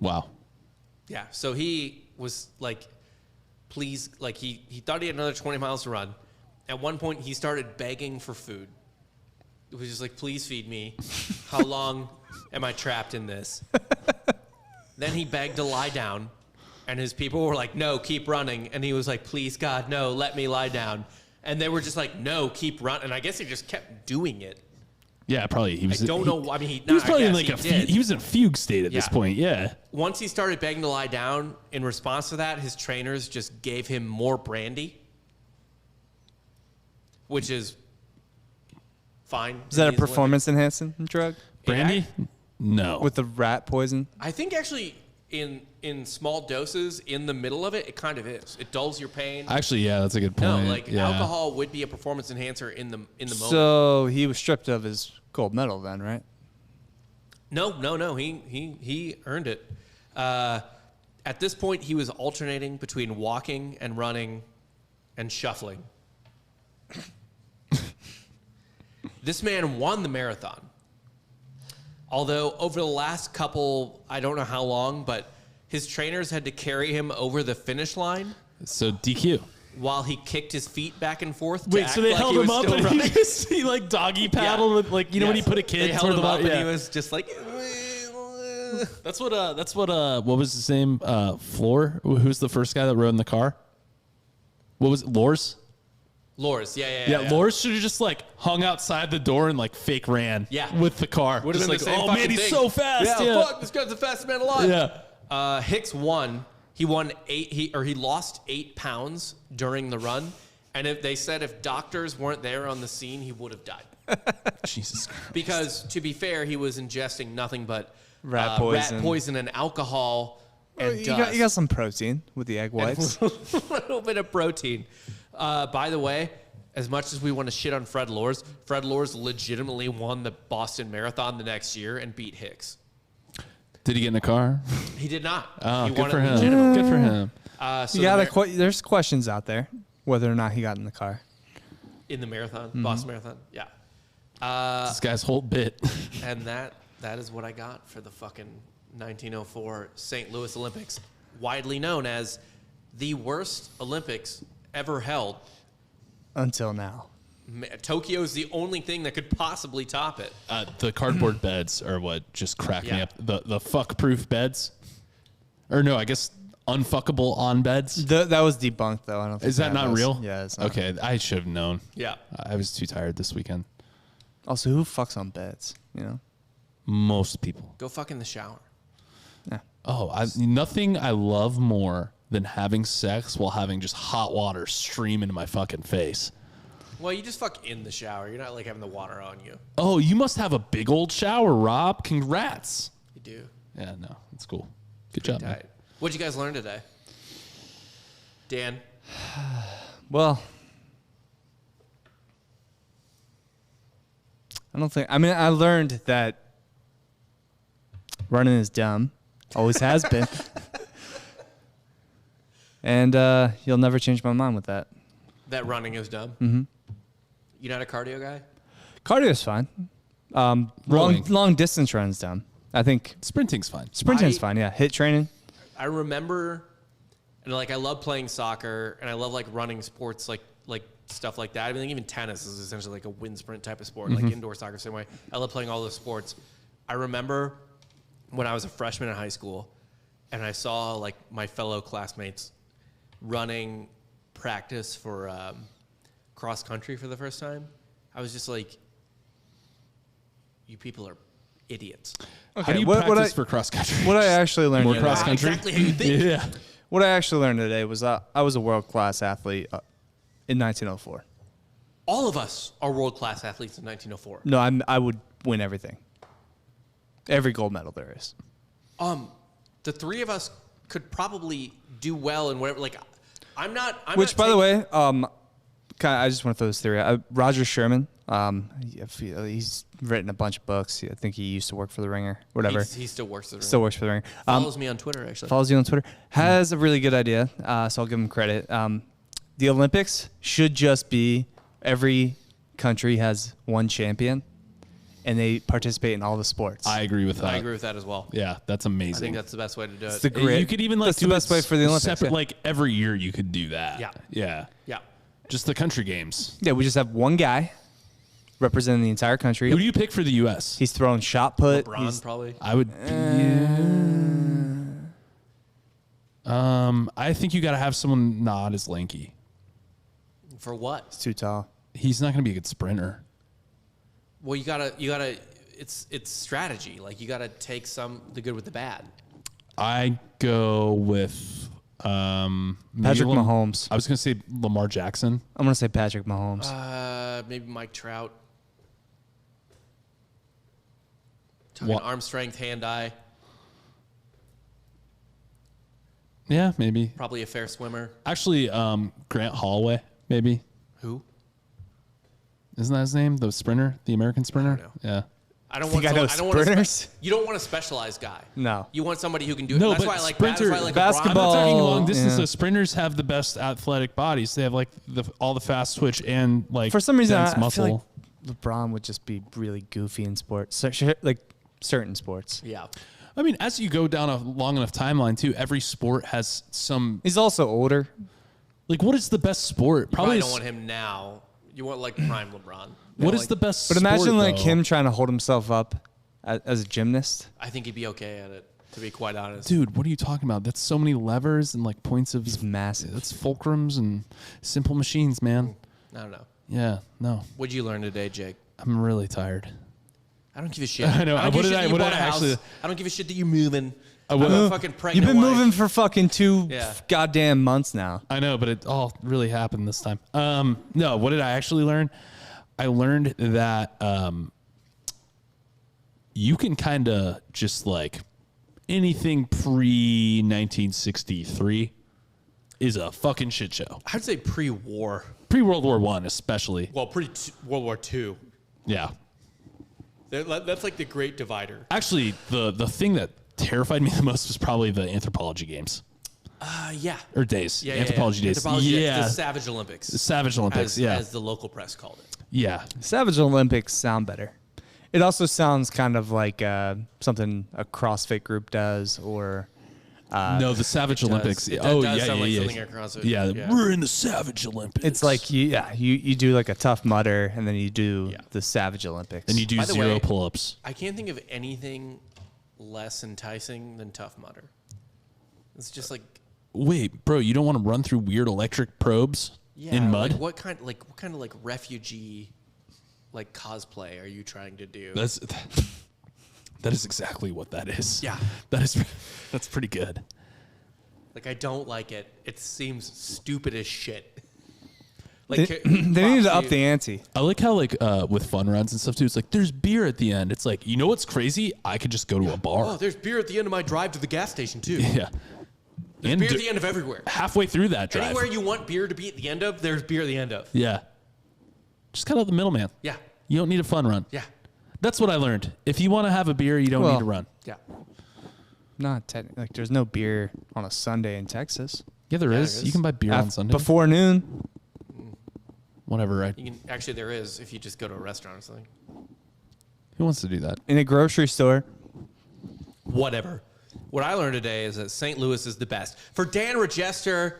Speaker 4: Wow.
Speaker 2: Yeah. So he was like, please, like he thought he had another 20 miles to run. At one point, he started begging for food. It was just like, please feed me. How long am I trapped in this? Then he begged to lie down, and his people were like, no, keep running. And he was like, please, God, no, let me lie down. And they were just like, no, keep running. And I guess he just kept doing it.
Speaker 4: Yeah, probably. He was,
Speaker 2: I don't know. I mean,
Speaker 4: he was probably in like he was in a fugue state at this
Speaker 2: Yeah.
Speaker 4: point. Yeah.
Speaker 2: Once he started begging to lie down, in response to that, his trainers just gave him more brandy, which is fine.
Speaker 3: Is that a
Speaker 2: He's living.
Speaker 3: performance enhancing drug
Speaker 4: Brandy? No.
Speaker 3: with the rat poison?
Speaker 2: I think actually in small doses, in the middle of it, it kind of is. It dulls your pain.
Speaker 4: Actually, yeah, that's a good
Speaker 2: No,
Speaker 4: point.
Speaker 2: like
Speaker 4: yeah.
Speaker 2: alcohol would be a performance enhancer in the moment.
Speaker 3: So he was stripped of his gold medal then, right?
Speaker 2: No. He earned it. At this point, he was alternating between walking and running and shuffling. This man won the marathon. Although over the last couple, I don't know how long, but his trainers had to carry him over the finish line
Speaker 4: So DQ.
Speaker 2: while he kicked his feet back and forth.
Speaker 4: Wait, so they held him up and he like doggy paddled with like you know when you put a kid
Speaker 2: they held him up
Speaker 4: yeah.
Speaker 2: and he was just like.
Speaker 4: That's what what was his name? Floor? Who's the first guy that rode in the car? What was it? Lors?
Speaker 2: Lors,
Speaker 4: Yeah, Lors should have just like hung outside the door and like fake ran.
Speaker 2: Yeah.
Speaker 4: With the car.
Speaker 2: Would have
Speaker 4: Just
Speaker 2: been
Speaker 4: like,
Speaker 2: the same
Speaker 4: oh
Speaker 2: fucking
Speaker 4: man, he's
Speaker 2: thing.
Speaker 4: so fast.
Speaker 2: Yeah, fuck, this guy's the fastest man alive.
Speaker 4: Yeah.
Speaker 2: Hicks won. He won he lost 8 pounds during the run. And if they said if doctors weren't there on the scene, he would have died.
Speaker 4: Jesus Christ.
Speaker 2: Because to be fair, he was ingesting nothing but
Speaker 3: Rat
Speaker 2: poison and alcohol and
Speaker 3: You
Speaker 2: dust.
Speaker 3: got some protein with the egg whites.
Speaker 2: A little bit of protein. By the way, as much as we want to shit on Fred Lors legitimately won the Boston Marathon the next year and beat Hicks.
Speaker 4: Did he get in a car?
Speaker 2: He did not.
Speaker 4: Oh,
Speaker 2: he
Speaker 4: good
Speaker 2: won
Speaker 4: for
Speaker 2: it
Speaker 4: him.
Speaker 2: legitimately.
Speaker 4: Good for him.
Speaker 2: So
Speaker 3: You gotta there's questions out there whether or not he got in the car.
Speaker 2: in the marathon, Boston Marathon. Yeah.
Speaker 4: This guy's whole bit.
Speaker 2: And that is what I got for the fucking 1904 St. Louis Olympics, widely known as the worst Olympics ever held.
Speaker 3: Until now.
Speaker 2: Tokyo's the only thing that could possibly top it.
Speaker 4: The cardboard beds are what just cracked me
Speaker 2: Yeah.
Speaker 4: up. The fuck-proof beds. Or no, I guess unfuckable on beds.
Speaker 3: That was debunked though. I don't think
Speaker 4: Is that not
Speaker 3: was.
Speaker 4: real?
Speaker 3: Yeah, it's not.
Speaker 4: Okay, I should have known.
Speaker 2: Yeah.
Speaker 4: I was too tired this weekend.
Speaker 3: Also, who fucks on beds? You know?
Speaker 4: Most people.
Speaker 2: Go fuck in the shower.
Speaker 3: Yeah.
Speaker 4: Oh, nothing I love more than having sex while having just hot water stream into my fucking face.
Speaker 2: Well, you just fuck in the shower. You're not like having the water on you.
Speaker 4: Oh, you must have a big old shower, Rob. Congrats.
Speaker 2: You do.
Speaker 4: Yeah, no, it's cool. Good job, man.
Speaker 2: Tight. What'd you guys learn today? Dan?
Speaker 3: Well, I learned that running is dumb. Always has been. And you'll never change my mind with that.
Speaker 2: That running is dumb? Mm-hmm. You not a cardio guy?
Speaker 3: Cardio's fine.
Speaker 4: Rolling.
Speaker 3: Long distance run's dumb. I think
Speaker 4: Sprinting's fine.
Speaker 3: sprinting's fine, yeah. HIIT training.
Speaker 2: I remember, and like I love playing soccer, and I love like running sports, like stuff like that. I mean, even tennis is essentially like a wind sprint type of sport, like indoor soccer, same way. I love playing all those sports. I remember when I was a freshman in high school, and I saw like my fellow classmates running practice for cross country for the first time. I was just like, you people are idiots.
Speaker 4: How do you
Speaker 3: what
Speaker 4: practice
Speaker 3: I-
Speaker 4: for cross country?
Speaker 3: What I actually learned
Speaker 4: More
Speaker 3: today-
Speaker 4: cross country?
Speaker 2: Exactly how you think.
Speaker 4: Yeah.
Speaker 3: What I actually learned today was I was a world-class athlete in 1904.
Speaker 2: All of us are world-class athletes in 1904.
Speaker 3: No, I would win everything. Every gold medal there is.
Speaker 2: The three of us could probably do well in whatever. Like, I'm not.
Speaker 3: Which, by the way, I just want to throw this theory out. Roger Sherman, he's written a bunch of books. I think he used to work for The Ringer, whatever.
Speaker 2: he still works.
Speaker 3: Still works for The Ringer.
Speaker 2: Follows me on Twitter, actually.
Speaker 3: Follows you on Twitter. Has a really good idea, so I'll give him credit. The Olympics should just be every country has one champion, and they participate in all the sports.
Speaker 4: I agree with that.
Speaker 2: I agree with that as well.
Speaker 4: Yeah, that's
Speaker 2: I
Speaker 4: amazing.
Speaker 2: think that's the best way to do it.
Speaker 3: It's the grit.
Speaker 4: You could even like
Speaker 3: That's
Speaker 4: do
Speaker 3: the best
Speaker 4: it
Speaker 3: way for the Olympics.
Speaker 4: separate,
Speaker 3: yeah.
Speaker 4: like every year you could do that.
Speaker 2: Yeah.
Speaker 4: Yeah.
Speaker 2: Yeah.
Speaker 4: Just the country games.
Speaker 3: Yeah, we just have one guy representing the entire country.
Speaker 4: Who do you pick for the U.S.?
Speaker 3: He's throwing shot put.
Speaker 2: LeBron,
Speaker 3: He's-
Speaker 2: probably.
Speaker 4: I would. I think you got to have someone not as lanky.
Speaker 2: For what?
Speaker 3: He's too tall.
Speaker 4: He's not going to be a good sprinter.
Speaker 2: Well, you gotta. It's strategy. Like, you gotta take the good with the bad.
Speaker 4: I go with maybe
Speaker 3: Patrick Mahomes.
Speaker 4: I was going to say Lamar Jackson.
Speaker 3: I'm going to say Patrick Mahomes.
Speaker 2: Maybe Mike Trout. Talking
Speaker 4: What?
Speaker 2: arm strength, hand-eye.
Speaker 4: Yeah, maybe.
Speaker 2: Probably a fair swimmer.
Speaker 4: Actually, Grant Holloway, maybe.
Speaker 2: Who?
Speaker 4: Isn't that his name? The sprinter, the American sprinter.
Speaker 2: know.
Speaker 4: Yeah.
Speaker 2: I don't
Speaker 3: Think
Speaker 2: want.
Speaker 3: I know
Speaker 2: I don't want
Speaker 3: sprinters?
Speaker 2: you don't want a specialized guy.
Speaker 3: No.
Speaker 2: You want somebody who can do it.
Speaker 4: No,
Speaker 2: That's
Speaker 4: but
Speaker 2: why I like
Speaker 4: sprinter-
Speaker 2: that's why I like
Speaker 3: basketball-
Speaker 4: I'm not talking long
Speaker 3: Oh,
Speaker 4: distance.
Speaker 3: yeah.
Speaker 4: The sprinters have the best athletic bodies. They have like all the fast twitch and like
Speaker 3: For some reason,
Speaker 4: dense
Speaker 3: I
Speaker 4: muscle.
Speaker 3: feel like LeBron would just be really goofy in sports, like certain sports.
Speaker 2: LeBron. Yeah.
Speaker 4: I mean, as you go down a long enough timeline too, every sport has some.
Speaker 3: He's also older.
Speaker 4: Like, what is the best sport?
Speaker 2: You probably
Speaker 4: is-
Speaker 2: don't want him now. You want like prime LeBron.
Speaker 4: What is
Speaker 2: like,
Speaker 4: the best?
Speaker 3: But imagine
Speaker 4: sport,
Speaker 3: like
Speaker 4: though?
Speaker 3: him trying to hold himself up as a gymnast.
Speaker 2: I think he'd be okay at it. To be quite honest.
Speaker 4: Dude, what are you talking about? That's so many levers and like points of.
Speaker 3: He's massive.
Speaker 4: That's fulcrums and simple machines, man.
Speaker 2: I don't know.
Speaker 4: Yeah, no.
Speaker 2: What'd you learn today, Jake?
Speaker 4: I'm really tired.
Speaker 2: I don't give a shit.
Speaker 4: I know.
Speaker 2: I don't
Speaker 4: What
Speaker 2: give a
Speaker 4: did
Speaker 2: shit
Speaker 4: I-
Speaker 2: that you
Speaker 4: what
Speaker 2: bought
Speaker 4: did
Speaker 2: a
Speaker 4: I
Speaker 2: house.
Speaker 4: actually-
Speaker 2: I don't give a shit that you're moving. I'm
Speaker 4: what-
Speaker 2: a fucking
Speaker 3: You've
Speaker 2: pregnant
Speaker 3: been
Speaker 2: wife.
Speaker 3: moving for fucking 2
Speaker 2: Yeah.
Speaker 3: goddamn months now.
Speaker 4: I know, but it all really happened this time. No, what did I actually learn? I learned that you can kind of just like anything pre 1963 is a fucking shit show.
Speaker 2: I'd say pre-war.
Speaker 4: Pre World War One, especially.
Speaker 2: Well, pre-World War II.
Speaker 4: Yeah.
Speaker 2: That's like the great divider.
Speaker 4: Actually, the thing that terrified me the most was probably the anthropology games
Speaker 2: Yeah.
Speaker 4: or days.
Speaker 2: Yeah,
Speaker 4: Anthropology days.
Speaker 2: Anthropology,
Speaker 4: Yeah.
Speaker 2: The Savage Olympics.
Speaker 4: Savage Olympics.
Speaker 2: As the local press called it.
Speaker 4: Yeah.
Speaker 3: Savage Olympics sound better. It also sounds kind of like something a CrossFit group does, or
Speaker 4: No, the Savage Olympics.
Speaker 2: It
Speaker 4: Oh,
Speaker 2: does
Speaker 4: yeah,
Speaker 2: sound
Speaker 4: yeah,
Speaker 2: like
Speaker 4: yeah.
Speaker 2: something across it.
Speaker 4: Yeah, we're in the Savage Olympics.
Speaker 3: it's like you do like a Tough Mudder, and then you do
Speaker 2: Yeah.
Speaker 3: the Savage Olympics.
Speaker 4: and you do
Speaker 2: By the
Speaker 4: 0
Speaker 2: way-
Speaker 4: pull-ups.
Speaker 2: I can't think of anything less enticing than Tough Mudder. It's just like
Speaker 4: Wait, bro, you don't want to run through weird electric probes in mud?
Speaker 2: Like what kind of refugee like cosplay are you trying to do?
Speaker 4: That is exactly what that is.
Speaker 2: Yeah.
Speaker 4: That's pretty good.
Speaker 2: Like I don't like it. It seems stupid as shit.
Speaker 3: they, they need to up the ante.
Speaker 4: I like how with fun runs and stuff too. It's like there's beer at the end. It's like, you know what's crazy? I could just go to a
Speaker 2: Oh,
Speaker 4: bar.
Speaker 2: there's beer at the end of my drive to the gas station too.
Speaker 4: Yeah.
Speaker 2: There's
Speaker 4: And
Speaker 2: beer at the end of everywhere.
Speaker 4: halfway through that drive.
Speaker 2: Anywhere you want beer to be at the end of, there's beer at the end of.
Speaker 4: Yeah. Just cut out the middleman.
Speaker 2: Yeah.
Speaker 4: You don't need a fun run.
Speaker 2: Yeah.
Speaker 4: That's what I learned. If you want to have a beer, you don't
Speaker 3: Well-
Speaker 4: need to run.
Speaker 2: Yeah.
Speaker 3: Not technically, like there's no beer on a Sunday in Texas.
Speaker 4: Yeah, there
Speaker 2: Yeah,
Speaker 4: is.
Speaker 2: there is.
Speaker 4: You can buy beer on Sunday.
Speaker 3: Before noon.
Speaker 4: Whatever, right?
Speaker 2: You can actually there is if you just go to a restaurant or something.
Speaker 4: Who wants to do that?
Speaker 3: In a grocery store.
Speaker 2: Whatever. What I learned today is that St. Louis is the best. For Dan Regester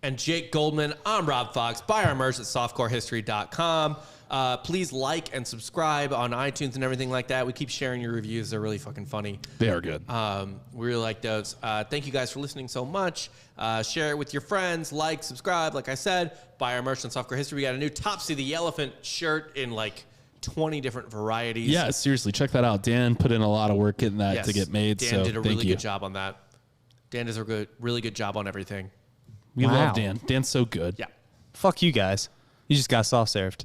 Speaker 2: and Jake Goldman, I'm Rob Fox. Buy our merch at softcorehistory.com. Please like and subscribe on iTunes and everything like that. We keep sharing your reviews. They're really fucking funny.
Speaker 4: They are good.
Speaker 2: We really like those. Thank you guys for listening so much. Share it with your friends. Like, subscribe. Like I said, buy our merch on Softcore History. We got a new Topsy the Elephant shirt in like 20 different varieties.
Speaker 4: Yeah, seriously, check that out. Dan put in a lot of work getting that
Speaker 2: Yes.
Speaker 4: to get made.
Speaker 2: Dan
Speaker 4: so
Speaker 2: did a
Speaker 4: thank
Speaker 2: really
Speaker 4: you.
Speaker 2: good job on that. Dan does a really good job on everything.
Speaker 4: We
Speaker 3: Wow.
Speaker 4: love Dan. Dan's so good.
Speaker 2: Yeah.
Speaker 3: Fuck you guys. You just got soft served.